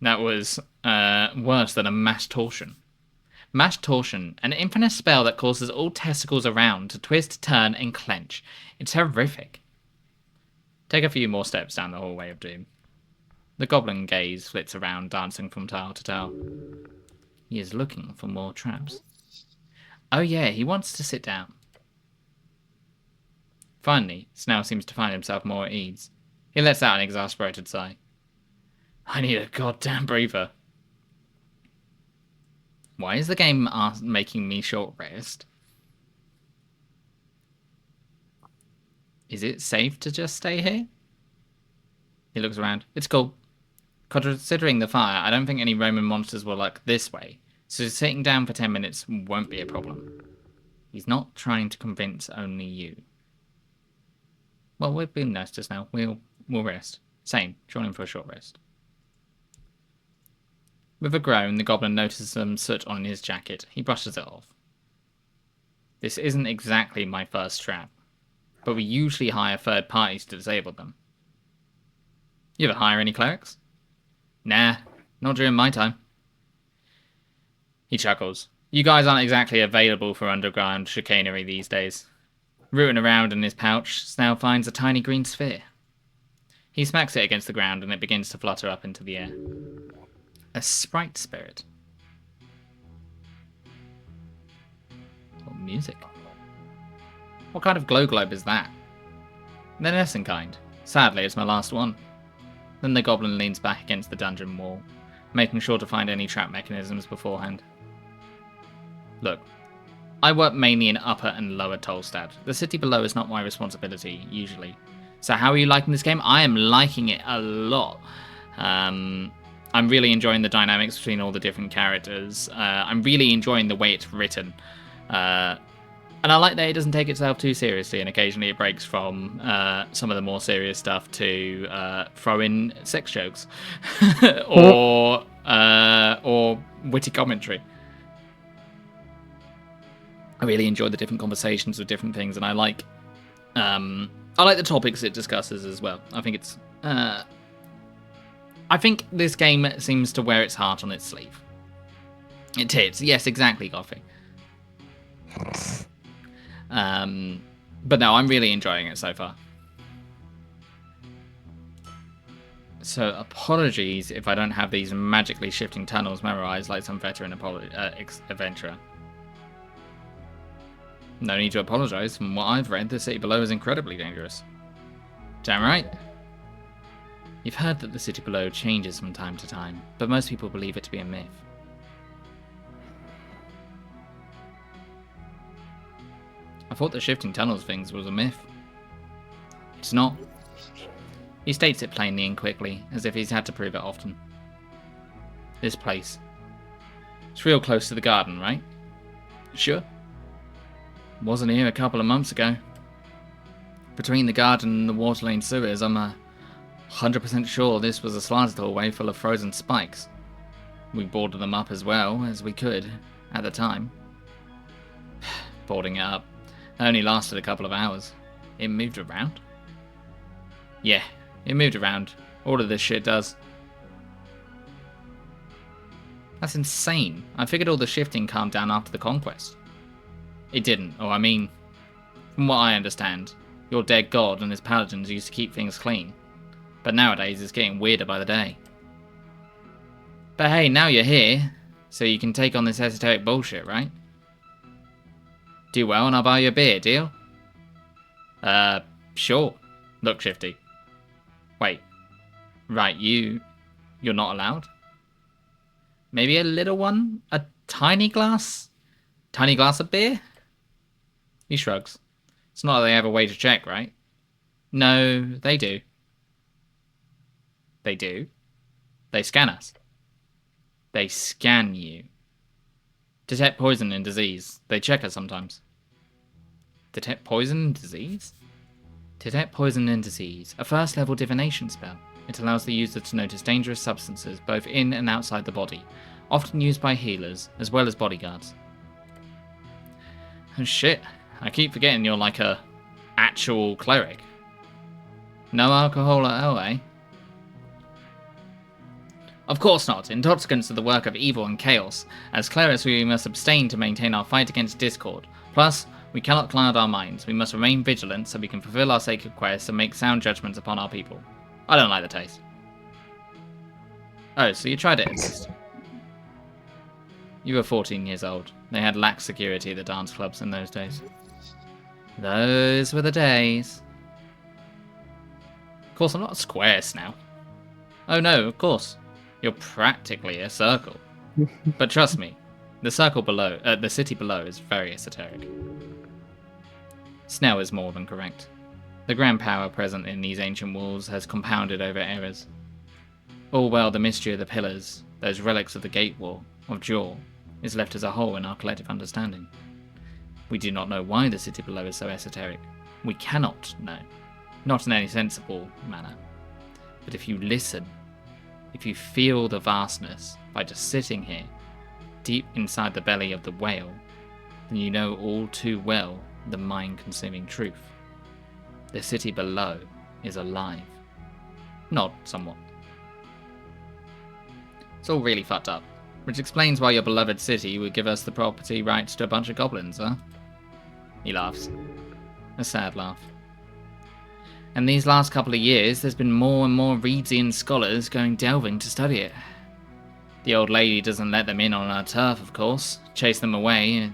That was worse than a mass torsion. Mass torsion, an infinite spell that causes all testicles around to twist, turn, and clench. It's horrific. Take a few more steps down the hallway of doom. The goblin gaze flits around, dancing from tile to tile. He is looking for more traps. Oh yeah, he wants to sit down. Finally, Snell seems to find himself more at ease. He lets out an exasperated sigh. I need a goddamn breather. Why is the game making me short rest? Is it safe to just stay here? He looks around. It's cool. Considering the fire, I don't think any Roman monsters will look this way, so sitting down for 10 minutes won't be a problem. He's not trying to convince only you. Well, we've been nice just now. We'll rest. Same. Join him for a short rest. With a groan, the goblin notices some soot on his jacket. He brushes it off. This isn't exactly my first trap, but we usually hire third parties to disable them. You ever hire any clerics? Nah, not during my time. He chuckles. You guys aren't exactly available for underground chicanery these days. Rooting around in his pouch, Snell finds a tiny green sphere. He smacks it against the ground and it begins to flutter up into the air. A sprite spirit. What music? What kind of glow globe is that? Then Essenkind. Sadly, it's my last one. Then the goblin leans back against the dungeon wall, making sure to find any trap mechanisms beforehand. Look, I work mainly in Upper and Lower Tolstad. The city below is not my responsibility, usually. So how are you liking this game? I am liking it a lot. I'm really enjoying the dynamics between all the different characters. I'm really enjoying the way it's written. And I like that it doesn't take itself too seriously, and occasionally it breaks from some of the more serious stuff to throw in sex jokes or witty commentary. I really enjoy the different conversations with different things, and I like the topics it discusses as well. I think it's I think this game seems to wear its heart on its sleeve. It is, yes, exactly, Goffy. But no, I'm really enjoying it so far. So apologies if I don't have these magically shifting tunnels memorized like some veteran adventurer. No need to apologize. From what I've read, the city below is incredibly dangerous. Damn right. You've heard that the city below changes from time to time, but most people believe it to be a myth. I thought the shifting tunnels things was a myth. It's not. He states it plainly and quickly, as if he's had to prove it often. This place. It's real close to the garden, right? Sure. Wasn't here a couple of months ago. Between the garden and the water lane sewers, I'm 100% sure this was a slanted hallway full of frozen spikes. We boarded them up as well as we could at the time. Boarding it up only lasted a couple of hours. It moved around? Yeah, it moved around. All of this shit does. That's insane. I figured all the shifting calmed down after the conquest. It didn't, or I mean, from what I understand, your dead god and his paladins used to keep things clean. But nowadays it's getting weirder by the day. But hey, now you're here, so you can take on this esoteric bullshit, right? Do well and I'll buy you a beer, deal? Sure. Look, Shifty. Wait. Right, you're not allowed? Maybe a little one? A tiny glass? Tiny glass of beer? He shrugs. It's not like they have a way to check, right? No, they do. They do? They scan us. They scan you. Detect poison and disease. They check us sometimes. Detect poison and disease? Detect poison and disease. A first level divination spell. It allows the user to notice dangerous substances both in and outside the body, often used by healers as well as bodyguards. Oh shit, I keep forgetting you're like a actual cleric. No alcohol at all, eh? Of course not. Intoxicants are the work of evil and chaos. As clerics, we must abstain to maintain our fight against discord. Plus, we cannot cloud our minds. We must remain vigilant so we can fulfill our sacred quests and make sound judgments upon our people. I don't like the taste. Oh, so you tried it at least. You were 14 years old. They had lax security at the dance clubs in those days. Those were the days. Of course, I'm not a squares now. Oh no, of course. You're practically a circle. But trust me, the circle below, the city below is very esoteric. Snell is more than correct. The grand power present in these ancient walls has compounded over eras. All well, the mystery of the pillars, those relics of the gate wall, of Jaw, is left as a hole in our collective understanding. We do not know why the city below is so esoteric. We cannot know. Not in any sensible manner. But if you listen, if you feel the vastness by just sitting here, deep inside the belly of the whale, then you know all too well the mind-consuming truth. The city below is alive. Nod somewhat. It's all really fucked up, which explains why your beloved city would give us the property rights to a bunch of goblins, huh? He laughs. A sad laugh. And these last couple of years, there's been more and more Reedsian scholars going delving to study it. The old lady doesn't let them in on her turf, of course. Chase them away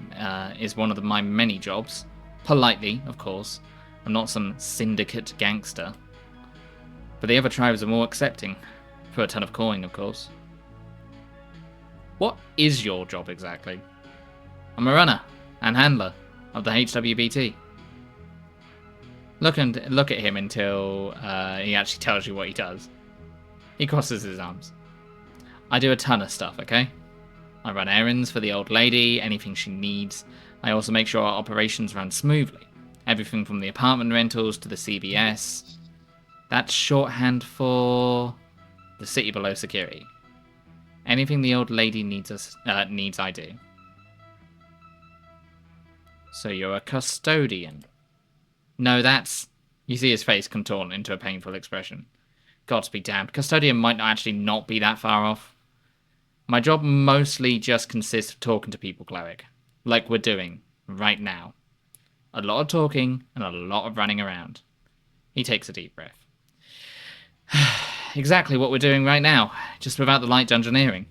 is one of my many jobs. Politely, of course. I'm not some syndicate gangster. But the other tribes are more accepting. For a ton of coin, of course. What is your job exactly? I'm a runner and handler of the HWBT. Look at him until he actually tells you what he does. He crosses his arms. I do a ton of stuff, okay? I run errands for the old lady, anything she needs. I also make sure our operations run smoothly. Everything from the apartment rentals to the CBS. That's shorthand for the city below security. Anything the old lady needs, I do. So you're a custodian. No, that's... You see his face contort into a painful expression. Gods be damned. Custodian might actually not be that far off. My job mostly just consists of talking to people, Cleric. Like we're doing right now. A lot of talking and a lot of running around. He takes a deep breath. Exactly what we're doing right now, just without the light dungeoneering.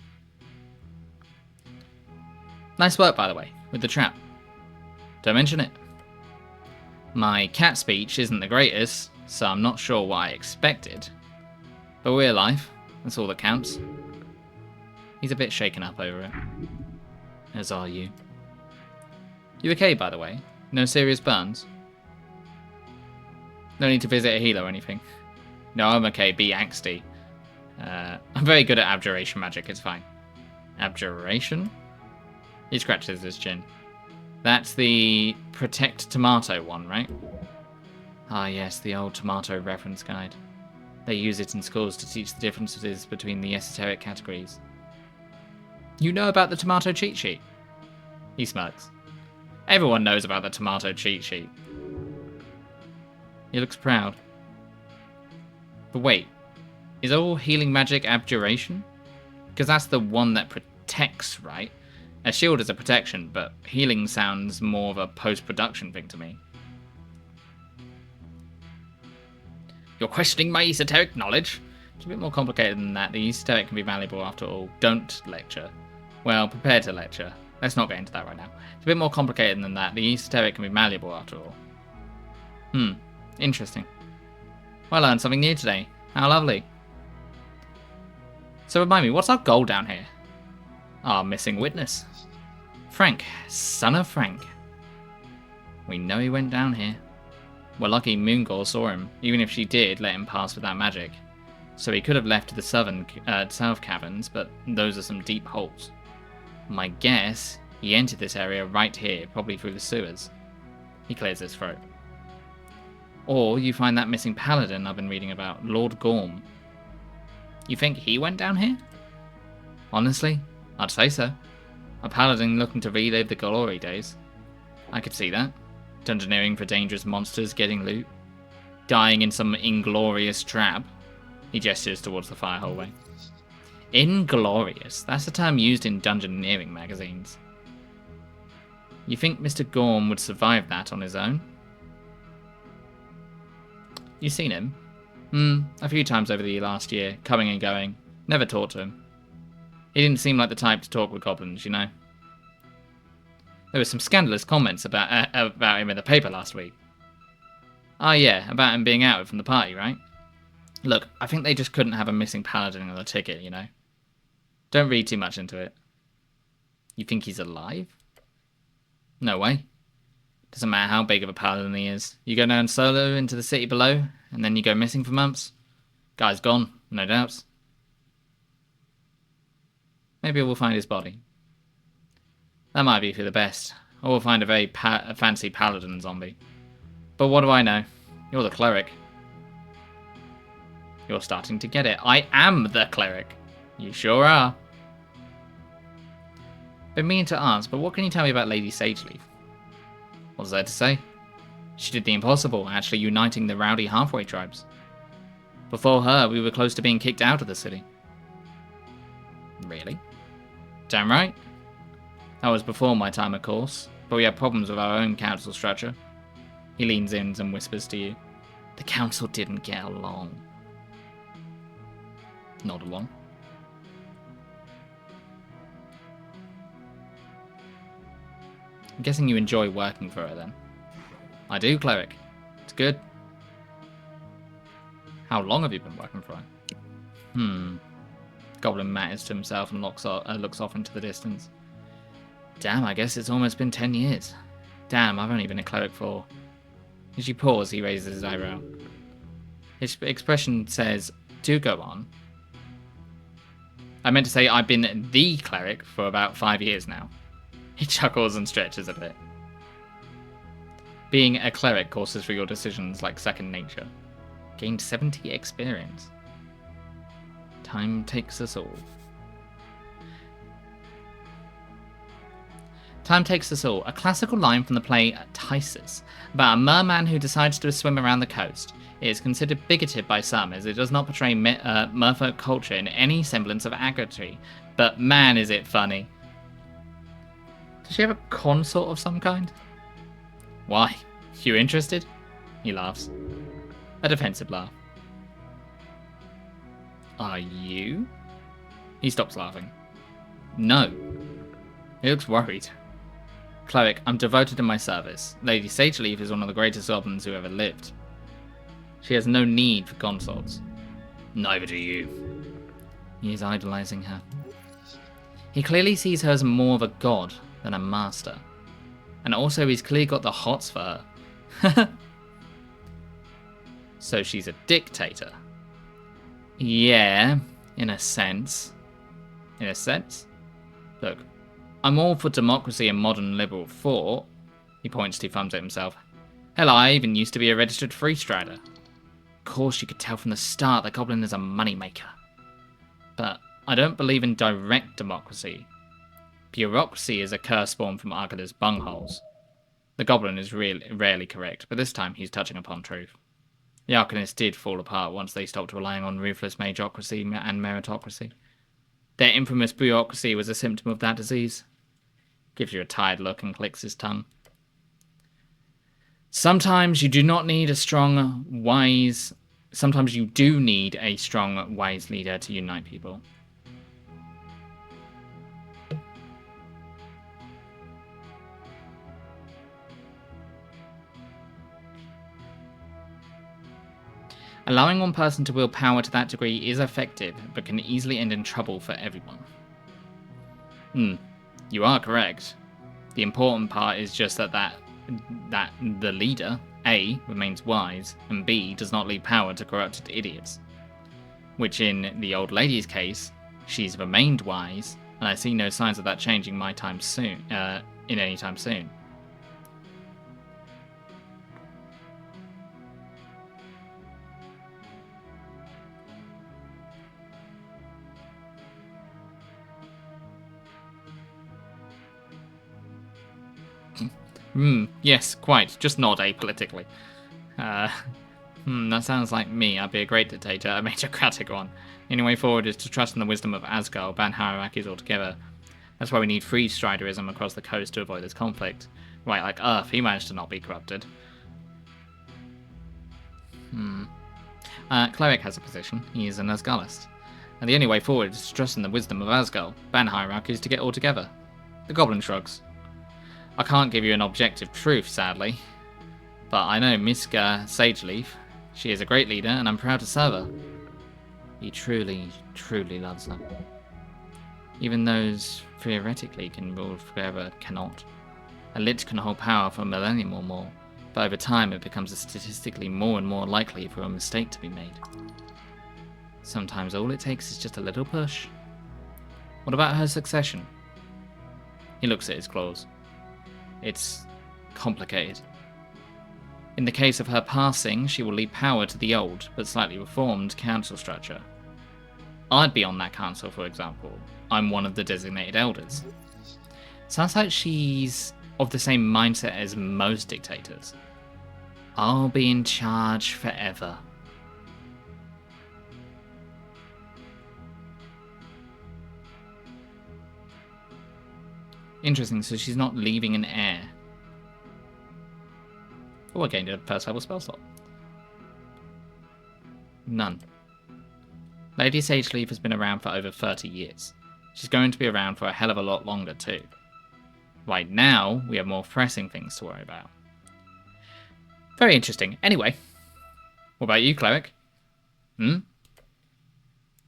Nice work, by the way, with the trap. Don't mention it. My cat speech isn't the greatest, so I'm not sure what I expected. But we're alive, that's all that counts. He's a bit shaken up over it. As are you. You okay, by the way? No serious burns? No need to visit a healer or anything. No, I'm okay, be angsty. I'm very good at abjuration magic, it's fine. Abjuration? He scratches his chin. That's the Protect Tomato one, right? Ah yes, the old tomato reference guide. They use it in schools to teach the differences between the esoteric categories. You know about the tomato cheat sheet? He smirks. Everyone knows about the tomato cheat sheet. He looks proud. But wait, is all healing magic abjuration? Because that's the one that protects, right? A shield is a protection, but healing sounds more of a post-production thing to me. You're questioning my esoteric knowledge? It's a bit more complicated than that. The esoteric can be valuable after all. Don't lecture. Well, prepare to lecture. Let's not get into that right now. It's a bit more complicated than that. The esoteric can be malleable after all. Interesting. Well, I learned something new today. How lovely. So remind me, what's our goal down here? Our missing witness. Frank, son of Frank. We know he went down here. We're lucky Morgause saw him, even if she did let him pass without magic. So he could have left to the south caverns, but those are some deep holes. My guess, he entered this area right here, probably through the sewers. He clears his throat. Or you find that missing paladin I've been reading about, Lord Gorm. You think he went down here? Honestly, I'd say so. A paladin looking to relive the glory days. I could see that. Dungeoneering for dangerous monsters, getting loot. Dying in some inglorious trap. He gestures towards the fire hallway. Inglorious? That's a term used in dungeoneering magazines. You think Mr. Gorm would survive that on his own? You seen him? A few times over the last year, coming and going. Never talked to him. He didn't seem like the type to talk with goblins, you know. There were some scandalous comments about him in the paper last week. Ah yeah, about him being outed from the party, right? Look, I think they just couldn't have a missing paladin on the ticket, you know. Don't read too much into it. You think he's alive? No way. Doesn't matter how big of a paladin he is. You go down solo into the city below, and then you go missing for months. Guy's gone, no doubts. Maybe we'll find his body. That might be for the best. Or we'll find a very fancy paladin zombie. But what do I know? You're the cleric. You're starting to get it. I am the cleric. You sure are. Been meaning to ask, but what can you tell me about Lady Sageleaf? What's there to say? She did the impossible, actually uniting the rowdy halfway tribes. Before her, we were close to being kicked out of the city. Really? Damn right. That was before my time, of course, but we had problems with our own council structure. He leans in and whispers to you. The council didn't get along. Nod along. I'm guessing you enjoy working for her then. I do, cleric. It's good. How long have you been working for it? Goblin matters to himself and looks off into the distance. Damn, I guess it's almost been 10 years. Damn, I've only been a cleric for... As you pause, he raises his eyebrow. His expression says, do go on. I meant to say I've been the cleric for about 5 years now. He chuckles and stretches a bit. Being a cleric courses for your decisions like second nature. Gained 70 experience. Time takes us all. Time takes us all. A classical line from the play Tysus, about a merman who decides to swim around the coast. It is considered bigoted by some, as it does not portray merfolk culture in any semblance of accuracy. But man, is it funny. Does she have a consort of some kind? Why? You interested? He laughs. A defensive laugh. Are you? He stops laughing. No. He looks worried. Cleric, I'm devoted to my service. Lady Sageleaf is one of the greatest goblins who ever lived. She has no need for consorts. Neither do you. He is idolizing her. He clearly sees her as more of a god than a master. And also he's clearly got the hots for her. So she's a dictator. Yeah, in a sense. In a sense? Look, I'm all for democracy and modern liberal thought. He points two thumbs at himself. Hell, I even used to be a registered freestrider. Of course you could tell from the start that Goblin is a moneymaker. But I don't believe in direct democracy. Bureaucracy is a curse born from Arcada's bungholes. The Goblin is rarely correct, but this time he's touching upon truth. The Arcanists did fall apart once they stopped relying on ruthless magocracy and meritocracy. Their infamous bureaucracy was a symptom of that disease. Gives you a tired look and clicks his tongue. Sometimes you do need a strong, wise leader to unite people. Allowing one person to wield power to that degree is effective, but can easily end in trouble for everyone. You are correct. The important part is just that the leader, A, remains wise, and B, does not leave power to corrupted idiots. Which in the old lady's case, she's remained wise, and I see no signs of that changing in any time soon. Yes, quite. Just nod apolitically. That sounds like me. I'd be a great dictator, a meritocratic one. The only way forward is to trust in the wisdom of Asgard, ban hierarchies altogether. That's why we need free striderism across the coast to avoid this conflict. Right, like Earth, he managed to not be corrupted. Cleric has a position. He is an Asgardist. And the only way forward is to trust in the wisdom of Asgard, ban hierarchies to get all together. The Goblin shrugs. I can't give you an objective truth, sadly. But I know Miska Sageleaf. She is a great leader, and I'm proud to serve her. He truly, truly loves her. Even those theoretically can rule forever cannot. A lich can hold power for a millennium or more, but over time it becomes statistically more and more likely for a mistake to be made. Sometimes all it takes is just a little push. What about her succession? He looks at his claws. It's complicated. In the case of her passing, she will leave power to the old, but slightly reformed council structure. I'd be on that council, for example. I'm one of the designated elders. Sounds like she's of the same mindset as most dictators. I'll be in charge forever. Interesting, so she's not leaving an heir. Oh, I gained a first level spell slot. None. Lady Sageleaf has been around for over 30 years. She's going to be around for a hell of a lot longer too. Right now, we have more pressing things to worry about. Very interesting. Anyway, what about you, cleric?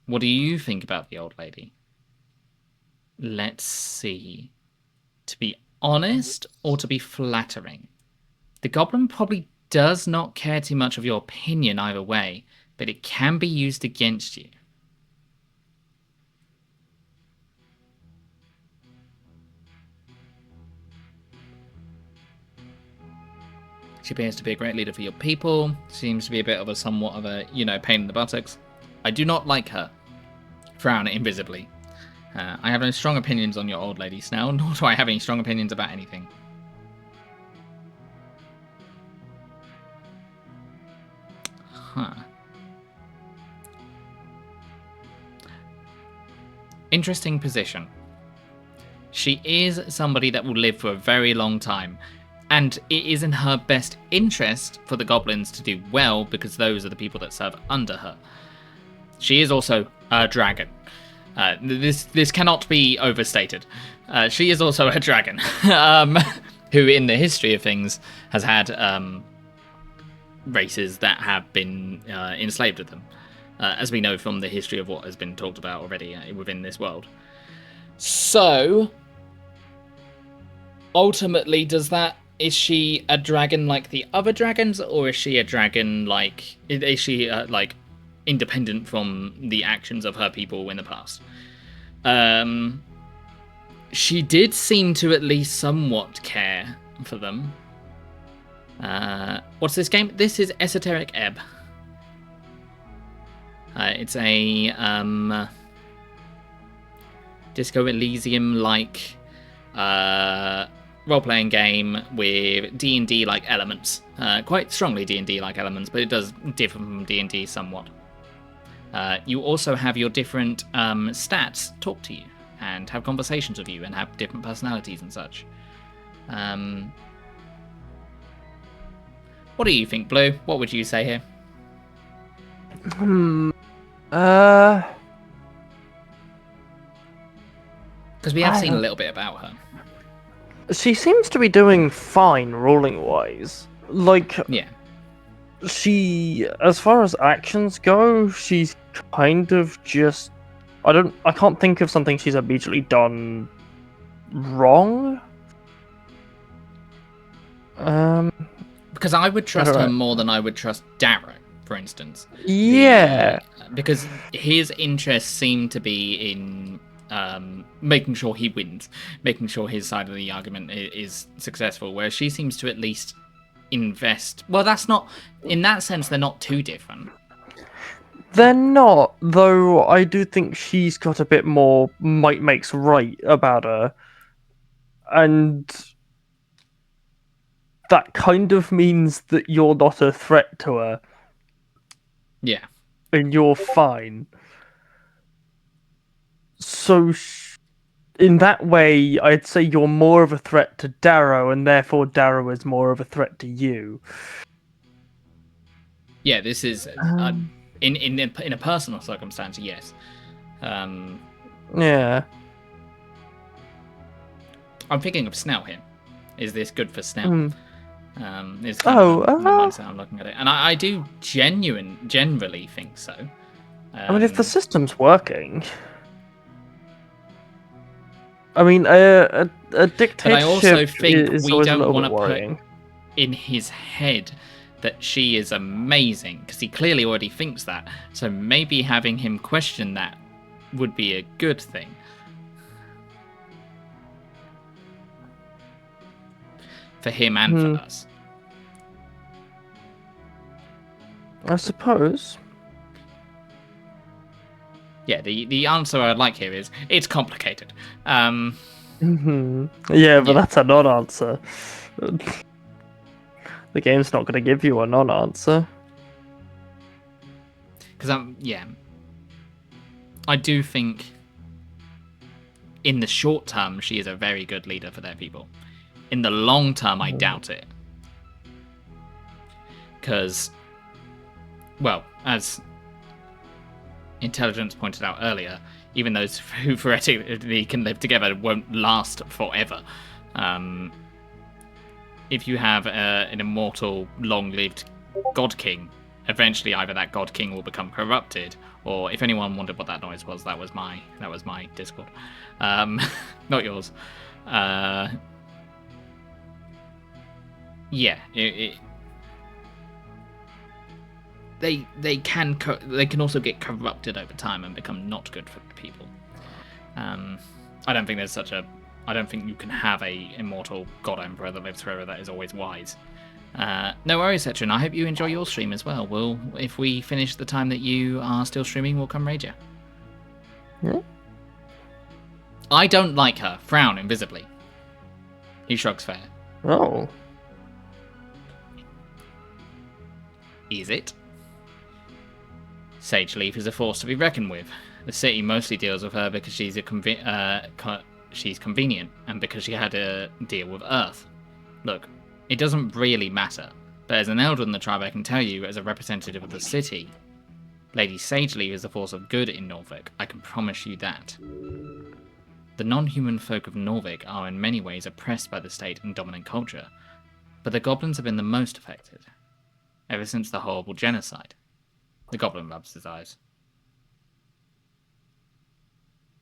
What do you think about the old lady? Let's see. To be honest or to be flattering? The goblin probably does not care too much of your opinion either way, but it can be used against you. She appears to be a great leader for your people. Seems to be a bit of a somewhat of a, pain in the buttocks. I do not like her. Frown invisibly. I have no strong opinions on your old lady, Snell, nor do I have any strong opinions about anything. Huh. Interesting position. She is somebody that will live for a very long time, and it is in her best interest for the goblins to do well because those are the people that serve under her. She is also a dragon. This cannot be overstated. She is also a dragon, who in the history of things has had races that have been enslaved with them, as we know from the history of what has been talked about already within this world. So, ultimately, is she a dragon like the other dragons, or is she a dragon like... Is she, independent from the actions of her people in the past? She did seem to at least somewhat care for them. What's this game? This is Esoteric Ebb. It's a Disco Elysium-like role-playing game with D&D-like elements. Quite strongly D&D-like elements, but it does differ from D&D somewhat. You also have your different stats talk to you and have conversations with you and have different personalities and such. What do you think, Blue? What would you say here? Because we have seen a little bit about her. She seems to be doing fine rolling-wise. Yeah. She, as far as actions go, she's kind of just... I can't think of something she's immediately done wrong. Because I would trust her more than I would trust Darrow, for instance. Yeah. Because his interests seem to be in making sure he wins, making sure his side of the argument is successful, whereas she seems to at least invest... Well, that's not... In that sense, they're not too different. They're not, though I do think she's got a bit more might makes right about her. And that kind of means that you're not a threat to her. Yeah. And you're fine. So, in that way, I'd say you're more of a threat to Darrow, and therefore Darrow is more of a threat to you. Yeah, this is... In a personal circumstance, yes. Yeah. I'm thinking of Snell here. Is this good for Snell? Is the mindset I'm looking at it, and I do generally think so. I mean, if the system's working, I mean, a dictatorship. But I also think we don't want to worrying. put in his head that she is amazing, because he clearly already thinks that. So maybe having him question that would be a good thing. For him and for us. I suppose. Yeah, the answer I'd like here is, it's complicated. Yeah, but that's a non-answer. The game's not going to give you a non-answer. Because, I do think in the short term, she is a very good leader for their people. In the long term, I doubt it. Because, well, as Intelligence pointed out earlier, even those who theoretically can live together won't last forever. if you have an immortal, long-lived God King, eventually either that God King will become corrupted, or if anyone wondered what that noise was, that was my Discord, not yours. Yeah, they can also get corrupted over time and become not good for people. I don't think you can have a immortal God Emperor that lives forever that is always wise. No worries, Etrin. I hope you enjoy your stream as well. If we finish the time that you are still streaming, we'll come raid you. Yeah. I don't like her. Frown invisibly. He shrugs fair. Oh. Is it? Sage Leaf is a force to be reckoned with. The city mostly deals with her because she's convenient, and because she had a deal with Earth. Look, it doesn't really matter, but as an elder in the tribe I can tell you, as a representative of the city, Lady Sage Leaf is a force of good in Norvik, I can promise you that. The non-human folk of Norvik are in many ways oppressed by the state and dominant culture, but the goblins have been the most affected, ever since the horrible genocide. The goblin rubs his eyes.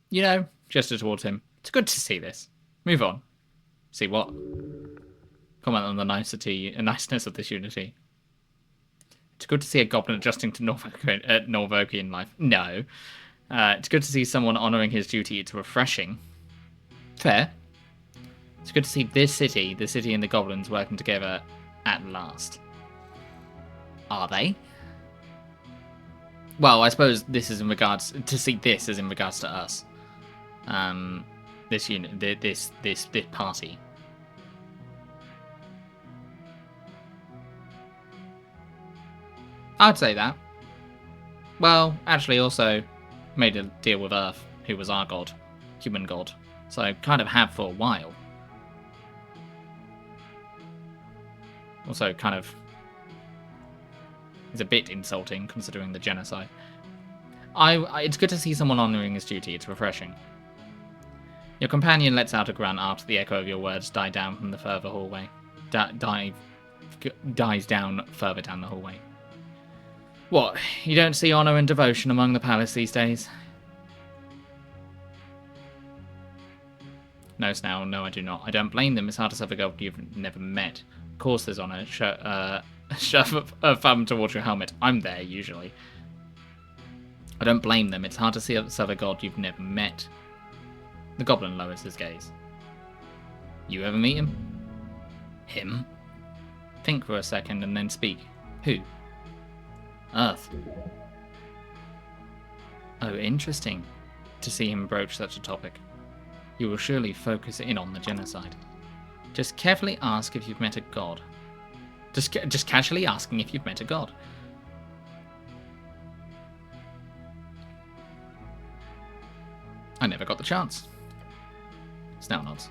You know, gesture towards him. It's good to see this. Move on. See what? Comment on the niceness of this unity. It's good to see a goblin adjusting to Norvokian life. No. It's good to see someone honouring his duty. It's refreshing. Fair. It's good to see the city and the goblins working together at last. Are they? Well, I suppose this is in regards to us. This unit, this party. I'd say that. Well, actually, also made a deal with Earth, who was our god, human god. So kind of have for a while. Also, kind of is a bit insulting considering the genocide. It's good to see someone honouring his duty. It's refreshing. Your companion lets out a grunt after the echo of your words die down from the further hallway. Dies down further down the hallway. What? You don't see honour and devotion among the palace these days? No, Snail. No, I do not. I don't blame them. It's hard to serve a girl you've never met. Of course there's honour. Shove a thumb towards your helmet. I'm there, usually. I don't blame them. It's hard to serve a god you've never met. The goblin lowers his gaze. You ever meet him? Him? Think for a second and then speak. Who? Earth. Oh, interesting to see him broach such a topic. You will surely focus in on the genocide. Just carefully ask if you've met a god. Just casually asking if you've met a god. I never got the chance. Snail nods.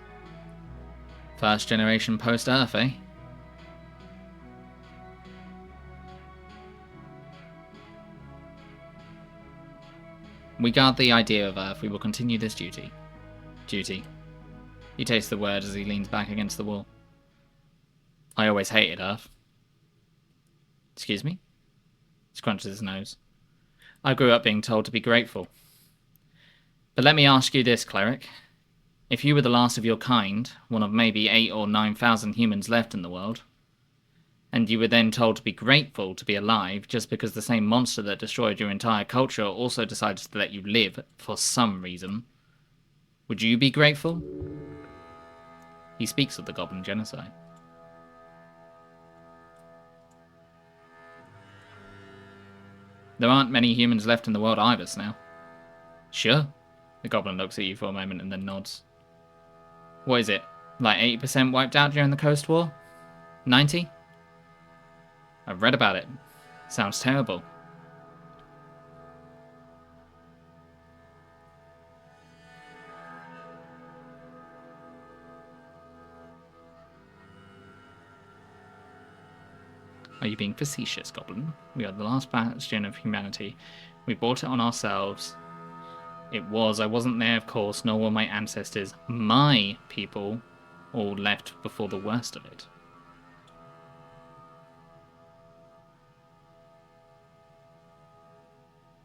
First generation post-Earth, eh? We guard the idea of Earth. We will continue this duty. Duty. He tastes the word as he leans back against the wall. I always hated Earth. Excuse me? He scrunches his nose. I grew up being told to be grateful. But let me ask you this, cleric. If you were the last of your kind, one of maybe 8,000 or 9,000 humans left in the world, and you were then told to be grateful to be alive just because the same monster that destroyed your entire culture also decided to let you live for some reason, would you be grateful? He speaks of the goblin genocide. There aren't many humans left in the world either, Snail. Sure. The goblin looks at you for a moment and then nods. What is it? Like 80% wiped out during the Coast War? 90? I've read about it. Sounds terrible. Are you being facetious, Goblin? We are the last bastion of humanity. We brought it on ourselves. I wasn't there, of course, nor were my ancestors, my people, all left before the worst of it.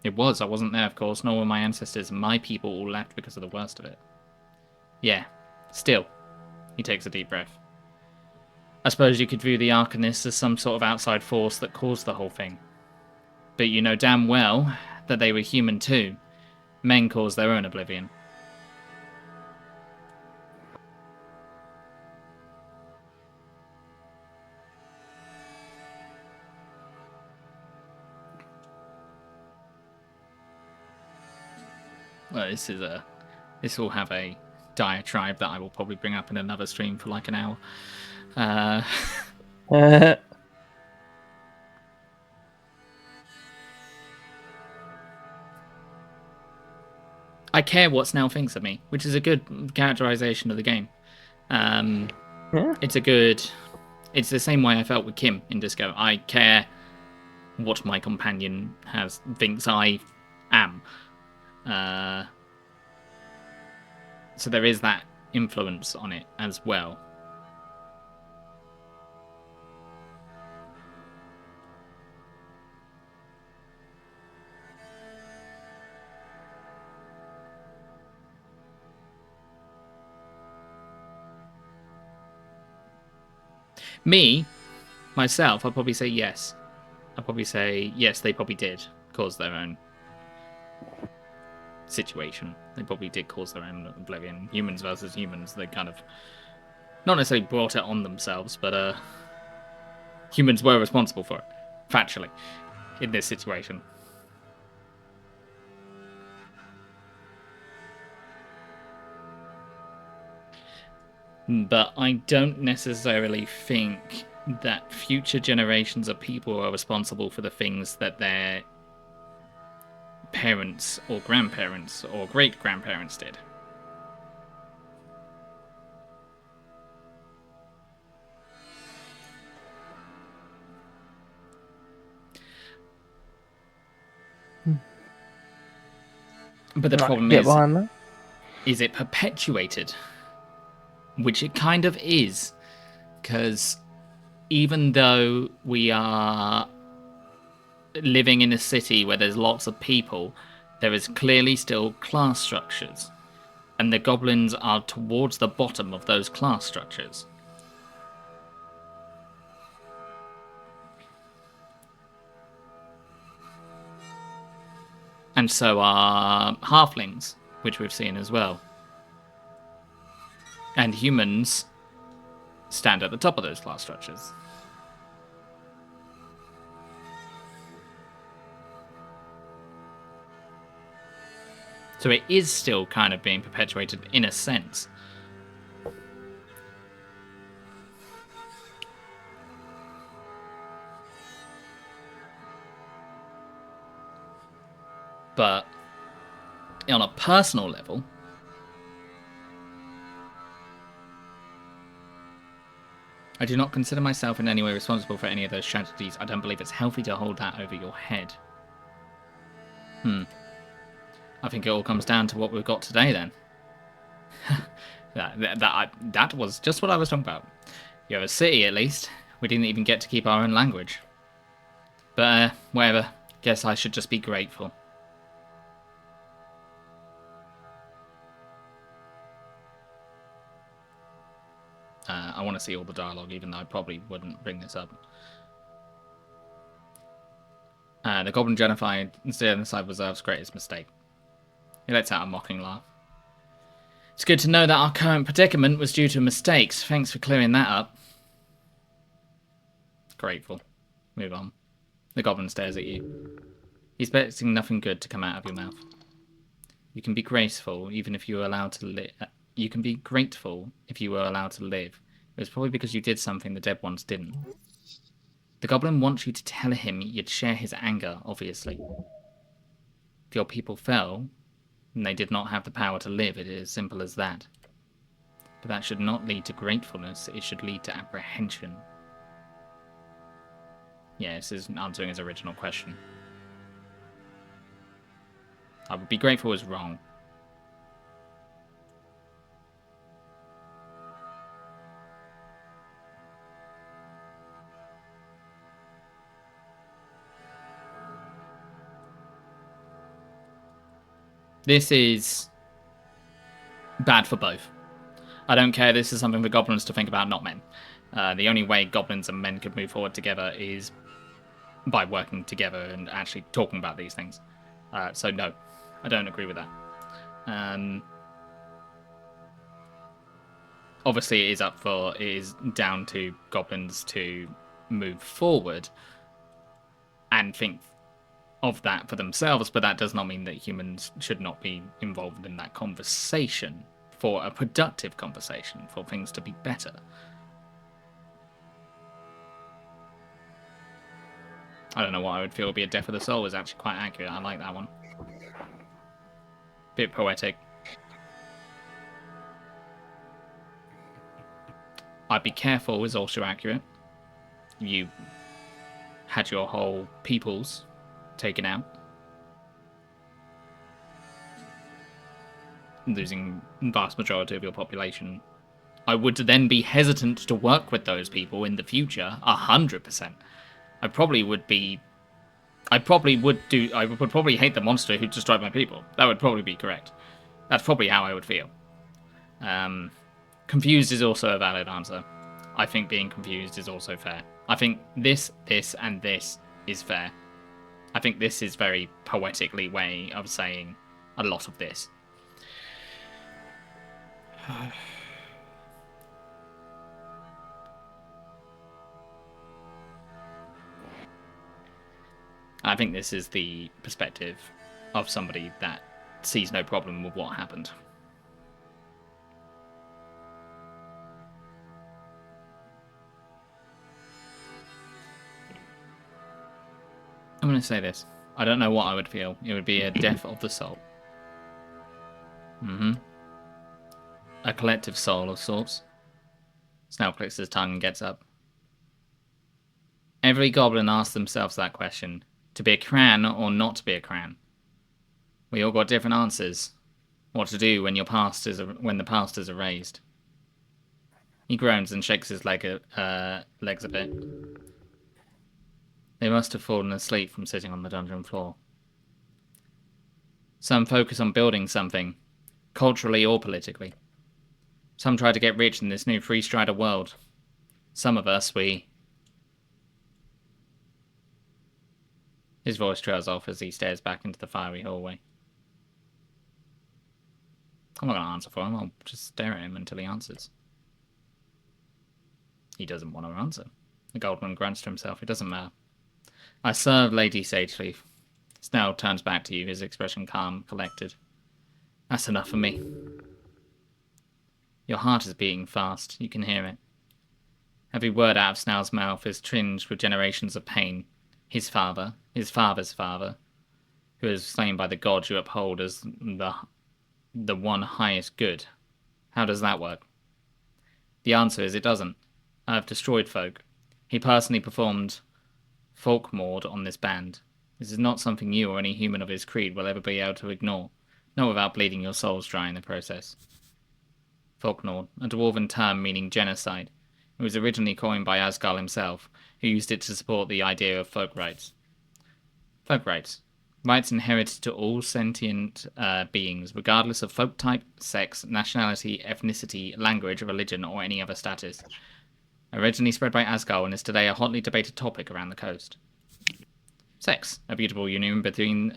It was. I wasn't there, of course, nor were my ancestors. My people all left because of the worst of it. Yeah. Still. He takes a deep breath. I suppose you could view the Arcanists as some sort of outside force that caused the whole thing. But you know damn well that they were human too. Men cause their own oblivion. Well, this will have a diatribe that I will probably bring up in another stream for like an hour. I care what Snell thinks of me, which is a good characterization of the game. Yeah. It's the same way I felt with Kim in Disco. I care what my companion thinks I am. So there is that influence on it as well. Myself, I'll probably say yes. I'll probably say yes, they probably did cause their own situation. They probably did cause their own oblivion. Humans versus humans, they kind of not necessarily brought it on themselves, but humans were responsible for it, factually, in this situation. But I don't necessarily think that future generations of people are responsible for the things that their parents or grandparents or great-grandparents did. But the problem is it perpetuated? Which it kind of is, because even though we are living in a city where there's lots of people, there is clearly still class structures, and the goblins are towards the bottom of those class structures. And so are halflings, which we've seen as well. And humans stand at the top of those class structures. So it is still kind of being perpetuated in a sense. But on a personal level, I do not consider myself in any way responsible for any of those tragedies. I don't believe it's healthy to hold that over your head. I think it all comes down to what we've got today, then. That was just what I was talking about. You have a city, at least. We didn't even get to keep our own language. But, whatever. Guess I should just be grateful. I want to see all the dialogue, even though I probably wouldn't bring this up. The Goblin Genocide was Earth's greatest mistake. He lets out a mocking laugh. It's good to know that our current predicament was due to mistakes. Thanks for clearing that up. Grateful. Move on. The Goblin stares at you. He's expecting nothing good to come out of your mouth. You can be graceful, even if you were allowed to live. You can be grateful if you were allowed to live. It was probably because you did something the dead ones didn't. The Goblin wants you to tell him you'd share his anger, obviously. If your people fell, and they did not have the power to live, it is as simple as that. But that should not lead to gratefulness, it should lead to apprehension. Yeah, this is answering his original question. I would be grateful is wrong. This is bad for both. I don't care. This is something for goblins to think about, not men. The only way goblins and men could move forward together is by working together and actually talking about these things. So no, I don't agree with that. Obviously, it is down to goblins to move forward and think of that for themselves, but that does not mean that humans should not be involved in that conversation for a productive conversation, for things to be better. I don't know what I would feel would be a death of the soul is actually quite accurate. I like that one. Bit poetic. I'd be careful is also accurate. You had your whole peoples taken out, losing vast majority of your population. I would then be hesitant to work with those people in the future, 100%. I would probably hate the monster who destroyed my people. That would probably be correct. That's probably how I would feel. Confused is also a valid answer. I think being confused is also fair. I think this, and this is fair. I think this is very poetically way of saying a lot of this. I think this is the perspective of somebody that sees no problem with what happened. I'm going to say this. I don't know what I would feel. It would be a death of the soul. A collective soul of sorts. Snail clicks his tongue and gets up. Every goblin asks themselves that question. To be a cran or not to be a cran? We all got different answers. What to do when the past is erased. He groans and shakes his legs a bit. They must have fallen asleep from sitting on the dungeon floor. Some focus on building something, culturally or politically. Some try to get rich in this new free strider world. Some of us, His voice trails off as he stares back into the fiery hallway. I'm not going to answer for him, I'll just stare at him until he answers. He doesn't want to answer. The goldman grunts to himself. It doesn't matter. I serve Lady Sageleaf. Snell turns back to you, his expression calm, collected. That's enough for me. Your heart is beating fast. You can hear it. Every word out of Snell's mouth is tinged with generations of pain. His father, his father's father, who is slain by the god you uphold as the one highest good. How does that work? The answer is it doesn't. I have destroyed folk. He personally performed folkmord on this band. This is not something you or any human of his creed will ever be able to ignore, not without bleeding your souls dry in the process. Folkmord, a dwarven term meaning genocide. It was originally coined by Asgal himself, who used it to support the idea of folk rights. Folk rights. Rights inherited to all sentient beings, regardless of folk type, sex, nationality, ethnicity, language, religion, or any other status. Originally spread by Asgal and is today a hotly debated topic around the coast. Sex, a beautiful union between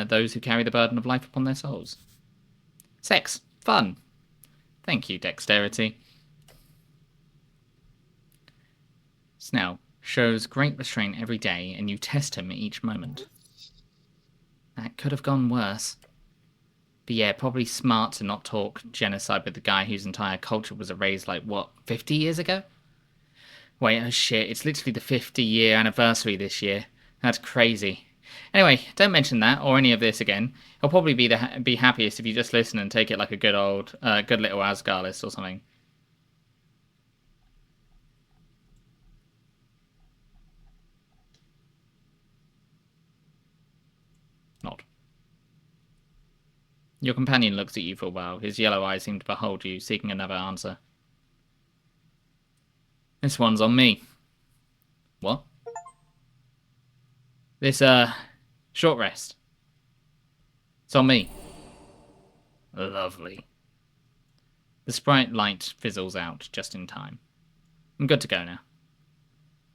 those who carry the burden of life upon their souls. Sex, fun. Thank you, dexterity. Snell shows great restraint every day, and you test him at each moment. That could have gone worse. But yeah, probably smart to not talk genocide with the guy whose entire culture was erased, 50 years ago? Wait, oh shit, it's literally the 50-year anniversary this year. That's crazy. Anyway, don't mention that or any of this again. He'll probably be happiest if you just listen and take it like a good little Asgarlist or something. Nod. Your companion looks at you for a while. His yellow eyes seem to behold you, seeking another answer. This one's on me. What? This, short rest. It's on me. Lovely. The sprite light fizzles out just in time. I'm good to go now.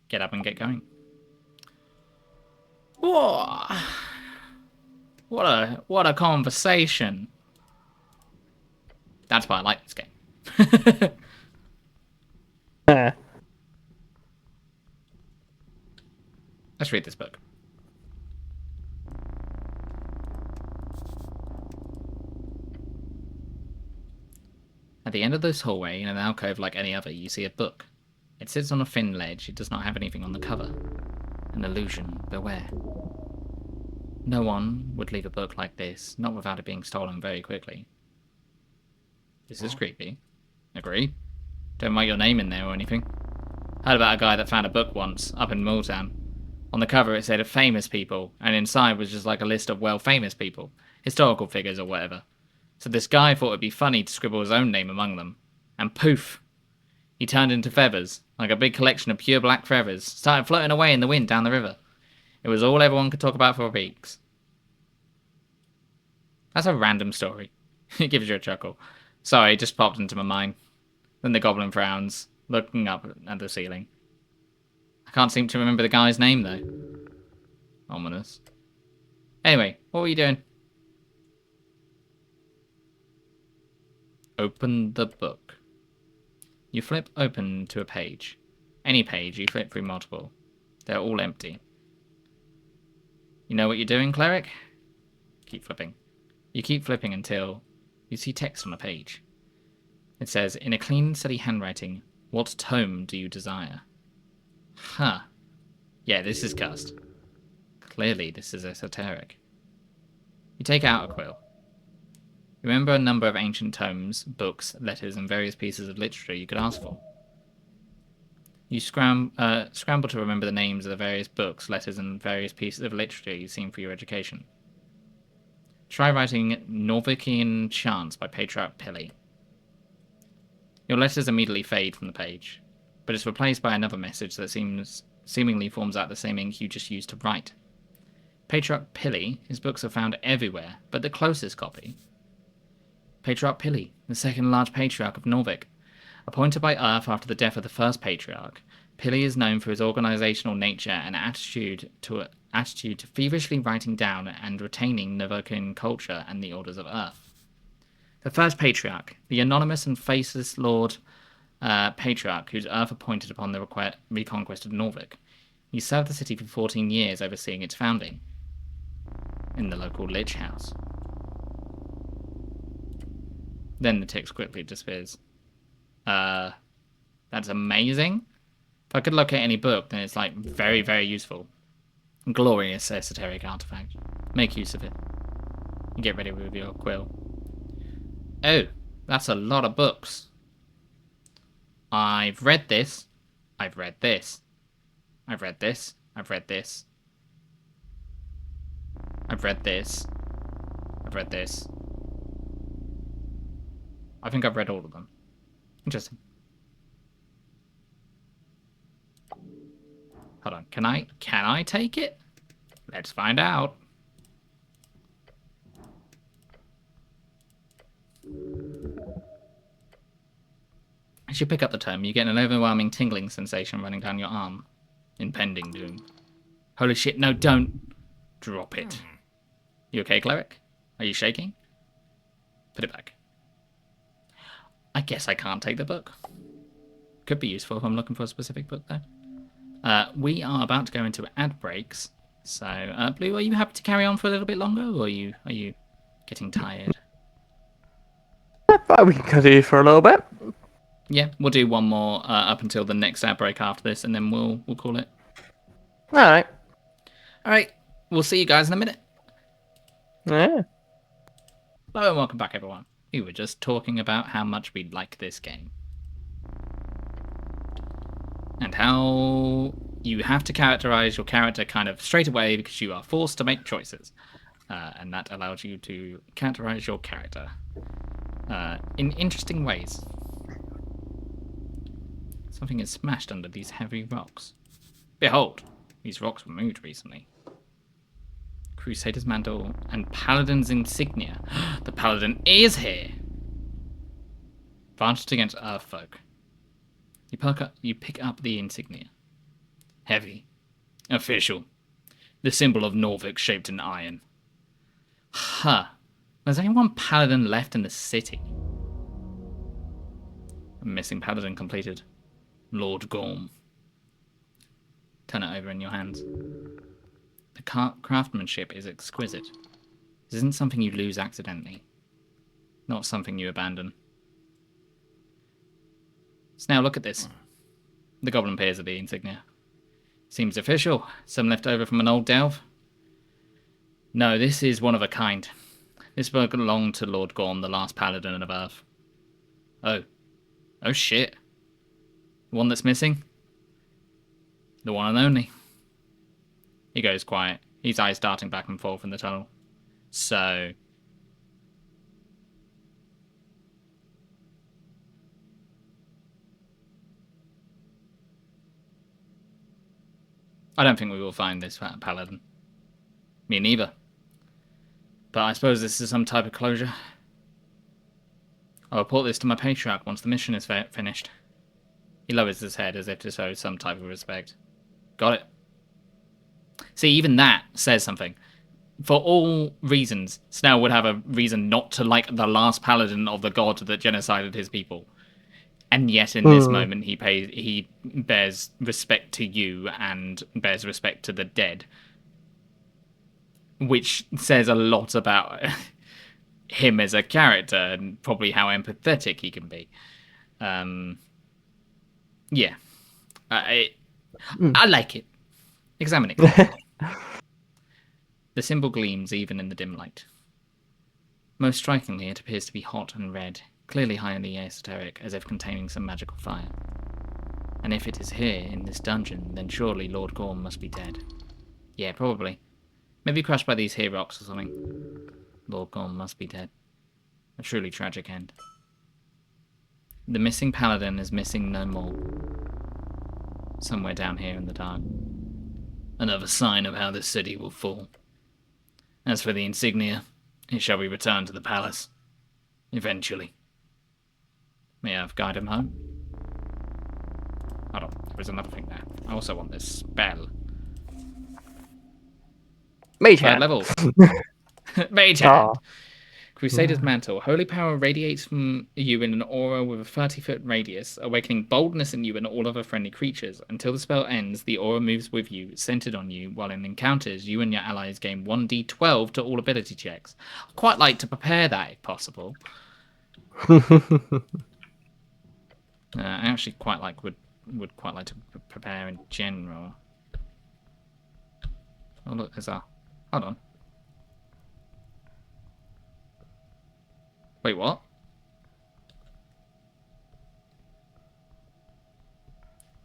Get up and get going. Whoa. What a conversation. That's why I like this game. Yeah. Let's read this book. At the end of this hallway, in an alcove like any other, you see a book. It sits on a thin ledge. It does not have anything on the cover. An illusion, beware. No one would leave a book like this, not without it being stolen very quickly. This is creepy. Agree? Don't write your name in there or anything. Heard about a guy that found a book once, up in Moultown. On the cover it said famous people, and inside was just like a list of famous people. Historical figures or whatever. So this guy thought it'd be funny to scribble his own name among them. And poof! He turned into feathers, like a big collection of pure black feathers, started floating away in the wind down the river. It was all everyone could talk about for weeks. That's a random story. It gives you a chuckle. Sorry, it just popped into my mind. Then the goblin frowns, looking up at the ceiling. I can't seem to remember the guy's name, though. Ominous. Anyway, what were you doing? Open the book. You flip open to a page. Any page, you flip through multiple. They're all empty. You know what you're doing, cleric? Keep flipping. You keep flipping until you see text on a page. It says, in a clean, steady handwriting, what tome do you desire? Huh. Yeah, this is cussed. Clearly, this is esoteric. You take out a quill. Remember a number of ancient tomes, books, letters, and various pieces of literature you could ask for. You scramble to remember the names of the various books, letters, and various pieces of literature you've seen for your education. Try writing Norvikian Chants by Patriarch Pili. Your letters immediately fade from the page, but it's replaced by another message that seemingly forms out the same ink you just used to write. Patriarch Pili, his books are found everywhere, but the closest copy. Patriarch Pili, the second large patriarch of Norvik. Appointed by Earth after the death of the first patriarch, Pili is known for his organizational nature and attitude to feverishly writing down and retaining Novikian culture and the orders of Earth. The first patriarch, the anonymous and faceless Lord Patriarch, whose Earth appointed upon the reconquest of Norvik. He served the city for 14 years, overseeing its founding in the local Lich House. Then the text quickly disappears. That's amazing. If I could locate any book, then it's like very, very useful. Glorious esoteric artifact. Make use of it. Get ready with your quill. Oh, that's a lot of books. I've read this. I've read this. I've read this. I've read this. I've read this. I've read this. I think I've read all of them. Interesting. Hold on. Can I take it? Let's find out. As you pick up the tome, you get an overwhelming tingling sensation running down your arm. Impending doom. Holy shit, no, don't. Drop it. You okay, cleric? Are you shaking? Put it back. I guess I can't take the book. Could be useful if I'm looking for a specific book, though. We are about to go into ad breaks. So, Blue, are you happy to carry on for a little bit longer, or are you getting tired? We can continue for a little bit. Yeah, we'll do one more up until the next ad break after this, and then we'll call it. Alright. Alright, we'll see you guys in a minute. Yeah. Hello and welcome back, everyone. We were just talking about how much we like this game. And how you have to characterize your character kind of straight away because you are forced to make choices. And that allows you to characterize your character in interesting ways. Something is smashed under these heavy rocks. Behold, these rocks were moved recently. Crusader's Mantle, and Paladin's Insignia. The Paladin is here! Advantaged against Earthfolk. You pick up the insignia. Heavy. Official. The symbol of Norvik shaped in iron. Huh. There's only one Paladin left in the city. A missing Paladin completed. Lord Gorm. Turn it over in your hands. The craftsmanship is exquisite. This isn't something you lose accidentally. Not something you abandon. So now look at this. The goblin peers at the insignia. Seems official. Some left over from an old delve. No, this is one of a kind. This belonged to Lord Gorm, the last paladin of Earth. Oh. Oh shit. The one that's missing? The one and only. He goes quiet, his eyes darting back and forth in the tunnel. So... I don't think we will find this paladin. Me neither. But I suppose this is some type of closure. I'll report this to my patriarch once the mission is finished. He lowers his head as if to show some type of respect. Got it. See, even that says something. For all reasons, Snell would have a reason not to like the last paladin of the god that genocided his people. And yet in this moment he bears respect to you and bears respect to the dead. Which says a lot about him as a character and probably how empathetic he can be. Yeah. I like it. Examine it. The symbol gleams even in the dim light. Most strikingly, it appears to be hot and red, clearly highly esoteric, as if containing some magical fire. And if it is here, in this dungeon, then surely Lord Gorm must be dead. Yeah, probably. Maybe crushed by these here rocks or something. Lord Gorm must be dead. A truly tragic end. The missing paladin is missing no more. Somewhere down here in the dark. Another sign of how this city will fall. As for the insignia, it shall be returned to the palace. Eventually. May I guide him home? Hold on, there's another thing there. I also want this spell. Mage Third hand. level. Mage hand. Ah. Crusader's Mantle. Holy power radiates from you in an aura with a 30-foot radius, awakening boldness in you and all other friendly creatures. Until the spell ends, the aura moves with you, centered on you, while in encounters, you and your allies gain 1d12 to all ability checks. I'd quite like to prepare that, if possible. I actually would quite like to prepare in general. Oh look, there's a... Hold on. Wait, what?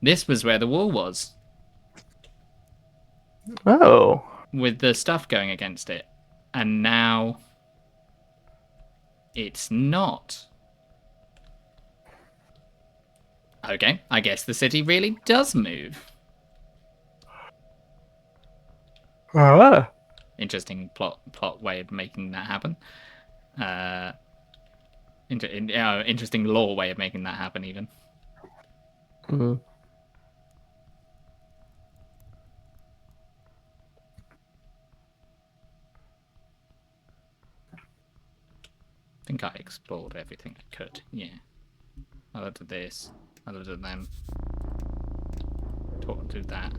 This was where the wall was. Oh. With the stuff going against it. And now... it's not. Okay, I guess the city really does move. Ah. Interesting plot way of making that happen. Interesting lore way of making that happen, even. Mm. I think I explored everything I could. Yeah. I looked at this. I looked at them. Talk to that.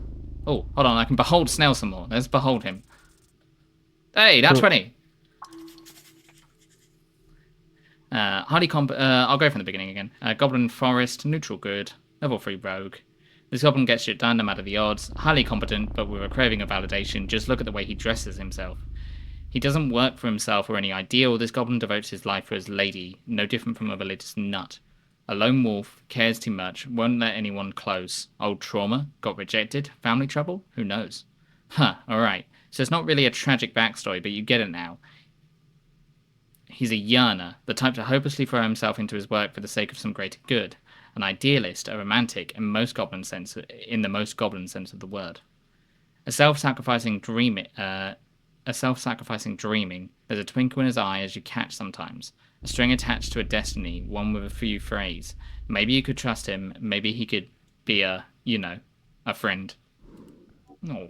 Oh, hold on. I can behold Snell some more. Let's behold him. Hey, that's 20. I'll go from the beginning again. Goblin Forest, neutral good, level 3 rogue. This goblin gets shit done no matter the odds. Highly competent, but with a craving of validation. Just look at the way he dresses himself. He doesn't work for himself or any ideal. This goblin devotes his life for his lady, no different from a religious nut. A lone wolf, cares too much, won't let anyone close. Old trauma, got rejected, family trouble, who knows? Huh, alright. So it's not really a tragic backstory, but you get it now. He's a yearner, the type to hopelessly throw himself into his work for the sake of some greater good. An idealist, a romantic, in the most goblin sense of the word. A self-sacrificing a self-sacrificing dreaming. There's a twinkle in his eye as you catch sometimes. A string attached to a destiny, one with a few phrase. Maybe you could trust him. Maybe he could be a, a friend. Oh.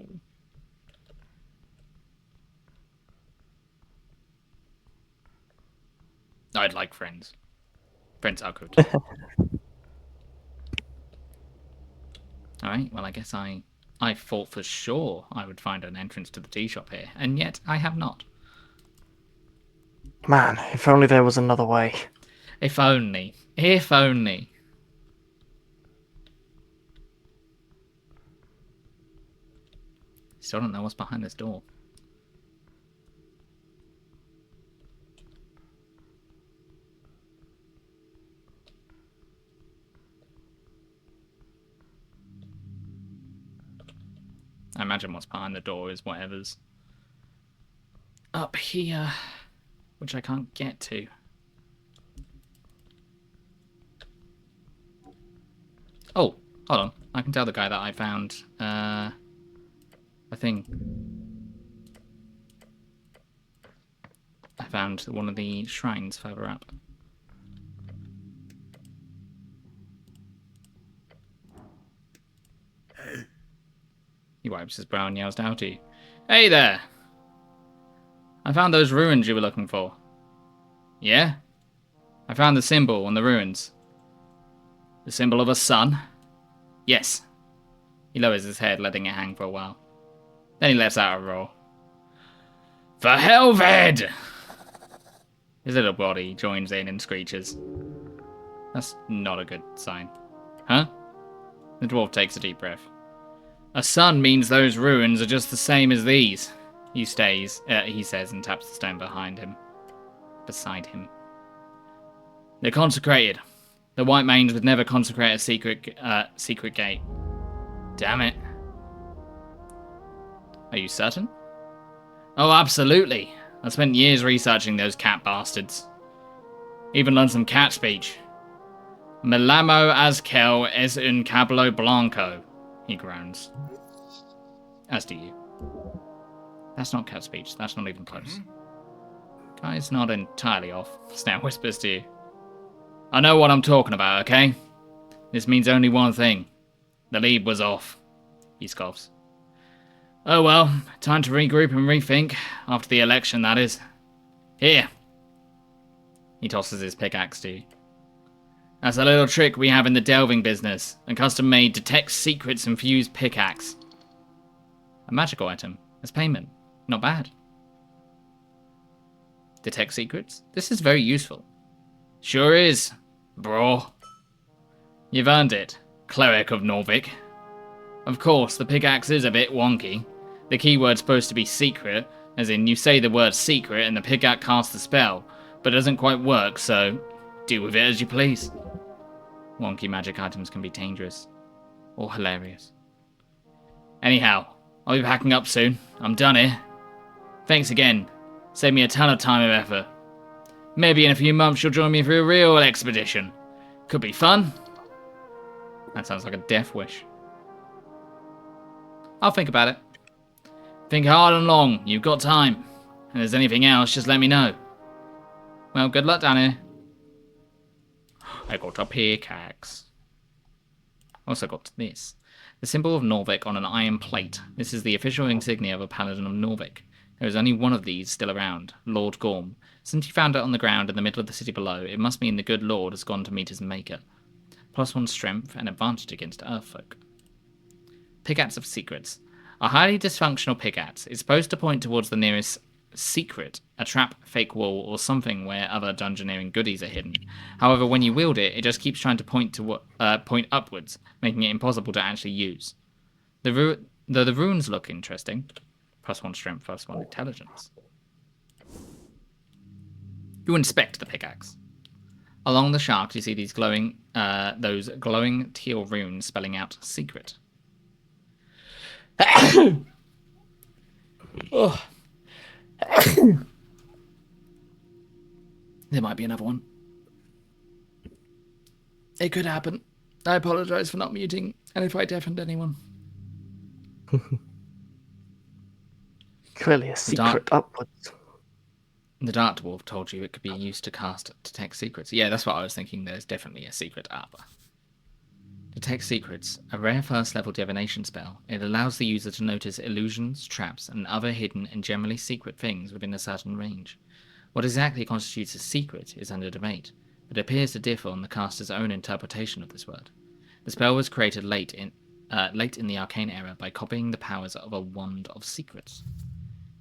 I'd like friends. Friends are good. Alright, well, I guess I thought for sure I would find an entrance to the tea shop here, and yet I have not. Man, if only there was another way. If only. If only. Still don't know what's behind this door. I imagine what's behind the door is whatever's up here, which I can't get to. Oh, hold on. I can tell the guy that I found a thing. I found one of the shrines further up. He wipes his brow and yells down to you. Hey there! I found those ruins you were looking for. Yeah? I found the symbol on the ruins. The symbol of a sun? Yes. He lowers his head, letting it hang for a while. Then he lets out a roar. For Helved! His little body joins in and screeches. That's not a good sign. Huh? The dwarf takes a deep breath. A sun means those ruins are just the same as these. He says, and taps the stone beside him. They're consecrated. The White Manes would never consecrate a secret gate. Damn it. Are you certain? Oh, absolutely. I spent years researching those cat bastards. Even learned some cat speech. Melamo Azkel es un cablo blanco, he groans. As do you. That's not cat speech. That's not even close. Guy's not entirely off. Snout whispers to you. I know what I'm talking about, okay? This means only one thing. The lead was off. He scoffs. Oh well, time to regroup and rethink. After the election, that is. Here. He tosses his pickaxe to you. That's a little trick we have in the delving business. A custom-made detect secrets infused pickaxe. A magical item. As payment. Not bad. Detect secrets? This is very useful. Sure is, bro. You've earned it, cleric of Norvik. Of course, the pickaxe is a bit wonky. The keyword's supposed to be secret, as in you say the word secret and the pickaxe casts the spell, but it doesn't quite work, so do with it as you please. Wonky magic items can be dangerous, or hilarious. Anyhow, I'll be packing up soon. I'm done here. Thanks again. Saved me a ton of time and effort. Maybe in a few months you'll join me for a real expedition. Could be fun. That sounds like a death wish. I'll think about it. Think hard and long. You've got time. And if there's anything else, just let me know. Well, good luck down here. I got a pickaxe. Also got this. The symbol of Norvik on an iron plate. This is the official insignia of a paladin of Norvik. There is only one of these still around, Lord Gorm. Since he found it on the ground in the middle of the city below, it must mean the good Lord has gone to meet his maker. +1 strength and advantage against Earthfolk. Pickaxe of Secrets. A highly dysfunctional pickaxe is supposed to point towards the nearest secret, a trap, fake wall, or something where other dungeoneering goodies are hidden. However, when you wield it, it just keeps trying to point upwards, making it impossible to actually use. Though the runes look interesting. +1 strength, +1 intelligence. You inspect the pickaxe. Along the shaft, you see these those glowing teal runes spelling out secret. Oh. There might be another one. It could happen. I apologize for not muting, and if I deafened anyone. Clearly a secret upwards. The Dark Dwarf told you it could be used to detect secrets. Yeah, that's what I was thinking. There's definitely a secret up. Detect Secrets, a rare first-level divination spell. It allows the user to notice illusions, traps, and other hidden and generally secret things within a certain range. What exactly constitutes a secret is under debate, but it appears to differ on the caster's own interpretation of this word. The spell was created late in the Arcane era by copying the powers of a Wand of Secrets.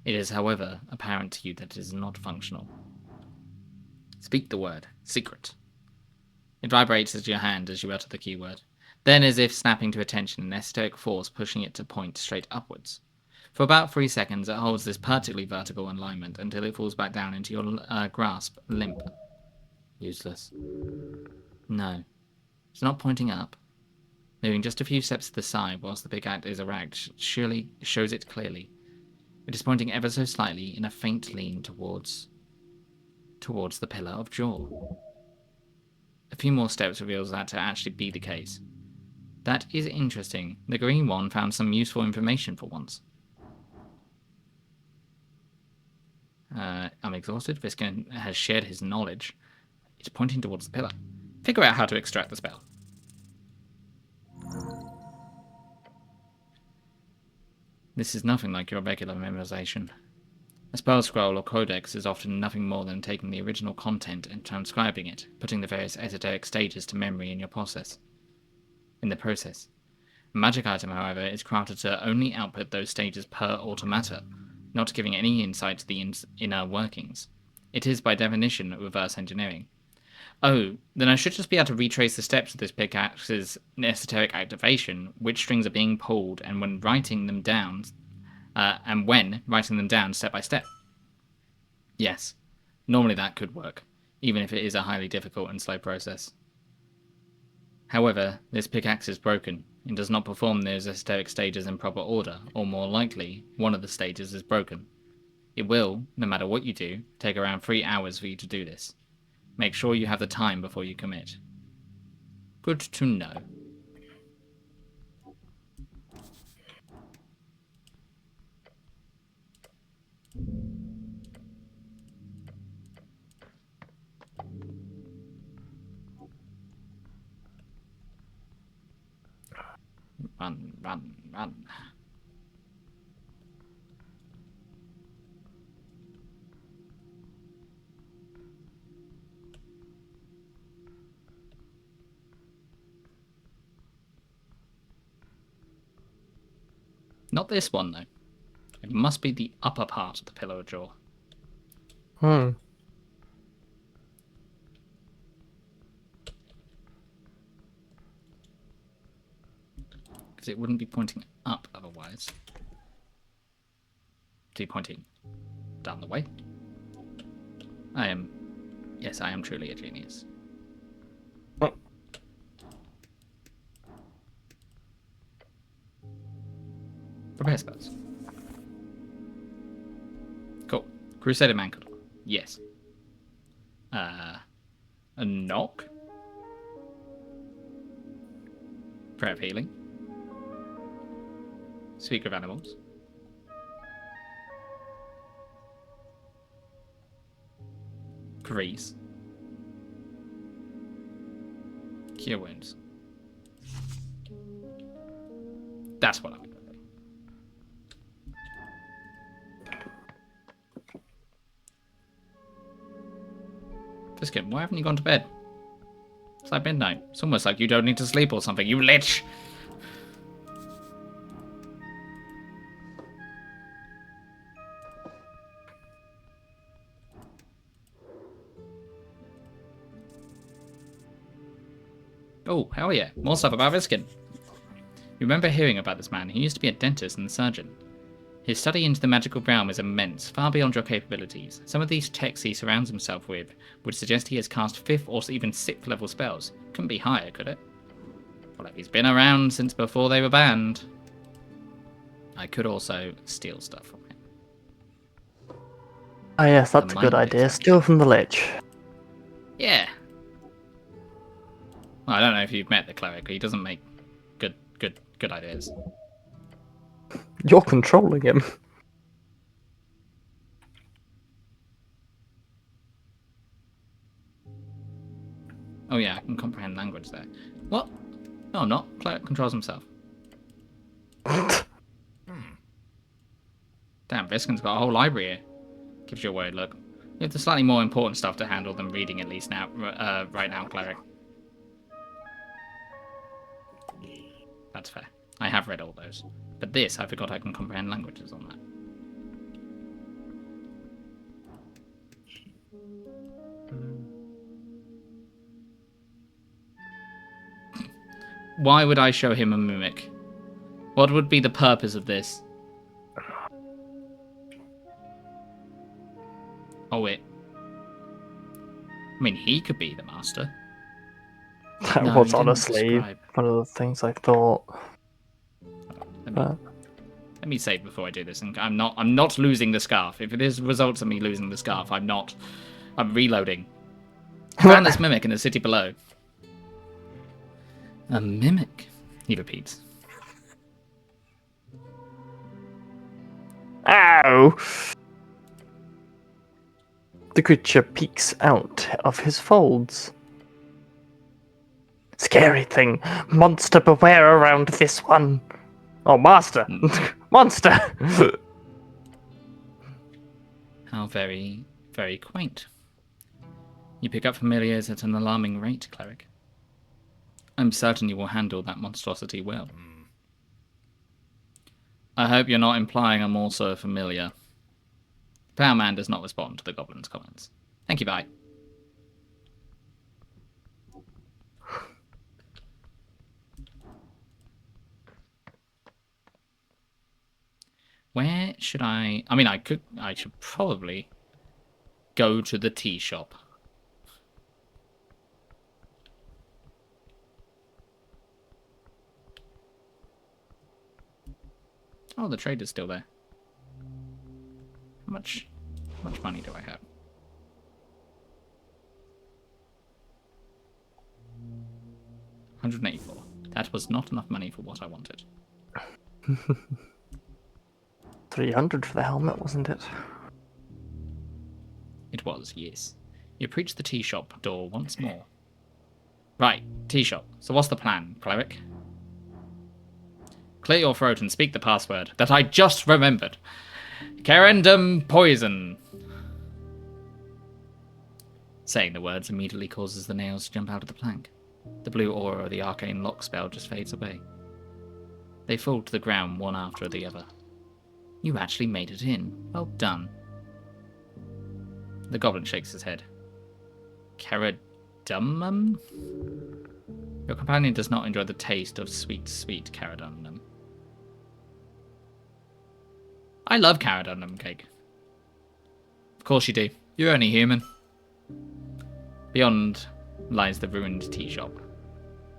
It is, however, apparent to you that it is not functional. Speak the word, secret. It vibrates as your hand as you utter the keyword. Then, as if snapping to attention, an esoteric force pushing it to point straight upwards. For about 3 seconds, it holds this perfectly vertical alignment until it falls back down into your grasp, limp. Useless. No. It's not pointing up. Moving just a few steps to the side whilst the pickaxe is erect surely shows it clearly. It is pointing ever so slightly in a faint lean towards the pillar of jaw. A few more steps reveals that to actually be the case. That is interesting. The green one found some useful information for once. I'm exhausted. Viskin has shared his knowledge. It's pointing towards the pillar. Figure out how to extract the spell. This is nothing like your regular memorization. A spell scroll or codex is often nothing more than taking the original content and transcribing it, putting the various esoteric stages to memory in the process. A magic item, however, is crafted to only output those stages per automata, not giving any insight to the inner workings. It is, by definition, reverse engineering. Oh, then I should just be able to retrace the steps of this pickaxe's esoteric activation, which strings are being pulled, and when writing them down step by step. Yes, normally that could work, even if it is a highly difficult and slow process. However, this pickaxe is broken. It does not perform those esoteric stages in proper order, or more likely, one of the stages is broken. It will, no matter what you do, take around 3 hours for you to do this. Make sure you have the time before you commit. Good to know. Run, run, run. Not this one, though. It must be the upper part of the pillar of jaw. Because it wouldn't be pointing up otherwise. To be pointing down the way. Yes, I am truly a genius. Prepare spells. Cool. Crusader Mantle. Yes. A knock. Prayer of healing. Speaker of animals. Grease. Cure wounds. That's what I'm going to do. Biscuit, why haven't you gone to bed? It's like midnight. It's almost like you don't need to sleep or something, you lich! Oh, hell yeah. More stuff about Viskin. You remember hearing about this man. He used to be a dentist and surgeon. His study into the magical realm is immense, far beyond your capabilities. Some of these texts he surrounds himself with would suggest he has cast 5th or even 6th level spells. Couldn't be higher, could it? Well, if he's been around since before they were banned. I could also steal stuff from him. Ah yes, that's a good idea. Steal from the lich. Yeah. Well, I don't know if you've met the cleric. He doesn't make good ideas. You're controlling him. Oh yeah, I can comprehend language there. What? No, I'm not. Cleric controls himself. Damn, Viscon's got a whole library here. Gives you a word look. You have the slightly more important stuff to handle than reading, at least now, right now, Cleric. That's fair. I have read all those. But this, I forgot I can comprehend languages on that. Why would I show him a mimic? What would be the purpose of this? Oh, wait. I mean, he could be the master. That No, was he didn't honestly describe. one of the things I thought. Let me save before I do this. And I'm not losing the scarf. If this results in me losing the scarf, I'm reloading. I found this mimic in the city below. A mimic, he repeats. Ow! The creature peeks out of his folds. Scary thing. Monster beware around this one. Oh, master. Monster! How very, very quaint. You pick up familiars at an alarming rate, Cleric. I'm certain you will handle that monstrosity well. I hope you're not implying I'm also a familiar. Power Man does not respond to the goblin's comments. Thank you, bye. Where should I mean, I should probably go to the tea shop. Oh, the trader's still there. How much money do I have? 184. That was not enough money for what I wanted. 300 for the helmet, wasn't it? It was, yes. You approach the tea shop door once more. Right, tea shop. So what's the plan, Cleric? Clear your throat and speak the password that I just remembered. Carendum poison. Saying the words immediately causes the nails to jump out of the plank. The blue aura of the arcane lock spell just fades away. They fall to the ground one after the other. You actually made it in. Well done. The goblin shakes his head. Caradumnum? Your companion does not enjoy the taste of sweet, sweet caradumnum. I love caradumnum cake. Of course you do. You're only human. Beyond lies the ruined tea shop.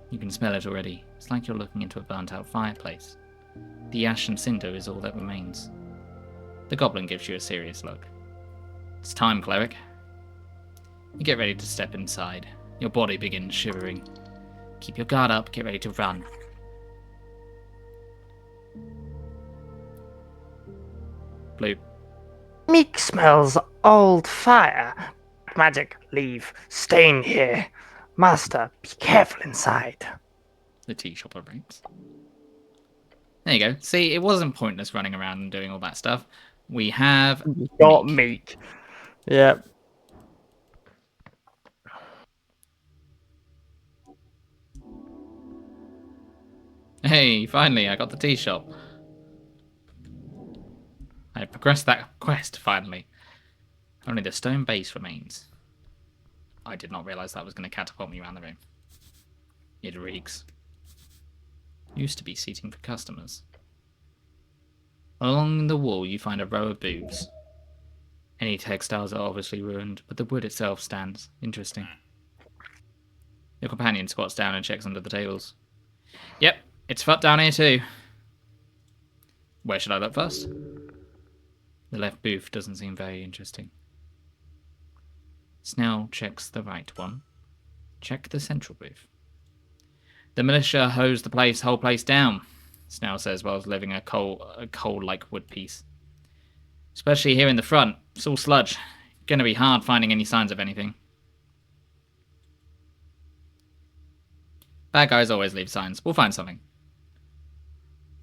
You can smell it already. It's like you're looking into a burnt-out fireplace. The ash and cinder is all that remains. The goblin gives you a serious look. It's time, Cleric. You get ready to step inside. Your body begins shivering. Keep your guard up, get ready to run. Blue. Meek smells old fire. Magic, leave. Staying here. Master, be careful inside. The tea shop operates. There you go. See, it wasn't pointless running around and doing all that stuff. We have Got Meek. meek. Yep. Hey, finally, I got the tea shop. I progressed that quest, finally. Only the stone base remains. I did not realize that was going to catapult me around the room. It reeks. Used to be seating for customers. Along the wall, you find a row of booths. Any textiles are obviously ruined, but the wood itself stands. Interesting. Your companion squats down and checks under the tables. Yep, it's fucked down here too. Where should I look first? The left booth doesn't seem very interesting. Snell checks the right one. Check the central booth. The militia hose the whole place down, Snell says while living a coal-like wood piece. Especially here in the front. It's all sludge. Gonna be hard finding any signs of anything. Bad guys always leave signs. We'll find something.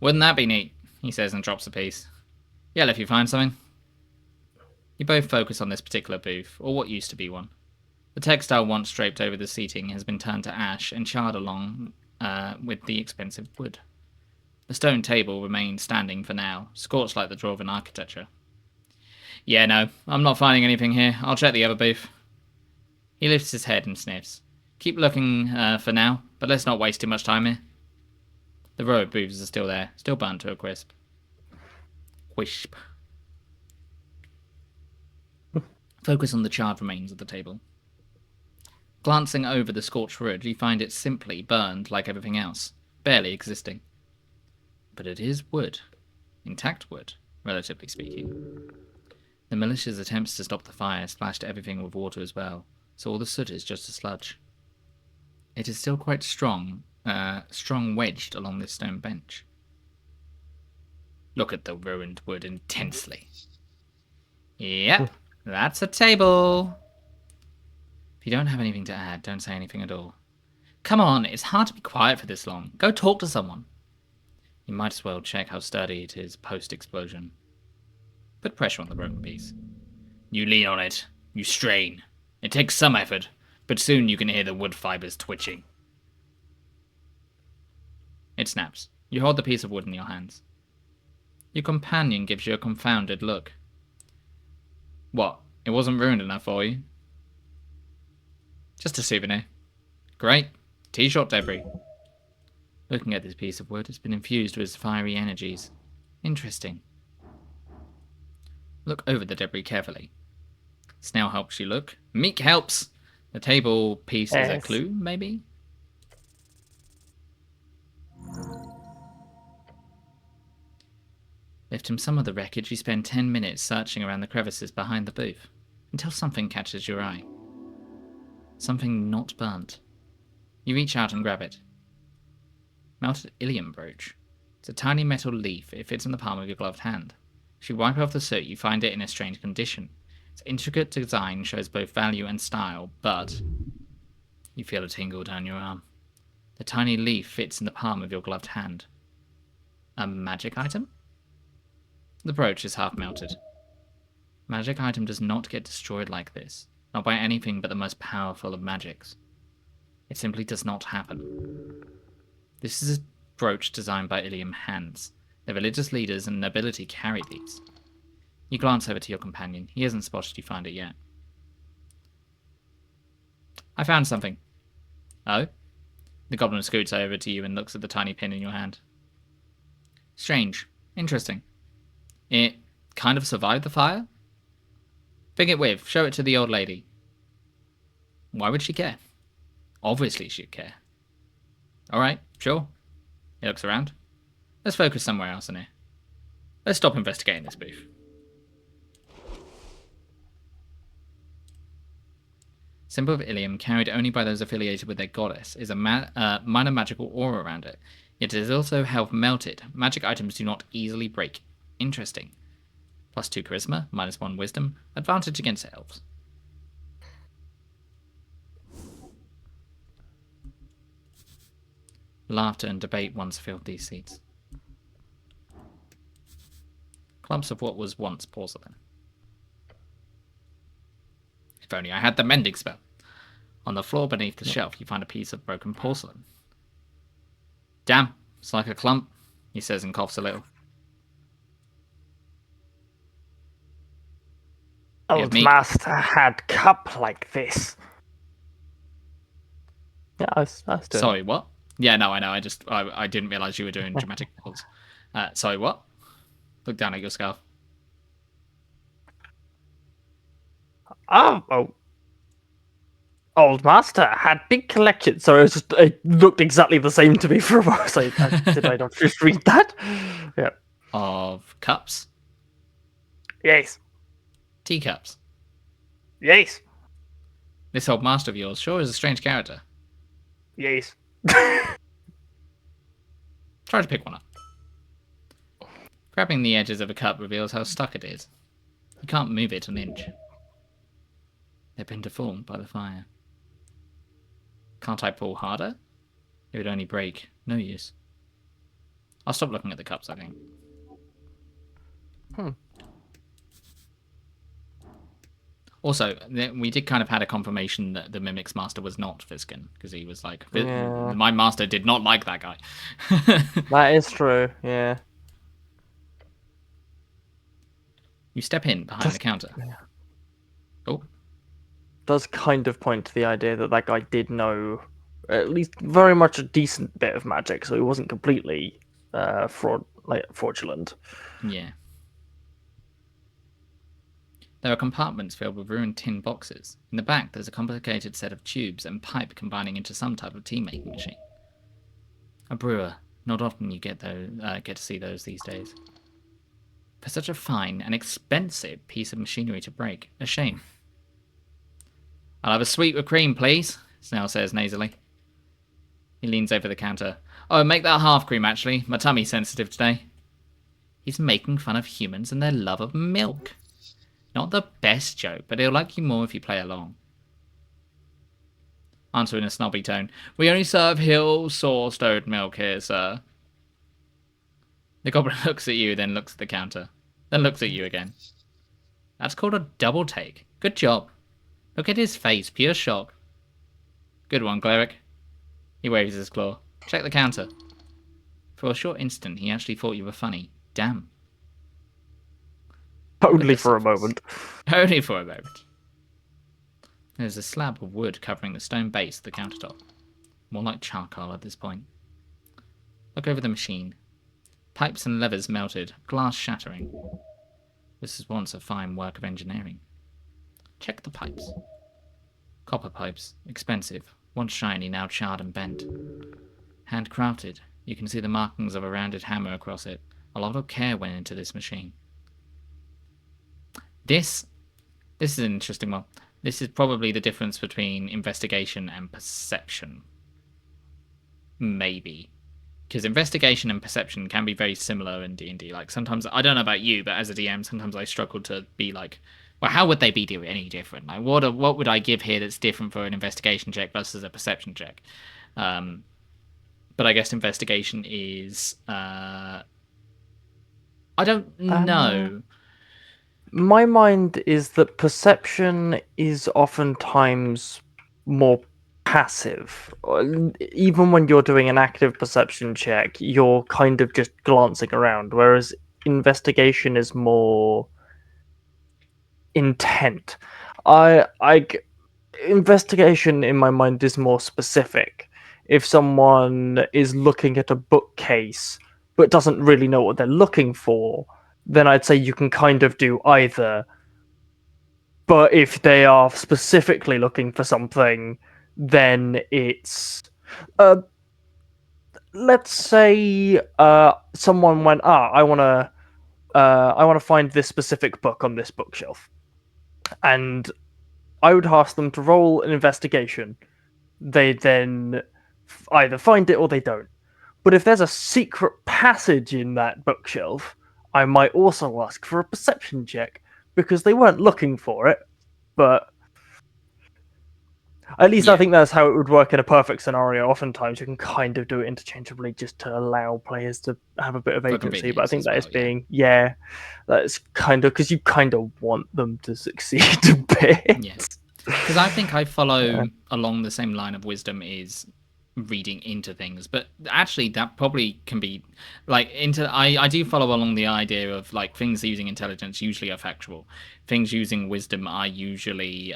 Wouldn't that be neat? He says and drops a piece. Yell if you find something. You both focus on this particular booth, or what used to be one. The textile once draped over the seating has been turned to ash and charred along with the expensive wood. The stone table remains standing for now, scorched like the dwarven architecture. Yeah, no, I'm not finding anything here. I'll check the other booth. He lifts his head and sniffs. Keep looking for now, but let's not waste too much time here. The row of booths are still there, still burnt to a crisp. Wisp. Focus on the charred remains of the table. Glancing over the scorched wood, you find it simply burned like everything else, barely existing. But it is wood. Intact wood, relatively speaking. The militia's attempts to stop the fire splashed everything with water as well, so all the soot is just a sludge. It is still quite strong wedged along this stone bench. Look at the ruined wood intensely. Yep, that's a table. If you don't have anything to add, don't say anything at all. Come on, it's hard to be quiet for this long. Go talk to someone. You might as well check how sturdy it is post-explosion. Put pressure on the broken piece. You lean on it. You strain. It takes some effort, but soon you can hear the wood fibers twitching. It snaps. You hold the piece of wood in your hands. Your companion gives you a confounded look. What? It wasn't ruined enough for you? Just a souvenir. Great. T-shot debris. Looking at this piece of wood, it's been infused with fiery energies. Interesting. Look over the debris carefully. Snail helps you look. Meek helps! The table piece is a clue, maybe? Lifting some of the wreckage, you spend 10 minutes searching around the crevices behind the booth, until something catches your eye. Something not burnt. You reach out and grab it. Melted ilium brooch. It's a tiny metal leaf. It fits in the palm of your gloved hand. If you wipe off the soot, you find it in a strange condition. Its intricate design shows both value and style, but you feel a tingle down your arm. The tiny leaf fits in the palm of your gloved hand. A magic item? The brooch is half melted. Magic item does not get destroyed like this, not by anything but the most powerful of magics. It simply does not happen. This is a brooch designed by Ilium hands. The religious leaders and nobility carry these. You glance over to your companion. He hasn't spotted you find it yet. I found something. Oh? The goblin scoots over to you and looks at the tiny pin in your hand. Strange. Interesting. It kind of survived the fire? Bring it with. Show it to the old lady. Why would she care? Obviously she'd care. Alright, sure. He looks around. Let's focus somewhere else in here. Let's stop investigating this booth. Symbol of Ilium, carried only by those affiliated with their goddess, is a minor magical aura around it. Yet it is also health melted. Magic items do not easily break. Interesting. +2 charisma, -1 wisdom, advantage against elves. Laughter and debate once filled these seats. Clumps of what was once porcelain. If only I had the mending spell. On the floor beneath the shelf, you find a piece of broken porcelain. Damn, it's like a clump, he says and coughs a little. Old master had cup like this. Yeah, I was doing. Sorry, what? Yeah, no, I know. I didn't realise you were doing dramatic pause. Sorry, what? Look down at your scarf. Oh. Old master had big collection, so it looked exactly the same to me for a while. So did I not just read that? Yeah. Of cups? Yes. Teacups? Yes. This old master of yours sure is a strange character. Yes. Try to pick one up. Grabbing the edges of a cup reveals how stuck it is. You can't move it an inch. They've been deformed by the fire. Can't I pull harder? It would only break. No use. I'll stop looking at the cups, I think. Hmm. Also, we did kind of had a confirmation that the Mimic's master was not Viskin, because he was like, Yeah. my master did not like that guy. That is true, yeah. You step in behind the counter. Yeah. Oh, Does kind of point to the idea that that guy did know at least very much a decent bit of magic, so he wasn't completely fraudulent. yeah. There are compartments filled with ruined tin boxes. In the back, there's a complicated set of tubes and pipe combining into some type of tea-making machine. A brewer. Not often you get to see those these days. For such a fine and expensive piece of machinery to break. A shame. I'll have a sweet with cream, please, Snell says nasally. He leans over the counter. Oh, make that half cream, actually. My tummy's sensitive today. He's making fun of humans and their love of milk. Not the best joke, but he'll like you more if you play along. Answer in a snobby tone. We only serve hill-sourced oat milk here, sir. The goblin looks at you, then looks at the counter. Then looks at you again. That's called a double take. Good job. Look at his face, pure shock. Good one, cleric. He waves his claw. Check the counter. For a short instant, he actually thought you were funny. Damn. Only for a moment. Only for a moment. There's a slab of wood covering the stone base of the countertop. More like charcoal at this point. Look over the machine. Pipes and levers melted, glass shattering. This is once a fine work of engineering. Check the pipes. Copper pipes, expensive, once shiny, now charred and bent. Handcrafted, you can see the markings of a rounded hammer across it. A lot of care went into this machine. This is an interesting one. This is probably the difference between investigation and perception. Maybe. Because investigation and perception can be very similar in D&D. Like, sometimes, I don't know about you, but as a DM, sometimes I struggle to be like, well, how would they be doing any different? Like, what would I give here that's different for an investigation check versus a perception check? But I guess investigation is... I don't know. My mind is that perception is oftentimes more passive. Even when you're doing an active perception check, you're kind of just glancing around, whereas investigation is more intent. Investigation in my mind is more specific. If someone is looking at a bookcase but doesn't really know what they're looking for, then I'd say you can kind of do either. But if they are specifically looking for something, then it's let's say someone went, I want to find this specific book on this bookshelf, and I would ask them to roll an investigation. They then either find it or they don't. But if there's a secret passage in that bookshelf, I might also ask for a perception check, because they weren't looking for it, but at least I think that's how it would work in a perfect scenario. Oftentimes you can kind of do it interchangeably just to allow players to have a bit of agency, but I think that is being, that's kind of, because you kind of want them to succeed a bit. Yes. Because I think I follow along the same line of wisdom is reading into things, but actually that probably can be like I do follow along the idea of like things using intelligence usually are factual. Things using wisdom are usually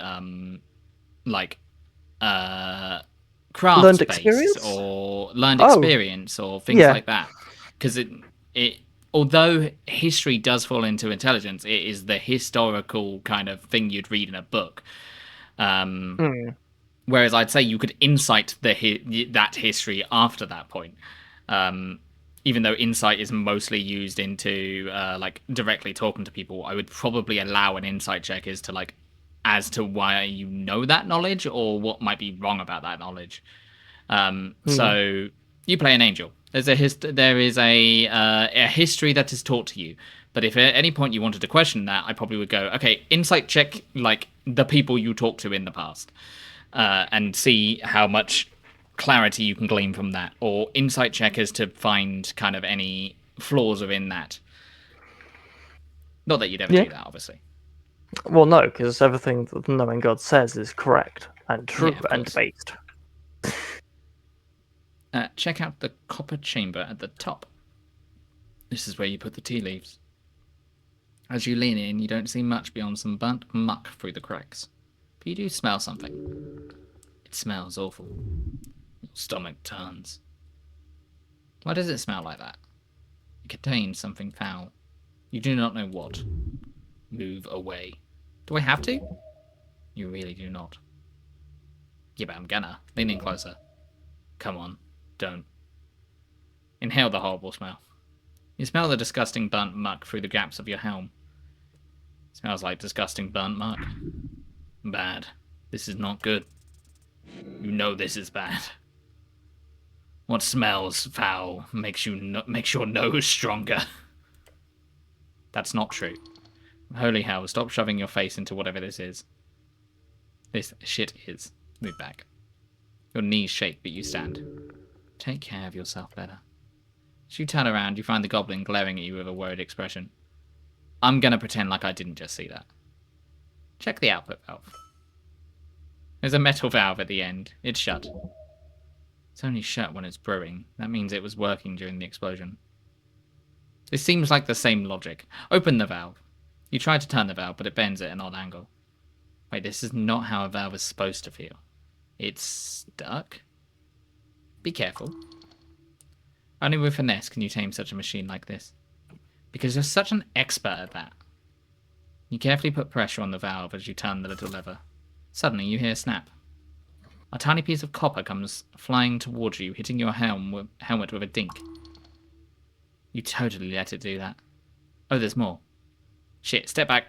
craft based or learned experience or things like that. Because it although history does fall into intelligence, it is the historical kind of thing you'd read in a book. Whereas I'd say you could insight that history after that point, even though insight is mostly used into like directly talking to people. I would probably allow an insight check as to why you know that knowledge or what might be wrong about that knowledge. So you play an angel. There is a history that is taught to you. But if at any point you wanted to question that, I probably would go, okay, insight check like the people you talked to in the past. And see how much clarity you can glean from that, or insight checkers to find kind of any flaws within that. Not that you'd ever do that, obviously. Well, no, because everything that the knowing God says is correct and true of and course. based. Check out the copper chamber at the top. This is where you put the tea leaves. As you lean in, you don't see much beyond some burnt muck through the cracks. But you do smell something. It smells awful. Your stomach turns. Why does it smell like that? It contains something foul. You do not know what. Move away. Do I have to? You really do not. Yeah, but I'm gonna. Lean in closer. Come on. Don't. Inhale the horrible smell. You smell the disgusting burnt muck through the gaps of your helm. It smells like disgusting burnt muck. Bad. This is not good. You know this is bad. What smells foul makes your nose stronger. That's not true. Holy hell, stop shoving your face into whatever this is. This shit is. Move back. Your knees shake, but you stand. Take care of yourself better. As you turn around, you find the goblin glaring at you with a worried expression. I'm gonna pretend like I didn't just see that. Check the output valve. There's a metal valve at the end. It's shut. It's only shut when it's brewing. That means it was working during the explosion. This seems like the same logic. Open the valve. You try to turn the valve, but it bends at an odd angle. Wait, this is not how a valve is supposed to feel. It's stuck? Be careful. Only with finesse can you tame such a machine like this. Because you're such an expert at that. You carefully put pressure on the valve as you turn the little lever. Suddenly you hear a snap. A tiny piece of copper comes flying towards you, hitting your helmet with a dink. You totally let it do that. Oh, there's more. Shit, step back.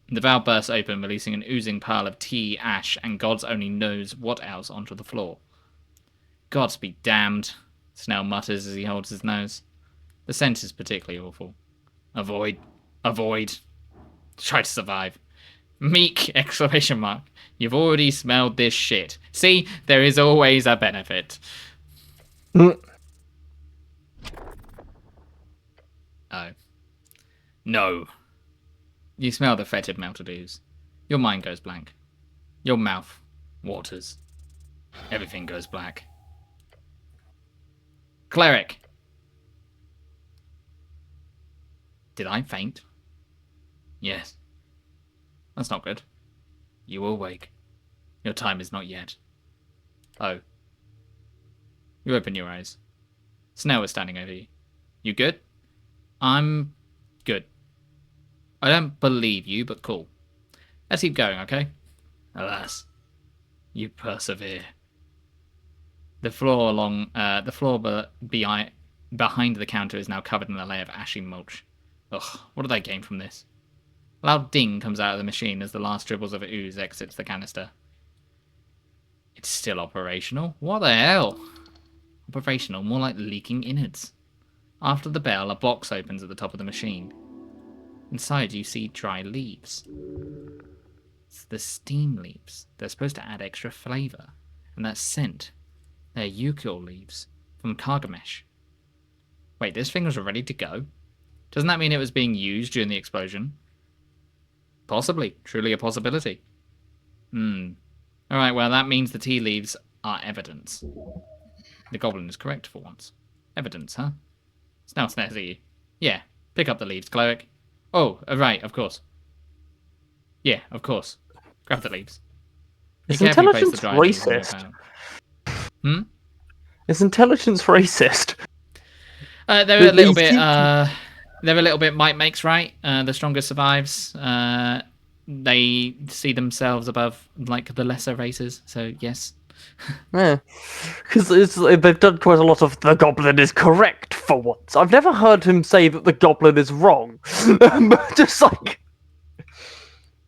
The valve bursts open, releasing an oozing pile of tea, ash, and God's only knows what else onto the floor. Gods be damned, Snell mutters as he holds his nose. The scent is particularly awful. Avoid. Avoid. Try to survive. Meek! Exclamation mark. You've already smelled this shit. See, there is always a benefit. Oh. No. You smell the fetid melted ooze. Your mind goes blank. Your mouth waters. Everything goes black. Cleric! Did I faint? Yes. That's not good. You will wake. Your time is not yet. Oh. You open your eyes. Snell is standing over you. You good? I'm good. I don't believe you, but cool. Let's keep going, okay? Alas, you persevere. The floor behind the counter is now covered in a layer of ashy mulch. Ugh, what did I gain from this? A loud ding comes out of the machine as the last dribbles of ooze exits the canister. It's still operational? What the hell? Operational, more like leaking innards. After the bell, a box opens at the top of the machine. Inside, you see dry leaves. It's the steam leaves. They're supposed to add extra flavour. And that scent. They're eucalypt leaves from Kargamesh. Wait, this thing was ready to go? Doesn't that mean it was being used during the explosion? Possibly. Truly a possibility. Alright, well, that means the tea leaves are evidence. The goblin is correct for once. Evidence, huh? Snell snares at you. Yeah, pick up the leaves, cleric. Oh, right, of course. Yeah, of course. Grab the leaves. Is intelligence racist? Is intelligence racist? They're a little bit. They're a little bit might makes right. The strongest survives. They see themselves above like the lesser races. So yes. Yeah, because they've done quite a lot of the goblin is correct for once. I've never heard him say that the goblin is wrong. Just like,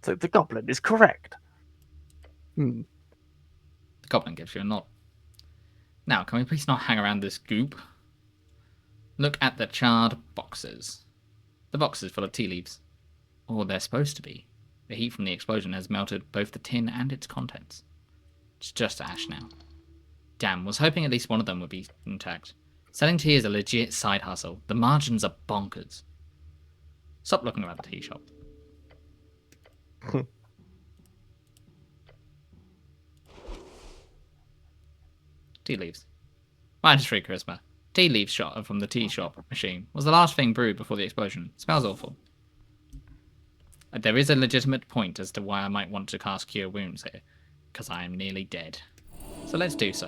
so the goblin is correct. The goblin gives you a nod. Now, can we please not hang around this goop? Look at the charred boxes. The boxes full of tea leaves. Or they're supposed to be. The heat from the explosion has melted both the tin and its contents. It's just ash now. Damn, was hoping at least one of them would be intact. Selling tea is a legit side hustle. The margins are bonkers. Stop looking around the tea shop. Tea leaves. -3 charisma. Tea leaves shot from the tea shop machine was the last thing brewed before the explosion. Smells awful. There is a legitimate point as to why I might want to cast Cure Wounds here, because I am nearly dead. So let's do so.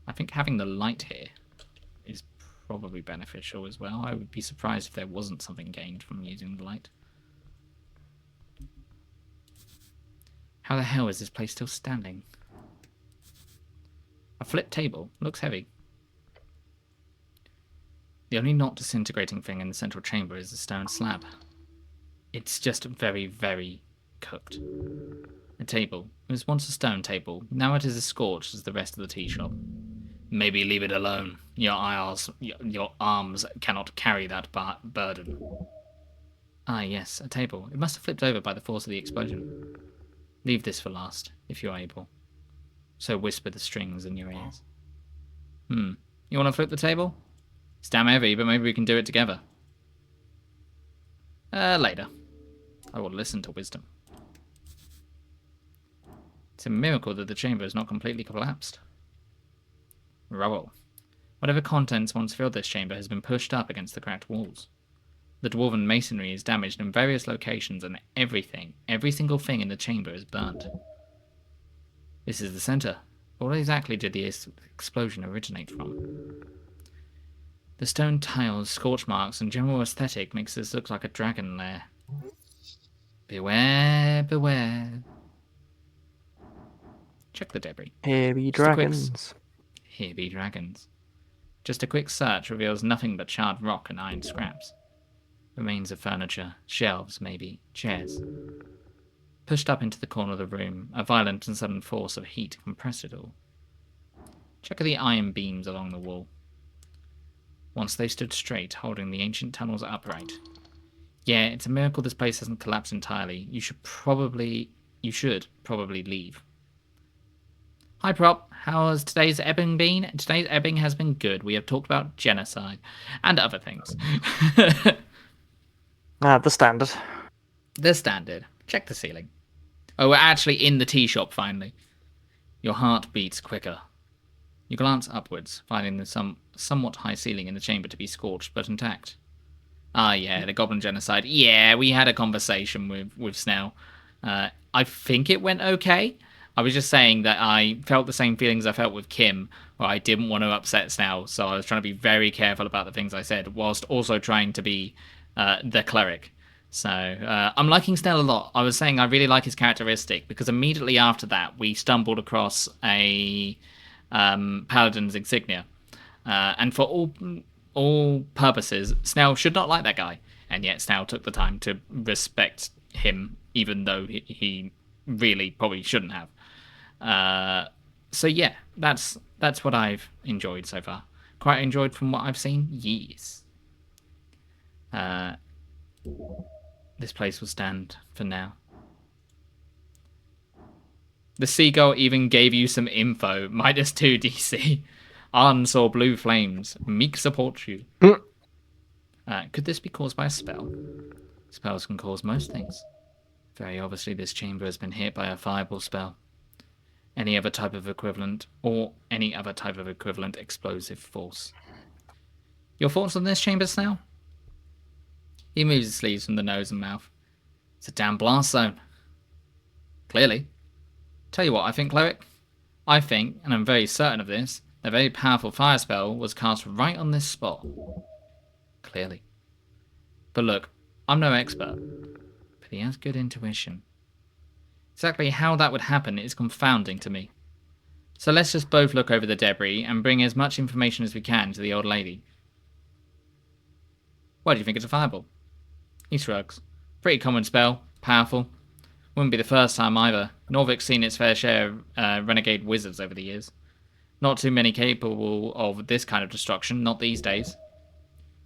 I think having the light here is probably beneficial as well. I would be surprised if there wasn't something gained from using the light. How the hell is this place still standing? A flipped table. Looks heavy. The only not disintegrating thing in the central chamber is the stone slab. It's just very, very cooked. The table. It was once a stone table. Now it is as scorched as the rest of the tea shop. Maybe leave it alone. Your arms cannot carry that burden. Ah, yes, a table. It must have flipped over by the force of the explosion. Leave this for last, if you're able. So whisper the strings in your ears. You want to flip the table? It's damn heavy, but maybe we can do it together. Later. I will listen to wisdom. It's a miracle that the chamber is not completely collapsed. Rubble. Whatever contents once filled this chamber has been pushed up against the cracked walls. The dwarven masonry is damaged in various locations, and every single thing in the chamber is burnt. This is the center. What exactly did the explosion originate from? The stone tiles, scorch marks, and general aesthetic makes this look like a dragon lair. Beware, beware. Check the debris. Here be dragons. Here be dragons. Just a quick search reveals nothing but charred rock and iron scraps. Remains of furniture, shelves maybe, chairs. Pushed up into the corner of the room, a violent and sudden force of heat compressed it all. Check the iron beams along the wall. Once they stood straight, holding the ancient tunnels upright. Yeah, it's a miracle this place hasn't collapsed entirely. You should probably leave. Hi Prop, how has today's ebbing been? Today's ebbing has been good. We have talked about genocide and other things. The standard. The standard. Check the ceiling. Oh, we're actually in the tea shop finally. Your heart beats quicker. You glance upwards, finding the somewhat high ceiling in the chamber to be scorched but intact. Ah, yeah, the goblin genocide. Yeah, we had a conversation with Snell. I think it went okay. I was just saying that I felt the same feelings I felt with Kim, where I didn't want to upset Snell, so I was trying to be very careful about the things I said, whilst also trying to be the cleric. So, I'm liking Snell a lot. I was saying I really like his characteristic, because immediately after that, we stumbled across a Paladin's insignia. And for all purposes, Snell should not like that guy. And yet Snell took the time to respect him, even though he really probably shouldn't have. So yeah, that's what I've enjoyed so far. Quite enjoyed from what I've seen. Yes. This place will stand for now. The seagull even gave you some info. -2 DC. Arn saw blue flames. Meek supports you. Could this be caused by a spell? Spells can cause most things. Very obviously this chamber has been hit by a fireball spell. Any other type of equivalent, or any other type of equivalent explosive force. Your thoughts on this chamber, Snail? He moves his sleeves from the nose and mouth. It's a damn blast zone. Clearly. Tell you what I think, Cleric. I think, and I'm very certain of this, a very powerful fire spell was cast right on this spot. Clearly. But look, I'm no expert, but he has good intuition. Exactly how that would happen is confounding to me. So let's just both look over the debris and bring as much information as we can to the old lady. Why do you think it's a fireball? He shrugs. Pretty common spell, powerful. Wouldn't be the first time either. Norvik's seen its fair share of renegade wizards over the years. Not too many capable of this kind of destruction, not these days.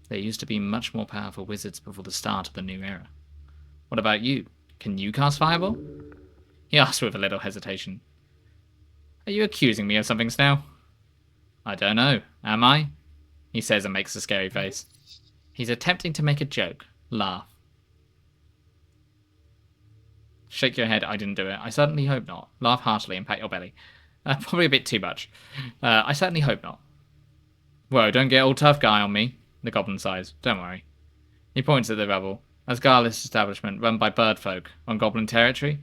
There used to be much more powerful wizards before the start of the new era. What about you? Can you cast fireball? He asked with a little hesitation. Are you accusing me of something, Snail? I don't know. Am I? He says and makes a scary face. He's attempting to make a joke. Laugh. Shake your head. I didn't do it. I certainly hope not. Laugh heartily and pat your belly. Probably a bit too much. I certainly hope not. Whoa, don't get all tough guy on me. The goblin sighs. Don't worry. He points at the rubble. A scarless establishment run by bird folk on goblin territory.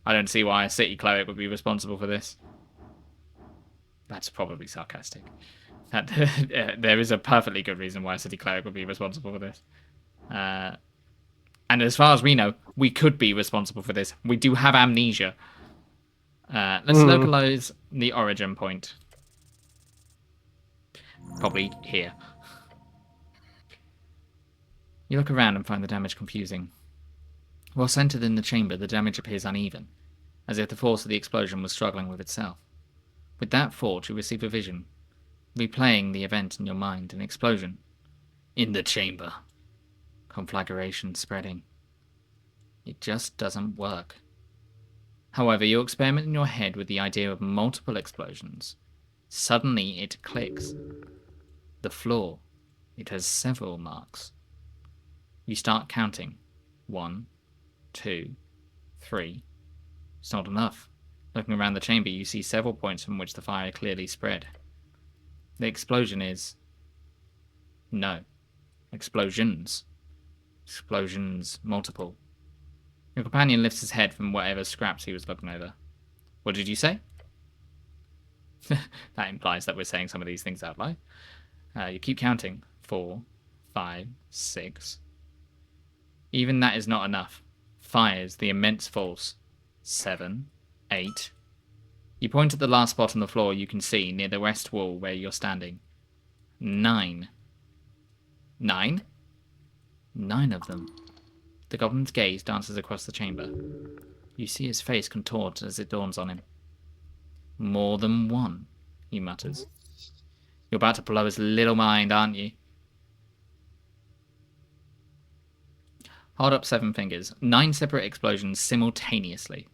I don't see why a city cleric would be responsible for this. That's probably sarcastic. There is a perfectly good reason why a city cleric would be responsible for this. And as far as we know, we could be responsible for this. We do have amnesia. Let's localize the origin point. Probably here. You look around and find the damage confusing. While centered in the chamber, the damage appears uneven, as if the force of the explosion was struggling with itself. With that thought, you receive a vision, replaying the event in your mind, an explosion. In the chamber. Conflagration spreading. It just doesn't work. However, you experiment in your head with the idea of multiple explosions. Suddenly it clicks. The floor. It has several marks. You start counting. 1, 2, 3. It's not enough. Looking around the chamber, you see several points from which the fire clearly spread. The explosion is... No. Explosions. Explosions multiple. Your companion lifts his head from whatever scraps he was looking over. What did you say? That implies that we're saying some of these things out loud. You keep counting. 4, 5, 6. Even that is not enough. Fires the immense force. 7, 8. You point at the last spot on the floor you can see near the west wall where you're standing. 9. 9? 9 of them. The goblin's gaze dances across the chamber. You see his face contort as it dawns on him. More than one, he mutters. You're about to blow his little mind, aren't you? Hold up 7 fingers. 9 separate explosions simultaneously.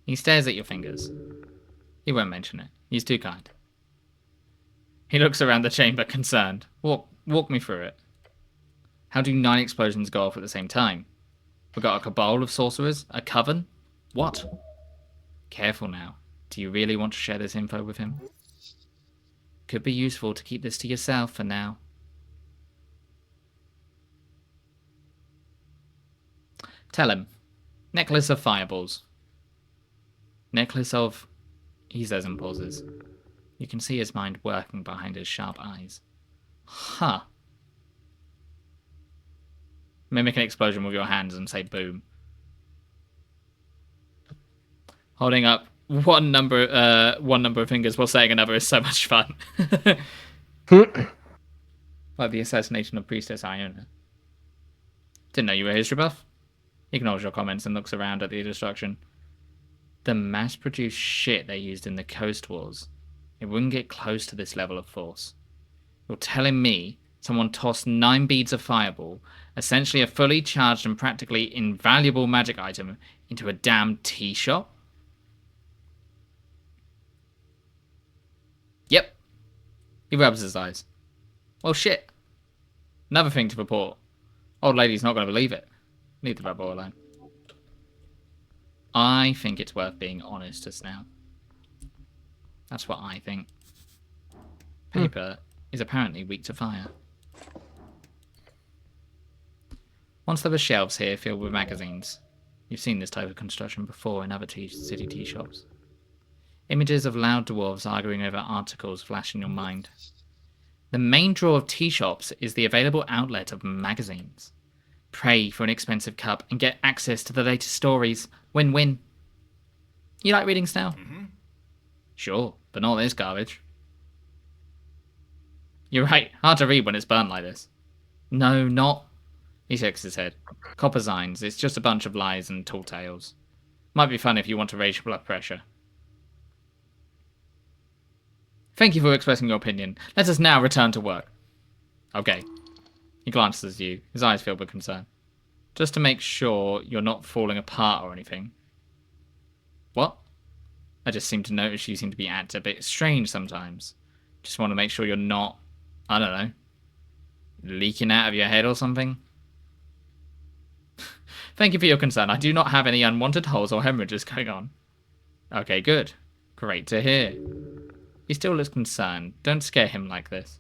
He stares at your fingers. He won't mention it. He's too kind. He looks around the chamber, concerned. Walk me through it. How do 9 explosions go off at the same time? We got a cabal of sorcerers? A coven? What? Careful now. Do you really want to share this info with him? Could be useful to keep this to yourself for now. Tell him. Necklace of fireballs. Necklace of... He says and pauses. You can see his mind working behind his sharp eyes. Huh. Mimic an explosion with your hands and say boom. Holding up one number of fingers while saying another is so much fun. Like the assassination of Priestess Iona. Didn't know you were a history buff. He ignores your comments and looks around at the destruction. The mass-produced shit they used in the Coast Wars. It wouldn't get close to this level of force. You're telling me someone tossed 9 beads of fireball, essentially a fully charged and practically invaluable magic item, into a damn tea shop? Yep. He rubs his eyes. Well, shit. Another thing to report. Old lady's not going to believe it. Leave the rebel alone. I think it's worth being honest just now. That's what I think. Paper is apparently weak to fire. Once there were shelves here filled with magazines. You've seen this type of construction before in other city tea shops. Images of loud dwarves arguing over articles flash in your mind. The main draw of tea shops is the available outlet of magazines. Pray for an expensive cup and get access to the latest stories. Win-win. You like reading, Snail? Mm-hmm. Sure, but not this garbage. You're right, hard to read when it's burnt like this. No, not. He shakes his head. Copper signs, it's just a bunch of lies and tall tales. Might be fun if you want to raise your blood pressure. Thank you for expressing your opinion. Let us now return to work. Okay. He glances at you, his eyes filled with concern. Just to make sure you're not falling apart or anything. What? I just seem to notice you seem to be acting a bit strange sometimes. Just want to make sure you're not, I don't know, leaking out of your head or something. Thank you for your concern. I do not have any unwanted holes or hemorrhages going on. Okay, good. Great to hear. He still looks concerned. Don't scare him like this.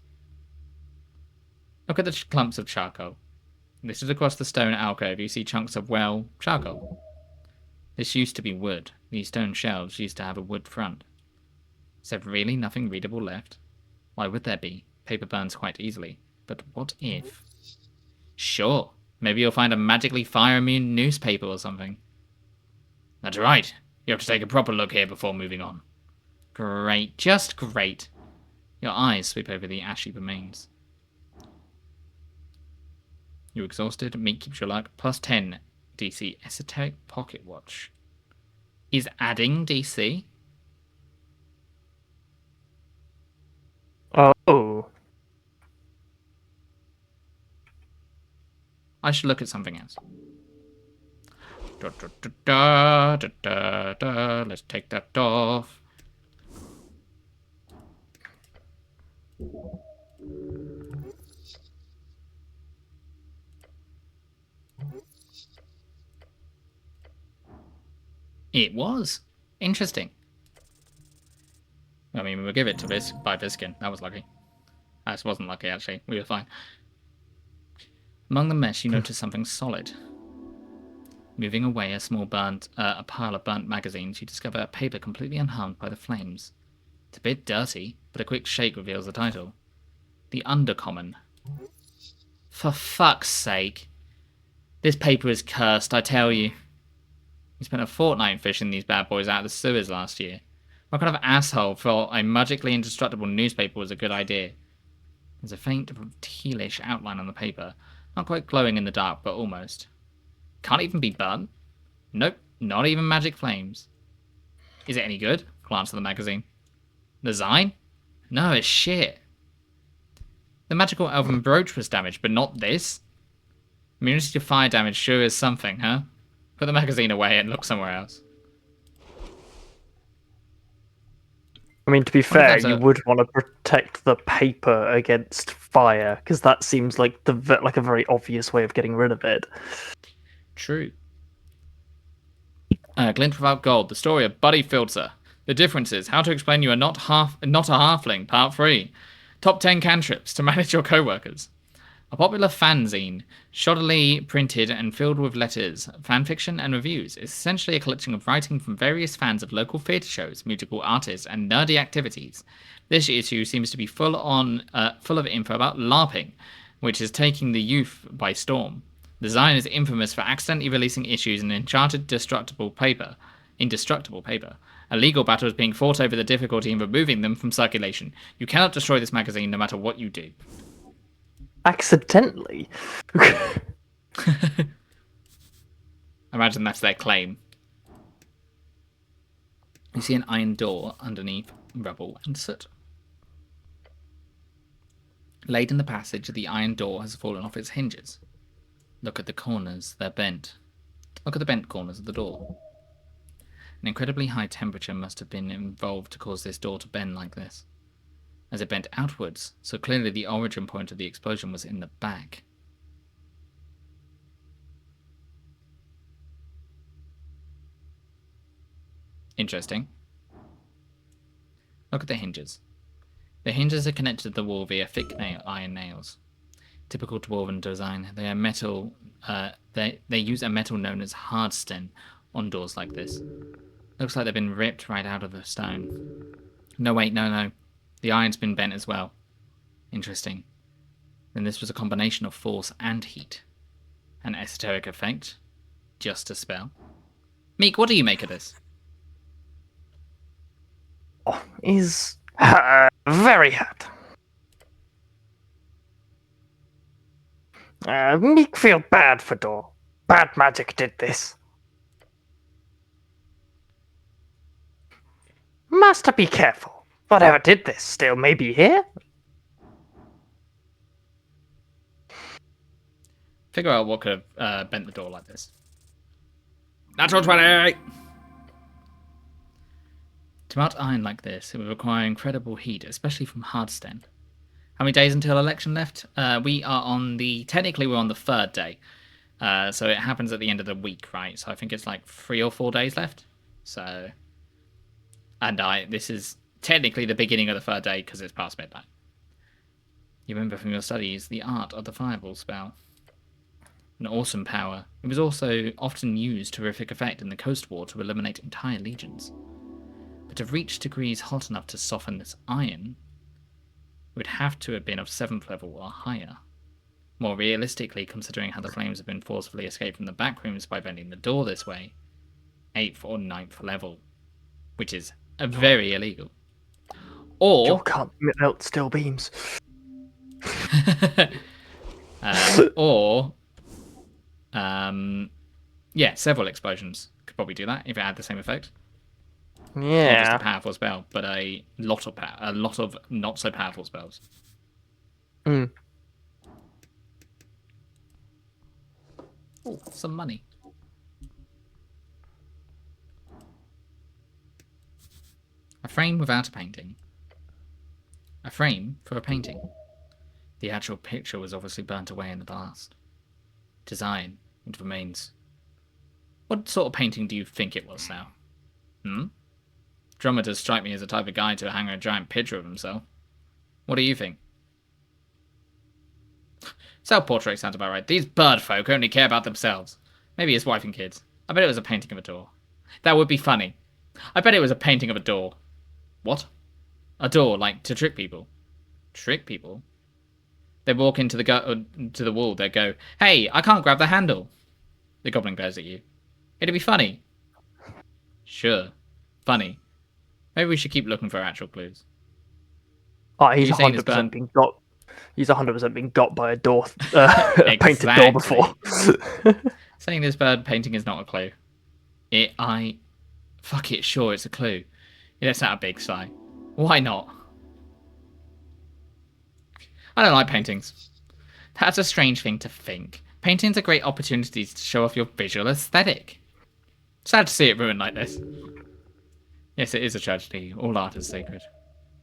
Look at the clumps of charcoal. This is across the stone alcove. You see chunks of, well, charcoal. This used to be wood. These stone shelves used to have a wood front. Is there really nothing readable left? Why would there be? Paper burns quite easily. But what if? Sure. Maybe you'll find a magically fire-immune newspaper or something. That's right. You have to take a proper look here before moving on. Great. Just great. Your eyes sweep over the ashy remains. You're exhausted. Meat keeps your luck. Plus 10 DC. Esoteric Pocket Watch. Is adding DC? Oh. I should look at something else. Da, da, da, da, da, da, da. Let's take that off. It was. Interesting. I mean, we'll give it to Viskin. That was lucky. That wasn't lucky, actually. We were fine. Among the mess, you notice something solid. Moving away a pile of burnt magazines, you discover a paper completely unharmed by the flames. It's a bit dirty, but a quick shake reveals the title. The Undercommon. For fuck's sake. This paper is cursed, I tell you. We spent a fortnight fishing these bad boys out of the sewers last year. What kind of asshole thought a magically indestructible newspaper was a good idea? There's a faint, tealish outline on the paper. Not quite glowing in the dark, but almost. Can't even be burnt? Nope, not even magic flames. Is it any good? Glance at the magazine. The Zine? No, it's shit. The magical elven brooch was damaged, but not this? Immunity to fire damage sure is something, huh? Put the magazine away and look somewhere else. I mean, to be if fair, that's you would want to protect the paper against fire, because that seems like a very obvious way of getting rid of it. True. Glint Without Gold, the story of Buddy Filter. The differences, how to explain you are not a halfling, part 3. Top 10 cantrips to manage your co-workers. A popular fanzine, shoddily printed and filled with letters, fanfiction, and reviews, is essentially a collection of writing from various fans of local theatre shows, musical artists, and nerdy activities. This issue seems to be full of info about LARPing, which is taking the youth by storm. The Zine is infamous for accidentally releasing issues in indestructible paper. A legal battle is being fought over the difficulty in removing them from circulation. You cannot destroy this magazine no matter what you do. Accidentally? Imagine that's their claim. You see an iron door underneath rubble and soot. Laid in the passage, the iron door has fallen off its hinges. Look at the corners, they're bent. Look at the bent corners of the door. An incredibly high temperature must have been involved to cause this door to bend like this. As it bent outwards, so clearly the origin point of the explosion was in the back. Interesting. Look at the hinges. The hinges are connected to the wall via thick iron nails. Typical dwarven design, they are metal. They use a metal known as hardsten on doors like this. Looks like they've been ripped right out of the stone. No, wait, no. The iron's been bent as well. Interesting. Then this was a combination of force and heat. An esoteric effect. Just a spell. Meek, what do you make of this? Is very hot. Meek feel bad for door. Bad magic did this. Master, be careful. Whatever did this still may be here. Figure out what could have bent the door like this. Natural 20! To melt iron like this, it would require incredible heat, especially from Hardsten. How many days until election left? Technically we're on the 3rd day. So it happens at the end of the week, right? So I think it's like 3 or 4 days left. So, this is technically the beginning of the 3rd day because it's past midnight. You remember from your studies the art of the fireball spell. An awesome power. It was also often used to horrific effect in the Coast War to eliminate entire legions. But to reach degrees hot enough to soften this iron, it would have to have been of 7th level or higher. More realistically, considering how the flames have been forcefully escaped from the back rooms by bending the door this way, 8th or 9th level, which is very illegal. You Or, can't melt steel beams. Several explosions could probably do that if it had the same effect. Not just Yeah. a powerful spell, but a lot of not so powerful spells. Mm. Oh, some money. A frame without a painting. A frame for a painting. The actual picture was obviously burnt away in the blast. Design, it remains. What sort of painting do you think it was now? Drummer does strike me as the type of guy to hang a giant picture of himself. What do you think? Self-portrait sounds about right. These bird folk only care about themselves. Maybe his wife and kids. I bet it was a painting of a door. That would be funny. I bet it was a painting of a door. What? A door, like, to trick people. Trick people? They walk into to the wall, they go, "Hey, I can't grab the handle." The goblin glares at you. It'd be funny. Sure. Funny. Maybe we should keep looking for actual clues. Oh, he's You saying this 100% burn? been got. He's 100% been got by a door, a painted door before. Saying this bird painting is not a clue. Fuck it, sure, it's a clue. It lets out a big sigh. Why not? I don't like paintings. That's a strange thing to think. Paintings are great opportunities to show off your visual aesthetic. Sad to see it ruined like this. Yes, it is a tragedy. All art is sacred.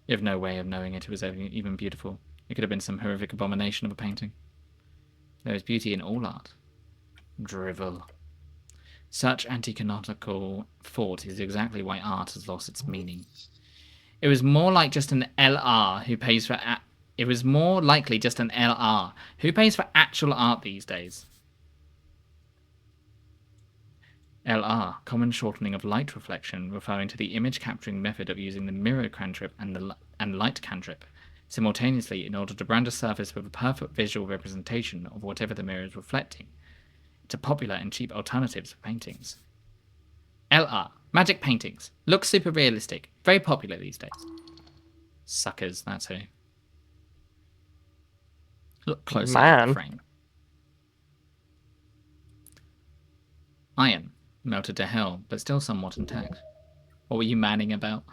You have no way of knowing it was even beautiful. It could have been some horrific abomination of a painting. There is beauty in all art. Drivel. Such anti-canonical thought is exactly why art has lost its meaning. It was more like just an LR who pays for. It was more likely just an LR who pays for actual art these days. LR, common shortening of light reflection, referring to the image capturing method of using the mirror cantrip and light cantrip simultaneously in order to brand a surface with a perfect visual representation of whatever the mirror is reflecting. It's a popular and cheap alternative for paintings. LR, magic paintings. Looks super realistic. Very popular these days. Suckers, that's who. Look closer at the frame. Iron, melted to hell, but still somewhat intact. What were you manning about?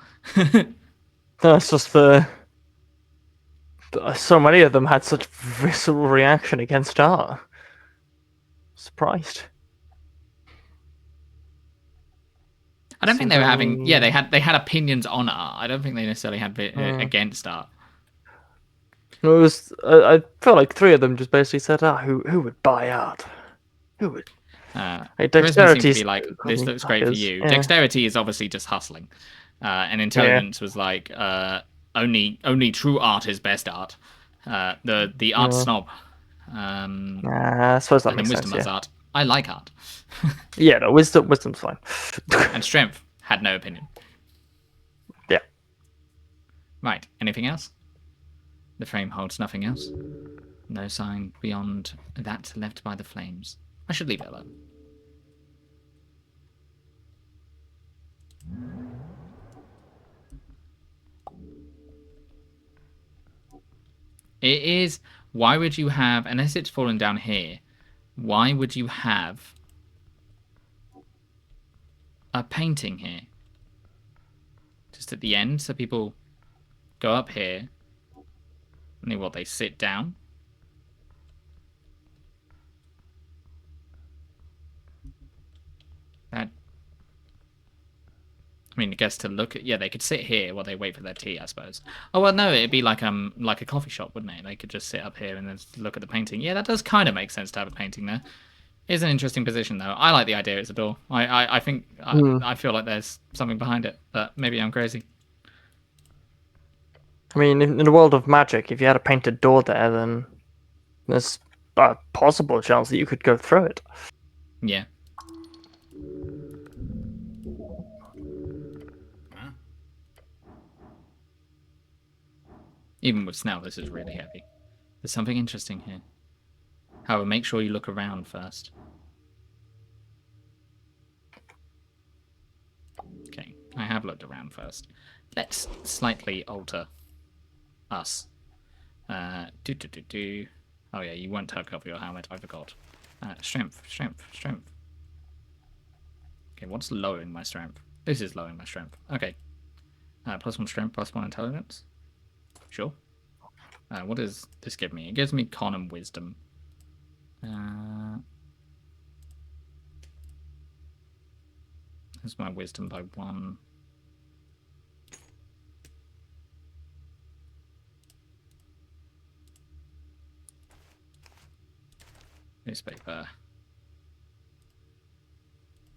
That's just so many of them had such visceral reaction against art. Surprised. I don't think they were having. Yeah, they had opinions on art. I don't think they necessarily had against art. It was. I felt like 3 of them just basically said, who would buy art? Who would?" Charisma seemed to be like, this looks great for you. Yeah. Dexterity is obviously just hustling, and intelligence was like, only true art is best art. The art snob. I suppose that And then makes wisdom sense. as art. I like art. Yeah, no, wisdom's fine. And strength had no opinion. Yeah. Right. Anything else? The frame holds nothing else. No sign beyond that left by the flames. I should leave it alone. It is. Why would you have, unless it's fallen down here, why would you have a painting here? Just at the end, so people go up here and they sit down? That I mean, I guess to look at... Yeah, they could sit here while they wait for their tea, I suppose. Oh, well, no, it'd be like a coffee shop, wouldn't it? They could just sit up here and then look at the painting. Yeah, that does kind of make sense to have a painting there. It's an interesting position, though. I like the idea it's a door. I think... I feel like there's something behind it, but maybe I'm crazy. I mean, in the world of magic, if you had a painted door there, then there's a possible chance that you could go through it. Yeah. Even with Snell, this is really heavy. There's something interesting here. However, make sure you look around first. Okay, I have looked around first. Let's slightly alter us. Oh yeah, you won't take off your helmet, I forgot. Strength. Okay, what's lowering my strength? This is lowering my strength. Okay. +1 strength, +1 intelligence. Sure. What does this give me? It gives me con and wisdom. That's my wisdom by 1. Newspaper.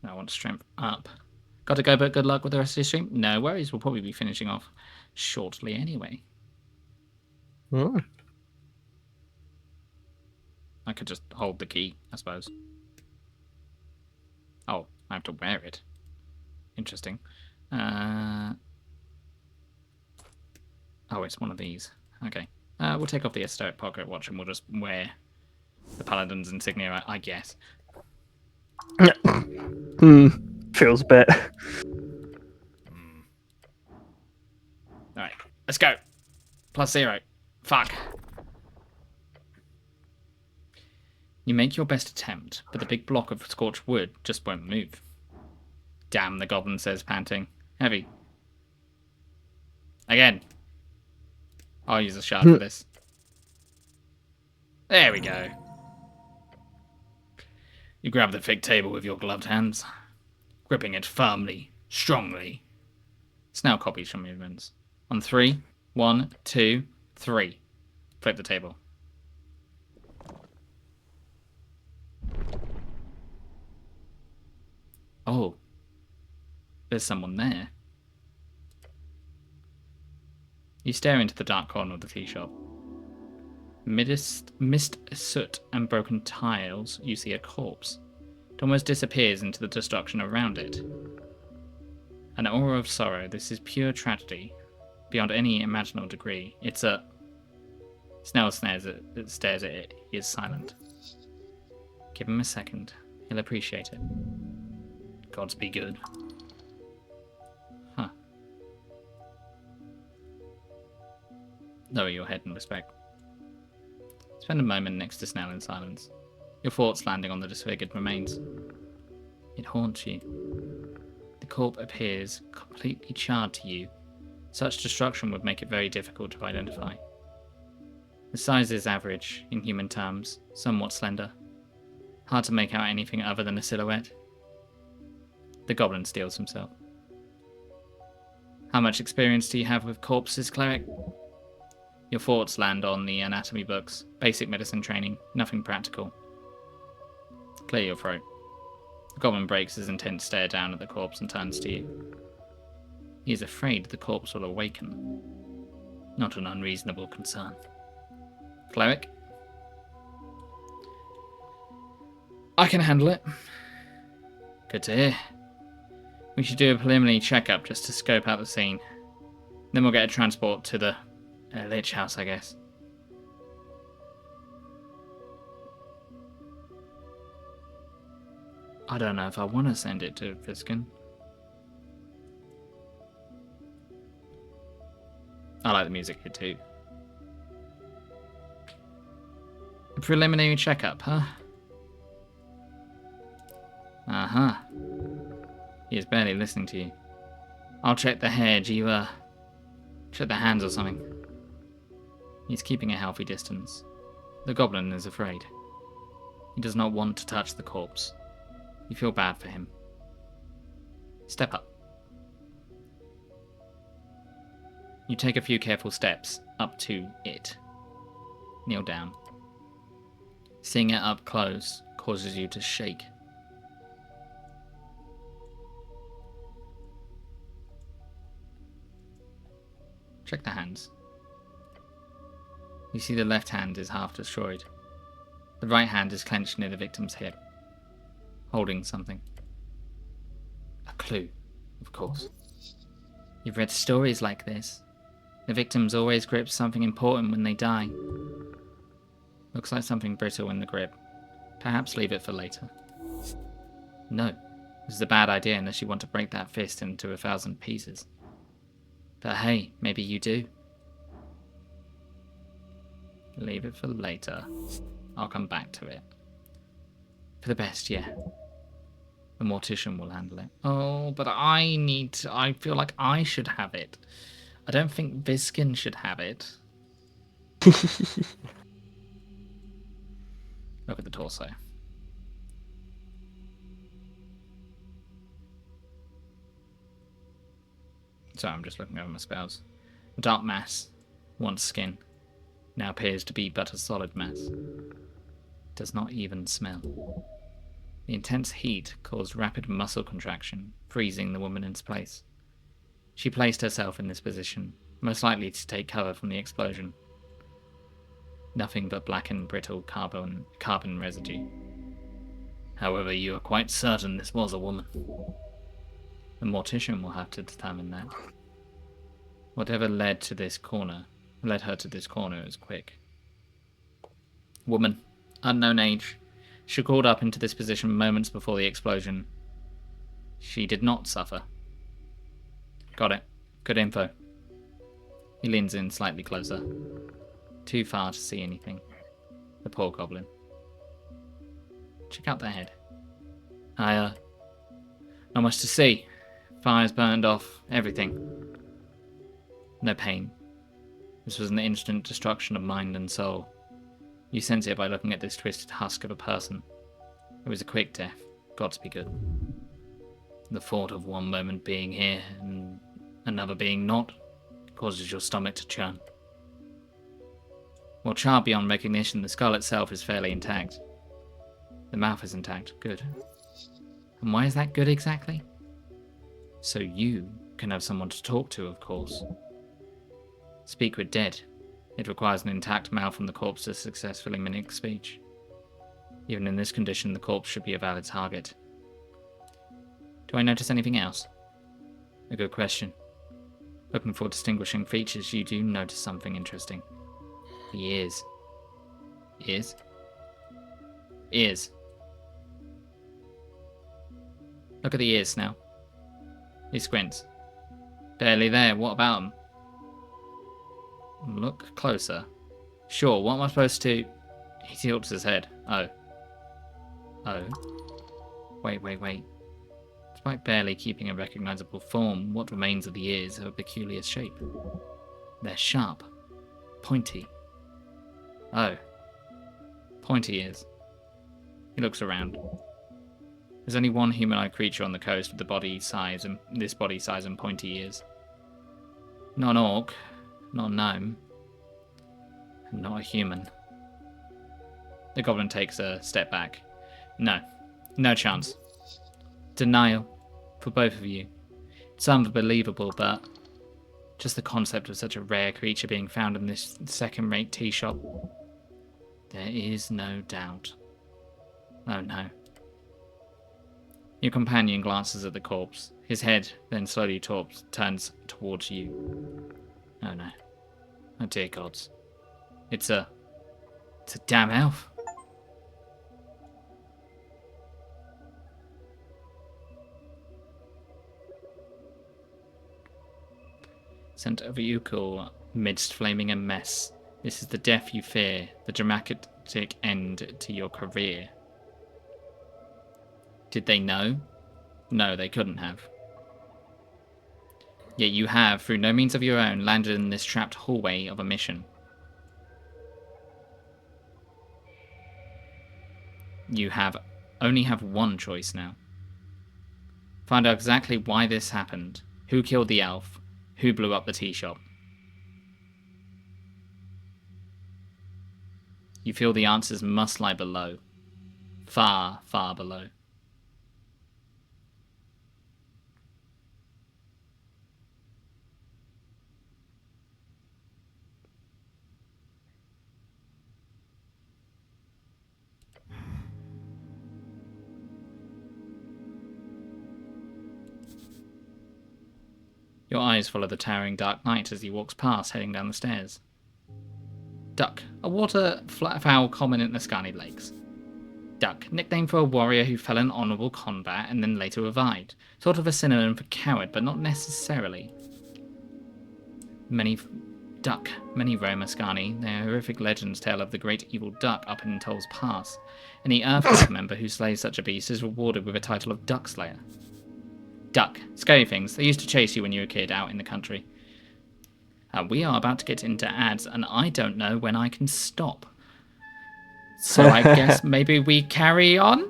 I want strength up. Got to go, but good luck with the rest of your stream. No worries, we'll probably be finishing off shortly anyway. I could just hold the key, I suppose. Oh, I have to wear it. Interesting. Oh, it's one of these. Okay. We'll take off the Esoteric pocket watch and we'll just wear the Paladin's insignia, I guess. Feels a bit. Alright, let's go. +0. Fuck. You make your best attempt, but the big block of scorched wood just won't move. Damn, the goblin says, panting. Heavy. Again. I'll use a shard for this. There we go. You grab the fig table with your gloved hands, gripping it firmly, strongly. Snell copies from movements. On 3, 1, 2, 3. Flip the table. Oh. There's someone there. You stare into the dark corner of the tea shop. Mist, soot, and broken tiles, you see a corpse. It almost disappears into the destruction around it. An aura of sorrow. This is pure tragedy, beyond any imaginable degree. It's a... Snell stares at it. He is silent. Give him a second. He'll appreciate it. Gods be good. Huh. Lower your head in respect. Spend a moment next to Snell in silence, your thoughts landing on the disfigured remains. It haunts you. The corpse appears completely charred to you. Such destruction would make it very difficult to identify. The size is average, in human terms, somewhat slender. Hard to make out anything other than a silhouette. The goblin steels himself. How much experience do you have with corpses, cleric? Your thoughts land on the anatomy books, basic medicine training, nothing practical. Clear your throat. The goblin breaks his intent stare down at the corpse and turns to you. He is afraid the corpse will awaken. Not an unreasonable concern. Cleric? I can handle it. Good to hear. We should do a preliminary checkup just to scope out the scene. Then we'll get a transport to the Lich House, I guess. I don't know if I want to send it to Viskin. I like the music here too. A preliminary checkup, huh? Uh-huh. He is barely listening to you. I'll check the head, you, check the hands or something. He's keeping a healthy distance. The goblin is afraid. He does not want to touch the corpse. You feel bad for him. Step up. You take a few careful steps up to it. Kneel down. Seeing it up close causes you to shake. Check the hands. You see the left hand is half destroyed. The right hand is clenched near the victim's hip, holding something. A clue, of course. You've read stories like this. The victims always grip something important when they die. Looks like something brittle in the grip. Perhaps leave it for later. No, this is a bad idea unless you want to break that fist into 1,000 pieces. But hey, maybe you do. Leave it for later. I'll come back to it. For the best, yeah. The mortician will handle it. Oh, but I feel like I should have it. I don't think Viskin should have it. Look at the torso. Sorry, I'm just looking over my spells. A dark mass, once skin, now appears to be but a solid mass. Does not even smell. The intense heat caused rapid muscle contraction, freezing the woman in place. She placed herself in this position, most likely to take cover from the explosion. Nothing but blackened, brittle carbon residue. However, you are quite certain this was a woman. The mortician will have to determine that. Whatever led her to this corner is quick. Woman, unknown age. She crawled up into this position moments before the explosion. She did not suffer. Got it. Good info. He leans in slightly closer. Too far to see anything. The poor goblin. Check out the head. Not much to see. Fire's burned off everything. No pain. This was an instant destruction of mind and soul. You sense it by looking at this twisted husk of a person. It was a quick death. Got to be good. The thought of one moment being here and another being not causes your stomach to churn. While charred beyond recognition, the skull itself is fairly intact. The mouth is intact. Good. And why is that good exactly? So you can have someone to talk to, of course. Speak with dead. It requires an intact mouth from the corpse to successfully mimic speech. Even in this condition, the corpse should be a valid target. Do I notice anything else? A good question. Looking for distinguishing features, you do notice something interesting. The ears. Ears? Ears. Look at the ears now. He squints. Barely there, what about them? Look closer. Sure, what am I supposed to... He tilts his head. Oh. Oh. Wait. Despite barely keeping a recognizable form, what remains of the ears have a peculiar shape. They're sharp. Pointy. Oh. Pointy ears. He looks around. There's only one humanoid creature on the coast with this body size and pointy ears. Not an orc, not a gnome, and not a human. The goblin takes a step back. No chance. Denial for both of you. It's unbelievable, but just the concept of such a rare creature being found in this second-rate tea shop. There is no doubt. Oh no. Your companion glances at the corpse. His head then slowly turns towards you. Oh no. Oh dear gods. It's a damn elf. Sent over Ukul midst flaming a mess. This is the death you fear, the dramatic end to your career. Did they know? No, they couldn't have. Yet you have, through no means of your own, landed in this trapped hallway of a mission. You only have one choice now. Find out exactly why this happened, who killed the elf, who blew up the tea shop. You feel the answers must lie below. Far, far below. Your eyes follow the towering dark knight as he walks past, heading down the stairs. Duck, a waterfowl common in the Skani Lakes. Duck, nickname for a warrior who fell in honourable combat and then later revived. Sort of a synonym for coward, but not necessarily. Many roam Skani. Their horrific legends tell of the great evil duck up in Toll's Pass. Any Earthguard member who slays such a beast is rewarded with a title of Duck Slayer. Duck, scary things. They used to chase you when you were a kid out in the country. We are about to get into ads, and I don't know when I can stop. So I guess maybe we carry on?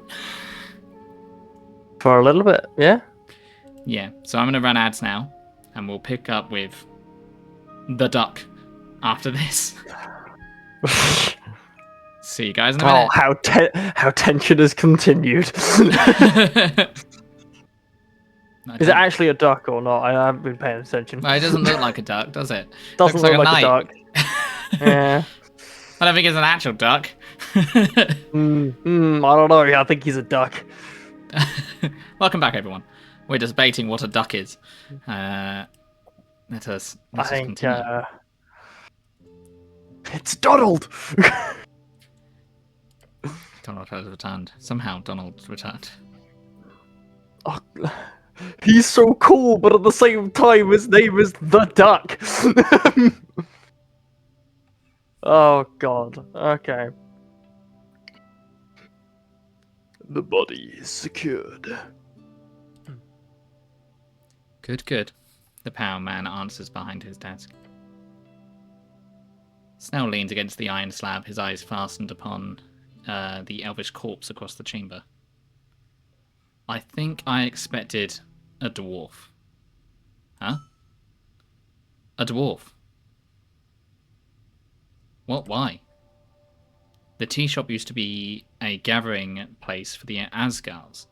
For a little bit, yeah? Yeah, so I'm going to run ads now, and we'll pick up with the duck after this. See you guys in a minute. Oh, how tension has continued. Is it actually a duck or not? I haven't been paying attention. Well, it doesn't look like a duck, does it? Doesn't Looks look like a knight. duck. Yeah. I don't think it's an actual duck. I don't know. I think he's a duck. Welcome back, everyone. We're debating what a duck is. Let us continue. It's Donald. Donald has returned. Somehow Donald's returned. Oh, he's so cool, but at the same time, his name is the Duck. Oh God. Okay. The body is secured. Good, good. The power man answers behind his desk. Snell leans against the iron slab, his eyes fastened upon the elvish corpse across the chamber. I think I expected a dwarf. Huh? A dwarf? What? Why? The tea shop used to be a gathering place for the Asgars.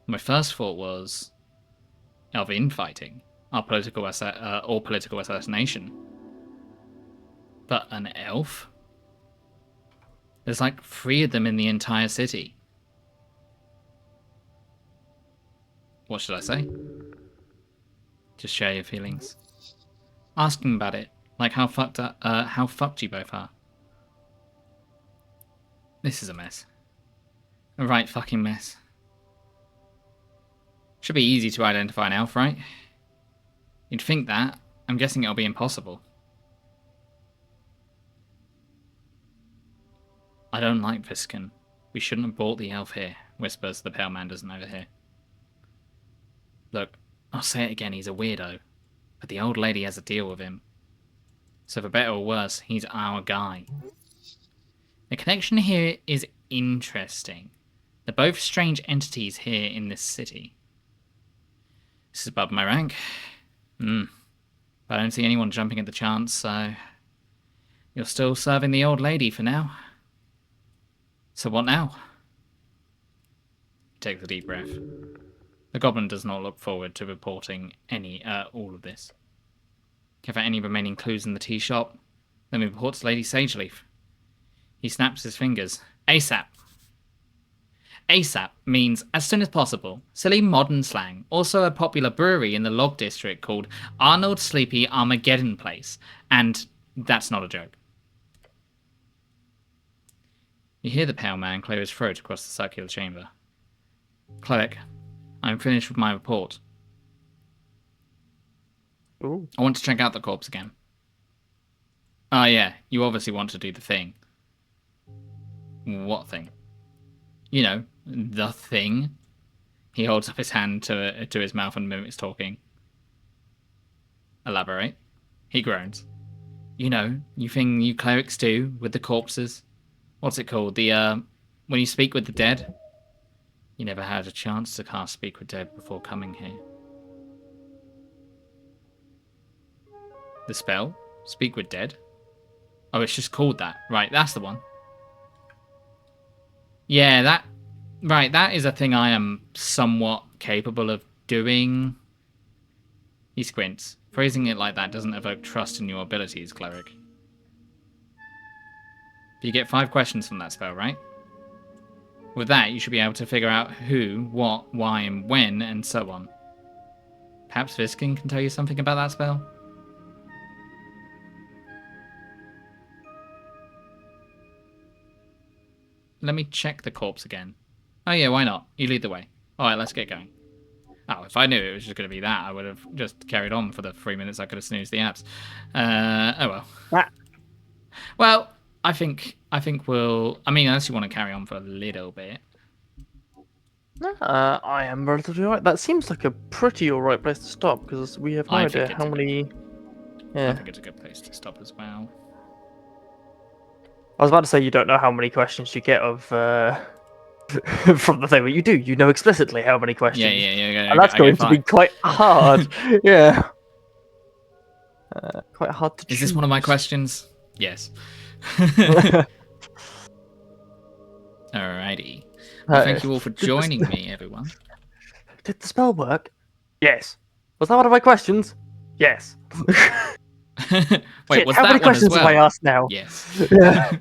My first thought was of infighting or political assassination. But an elf? There's like 3 of them in the entire city. What should I say? Just share your feelings. Asking about it, like how fucked you both are. This is a mess. A right fucking mess. Should be easy to identify an elf, right? You'd think that. I'm guessing it'll be impossible. I don't like Viscan. We shouldn't have brought the elf here, whispers the pale man doesn't overhear. Look, I'll say it again, he's a weirdo. But the old lady has a deal with him. So for better or worse, he's our guy. The connection here is interesting. They're both strange entities here in this city. This is above my rank. But I don't see anyone jumping at the chance, so... You're still serving the old lady for now. So what now? He takes a deep breath. The goblin does not look forward to reporting all of this. Have any remaining clues in the tea shop? Then we report to Lady Sageleaf. He snaps his fingers. ASAP. ASAP means as soon as possible. Silly modern slang. Also a popular brewery in the Log District called Arnold Sleepy Armageddon Place. And that's not a joke. You hear the pale man clear his throat across the circular chamber. Cleric, I'm finished with my report. Ooh. I want to check out the corpse again. Ah, yeah, you obviously want to do the thing. What thing? You know, the thing. He holds up his hand to his mouth and mimics talking. Elaborate. He groans. You know, you thing you clerics do with the corpses. What's it called? When you speak with the dead? You never had a chance to cast Speak with Dead before coming here. The spell? Speak with Dead? Oh, it's just called that. Right, that's the one. Yeah, that... Right, that is a thing I am somewhat capable of doing. He squints. Phrasing it like that doesn't evoke trust in your abilities, cleric. You get 5 questions from that spell, right? With that, you should be able to figure out who, what, why, and when, and so on. Perhaps Viskin can tell you something about that spell? Let me check the corpse again. Oh yeah, why not? You lead the way. Alright, let's get going. Oh, if I knew it was just going to be that, I would have just carried on for the 3 minutes I could have snoozed the ads. Oh well. Ah. Well, I think we'll... I mean, unless you want to carry on for a little bit. I am relatively alright. That seems like a pretty alright place to stop, because we have no I idea think how it's a many... I Yeah. think it's a good place to stop as well. I was about to say you don't know how many questions you get of from the thing, but you do. You know explicitly how many questions. Yeah. And that's going to be quite hard. Yeah. Quite hard to choose. Is this one of my questions? Yes. Alrighty. Well, thank you all for joining me, everyone. Did the spell work? Yes. Was that one of my questions? Yes. Wait, Shit, was how that many one as questions have I well? asked now? Yes. Yeah.